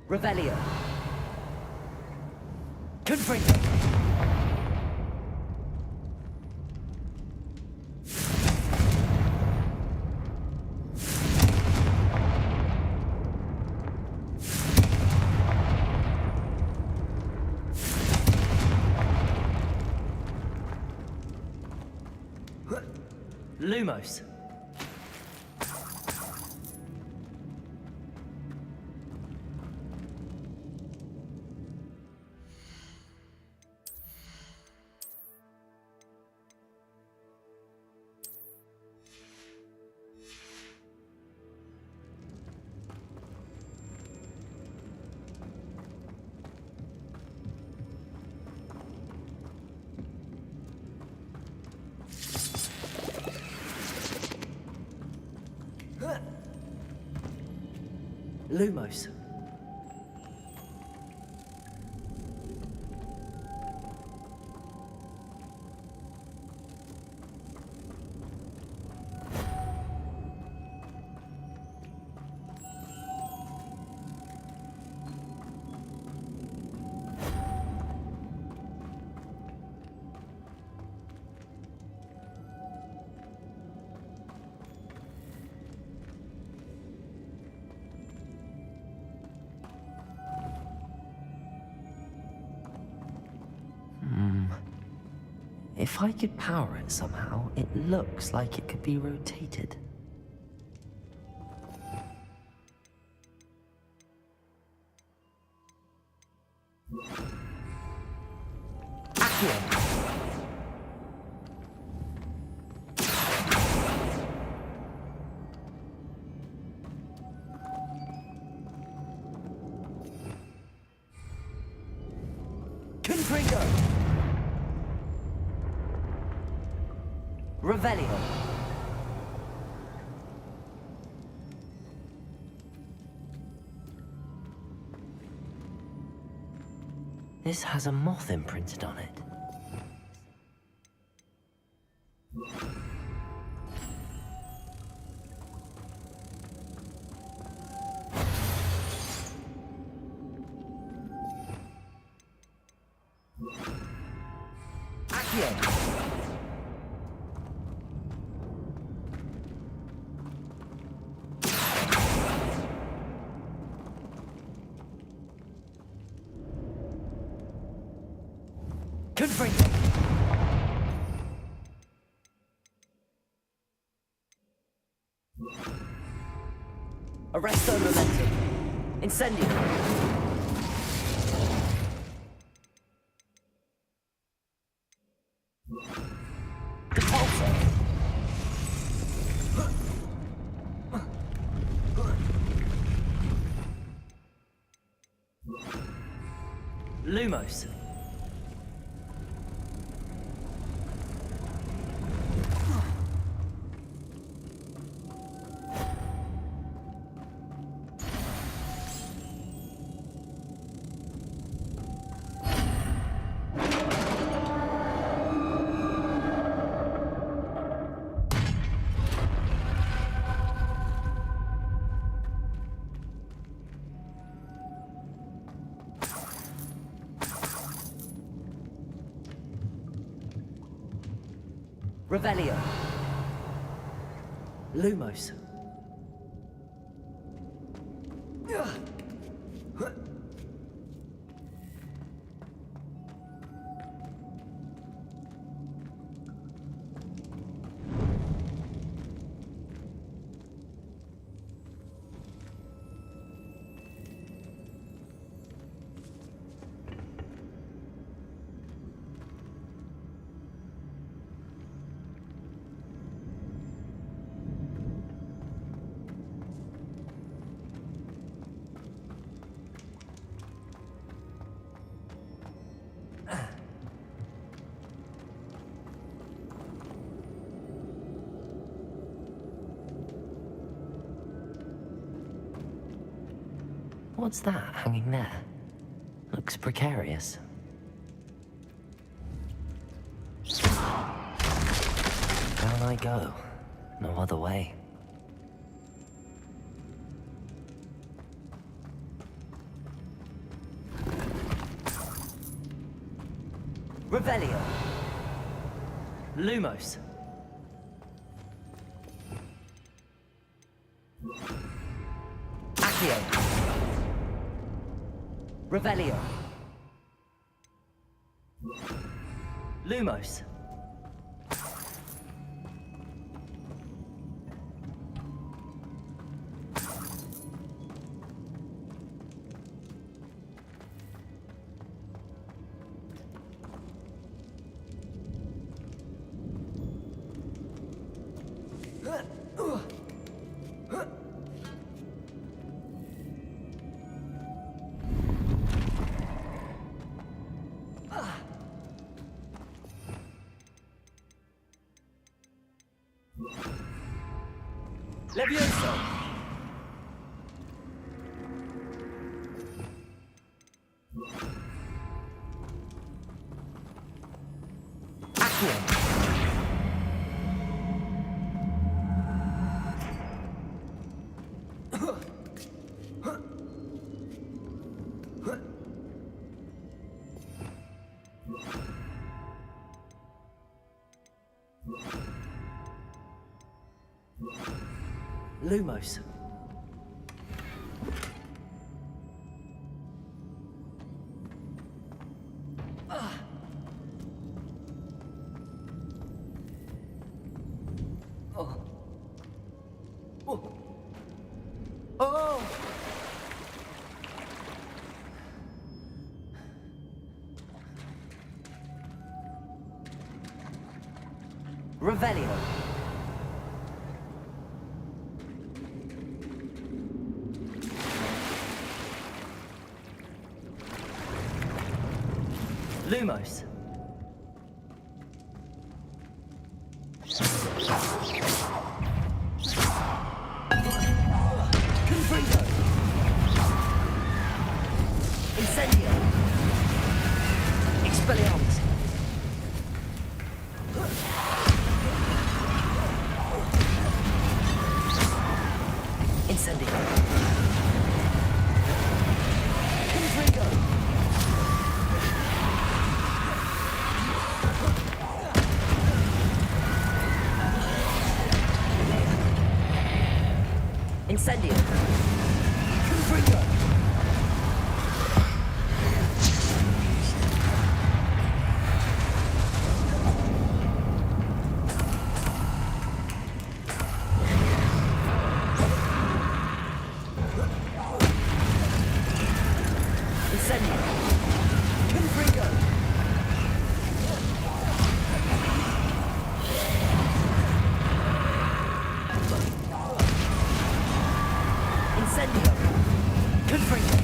Revelio. Confringo. Lumos. Lumos. If I could power it somehow, it looks like it could be rotated. Accio. Confringo. Revelio. This has a moth imprinted on it. Accio. Confringo! Arresto momentum. Incendio. Depulso. Lumos. Revelio. Lumos. What's that hanging there? Looks precarious. Down I go. No other way. Revelio. Lumos. Accio. Revelio. Lumos. Levioso! Accio! Lumos. Revelio. Lumos. Confringo. Incendio. Expelliarmus. Incendio. Confringo. Incendio. Confringo. Confringo! Incendio! Confringo!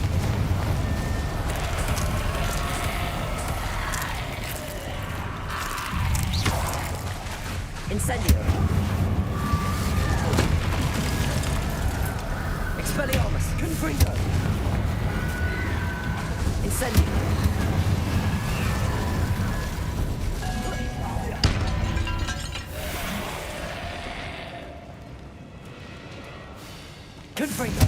Incendio! Expelliarmus! Confringo! Incendio! Confringo!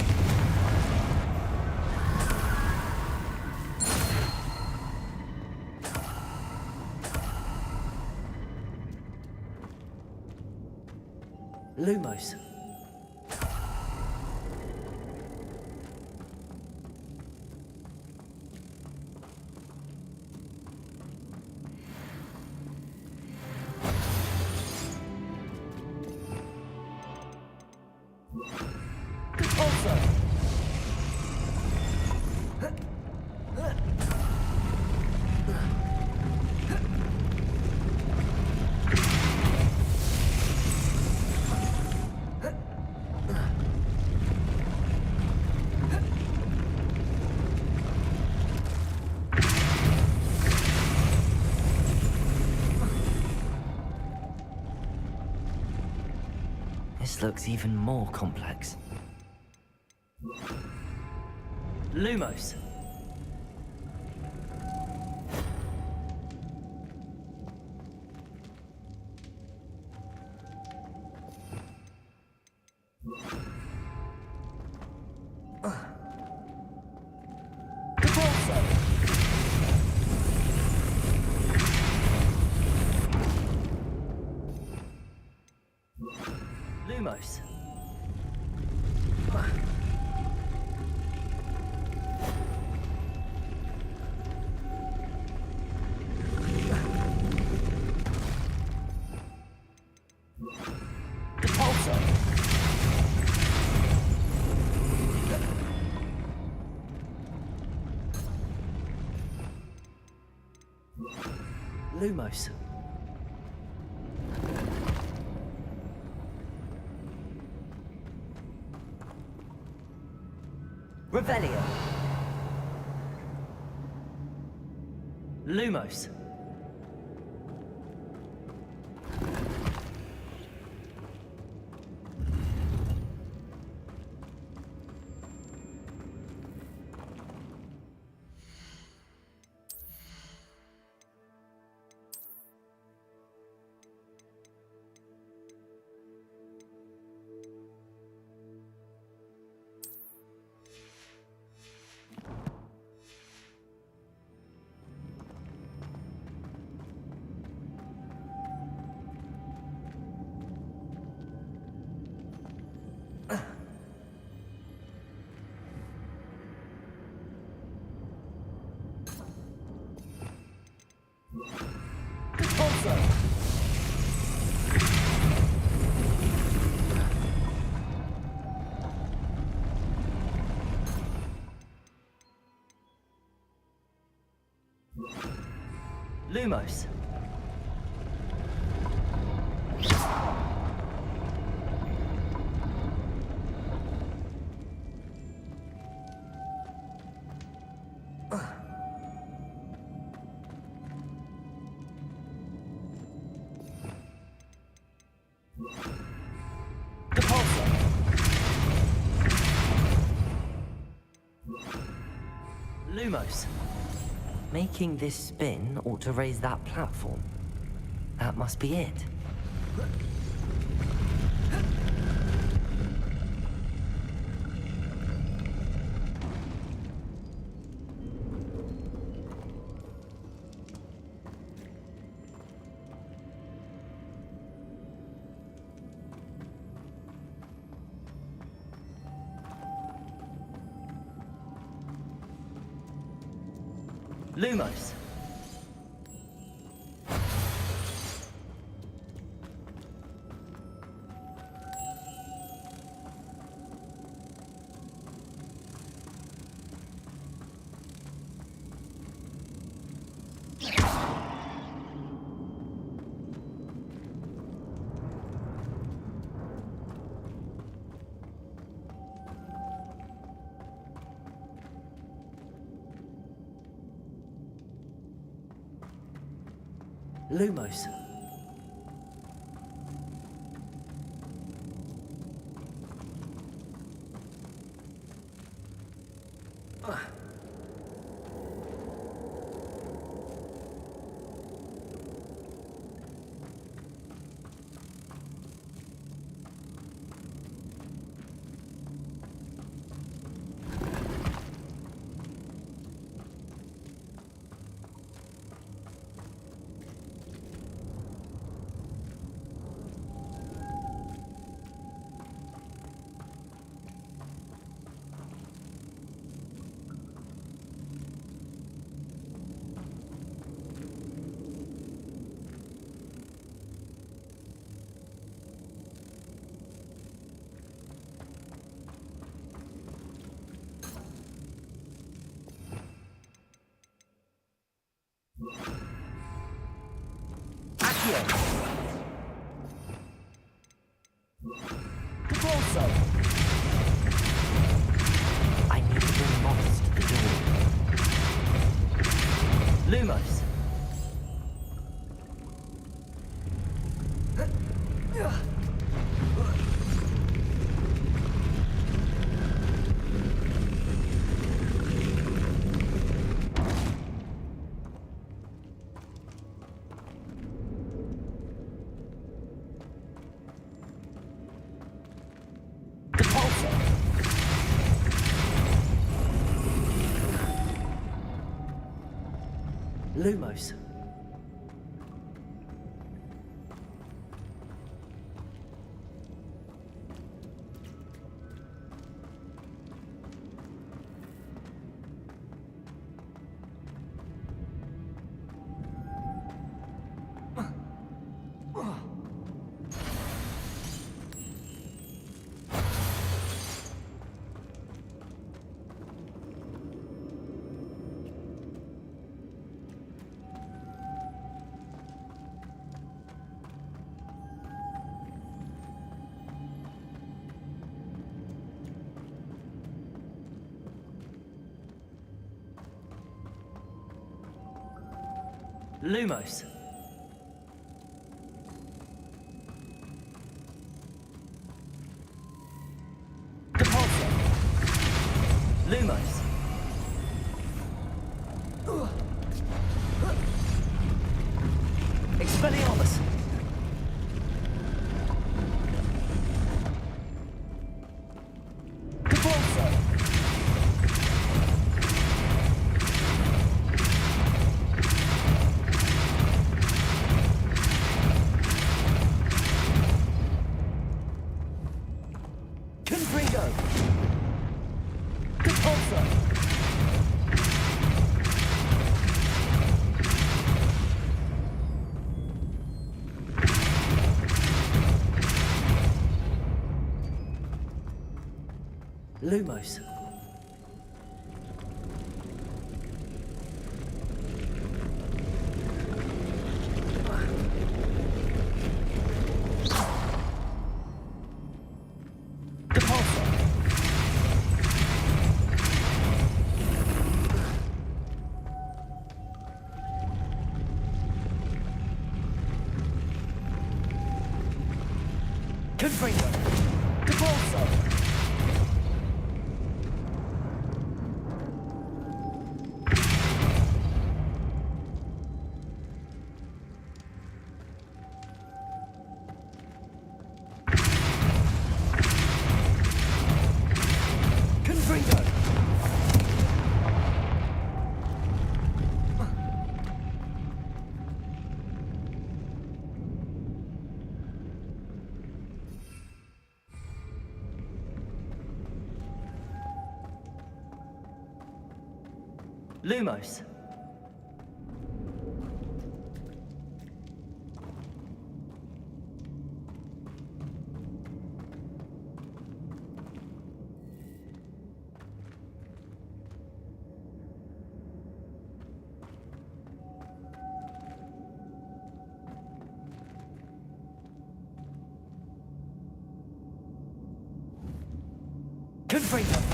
Lumos. Also. This looks even more complex. Lumos. Lumos. Repulsor. Lumos. Revelio. Lumos. Lumos. Lumos. Making this spin ought to raise that platform. That must be it. Lumos. Lumos. I need to bring Moss to the door. Lumos. Lumos. Lumos. Depulso. Lumos. Expelliarmus. Depulso. Confringo. Depulso. Lumos. Depulso. Confringo. Depulso. Confringo. Lumos. Traitor!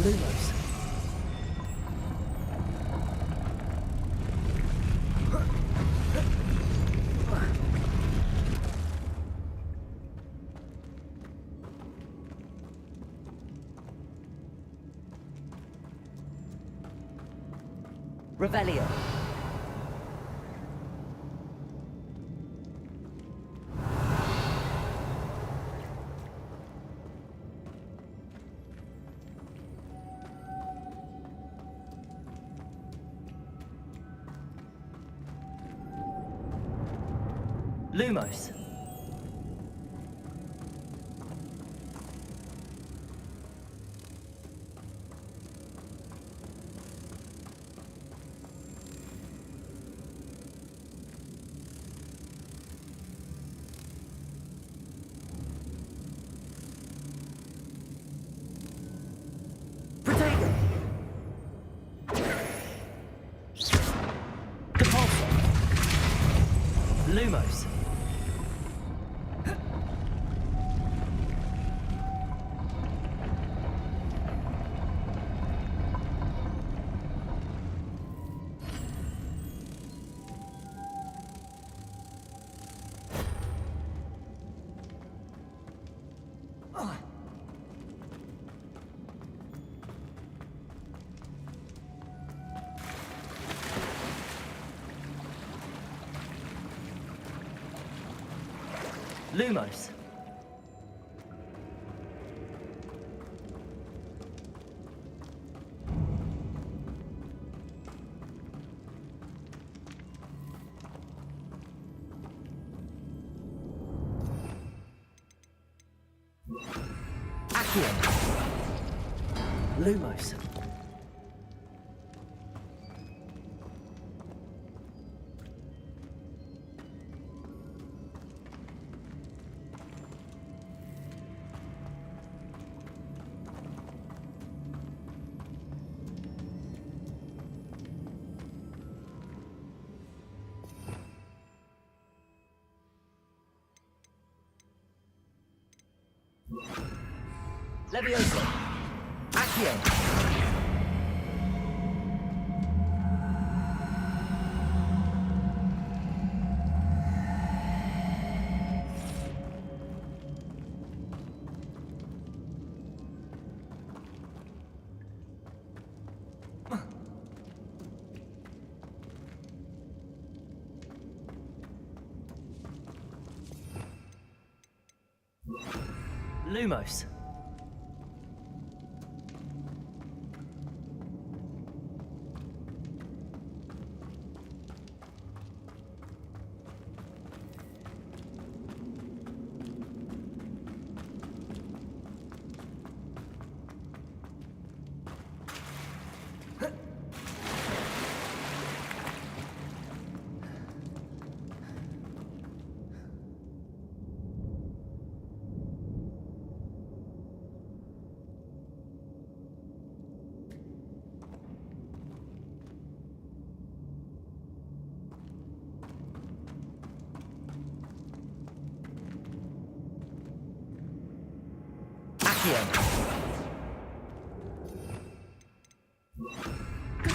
Lumos. Revelio. Lumos. Protego. Depulso. Lumos. Lumos. Accio. Lumos. Levioso. Accio. Lumos.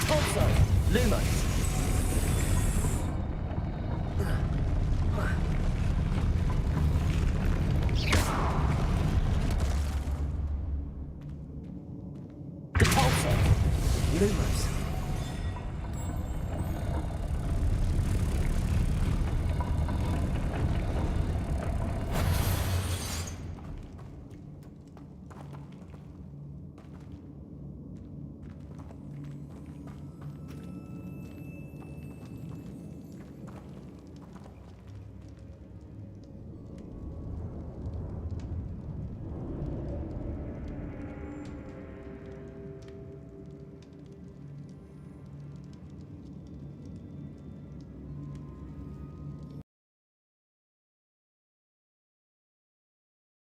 Also, Lumos. Depulso. Lumos.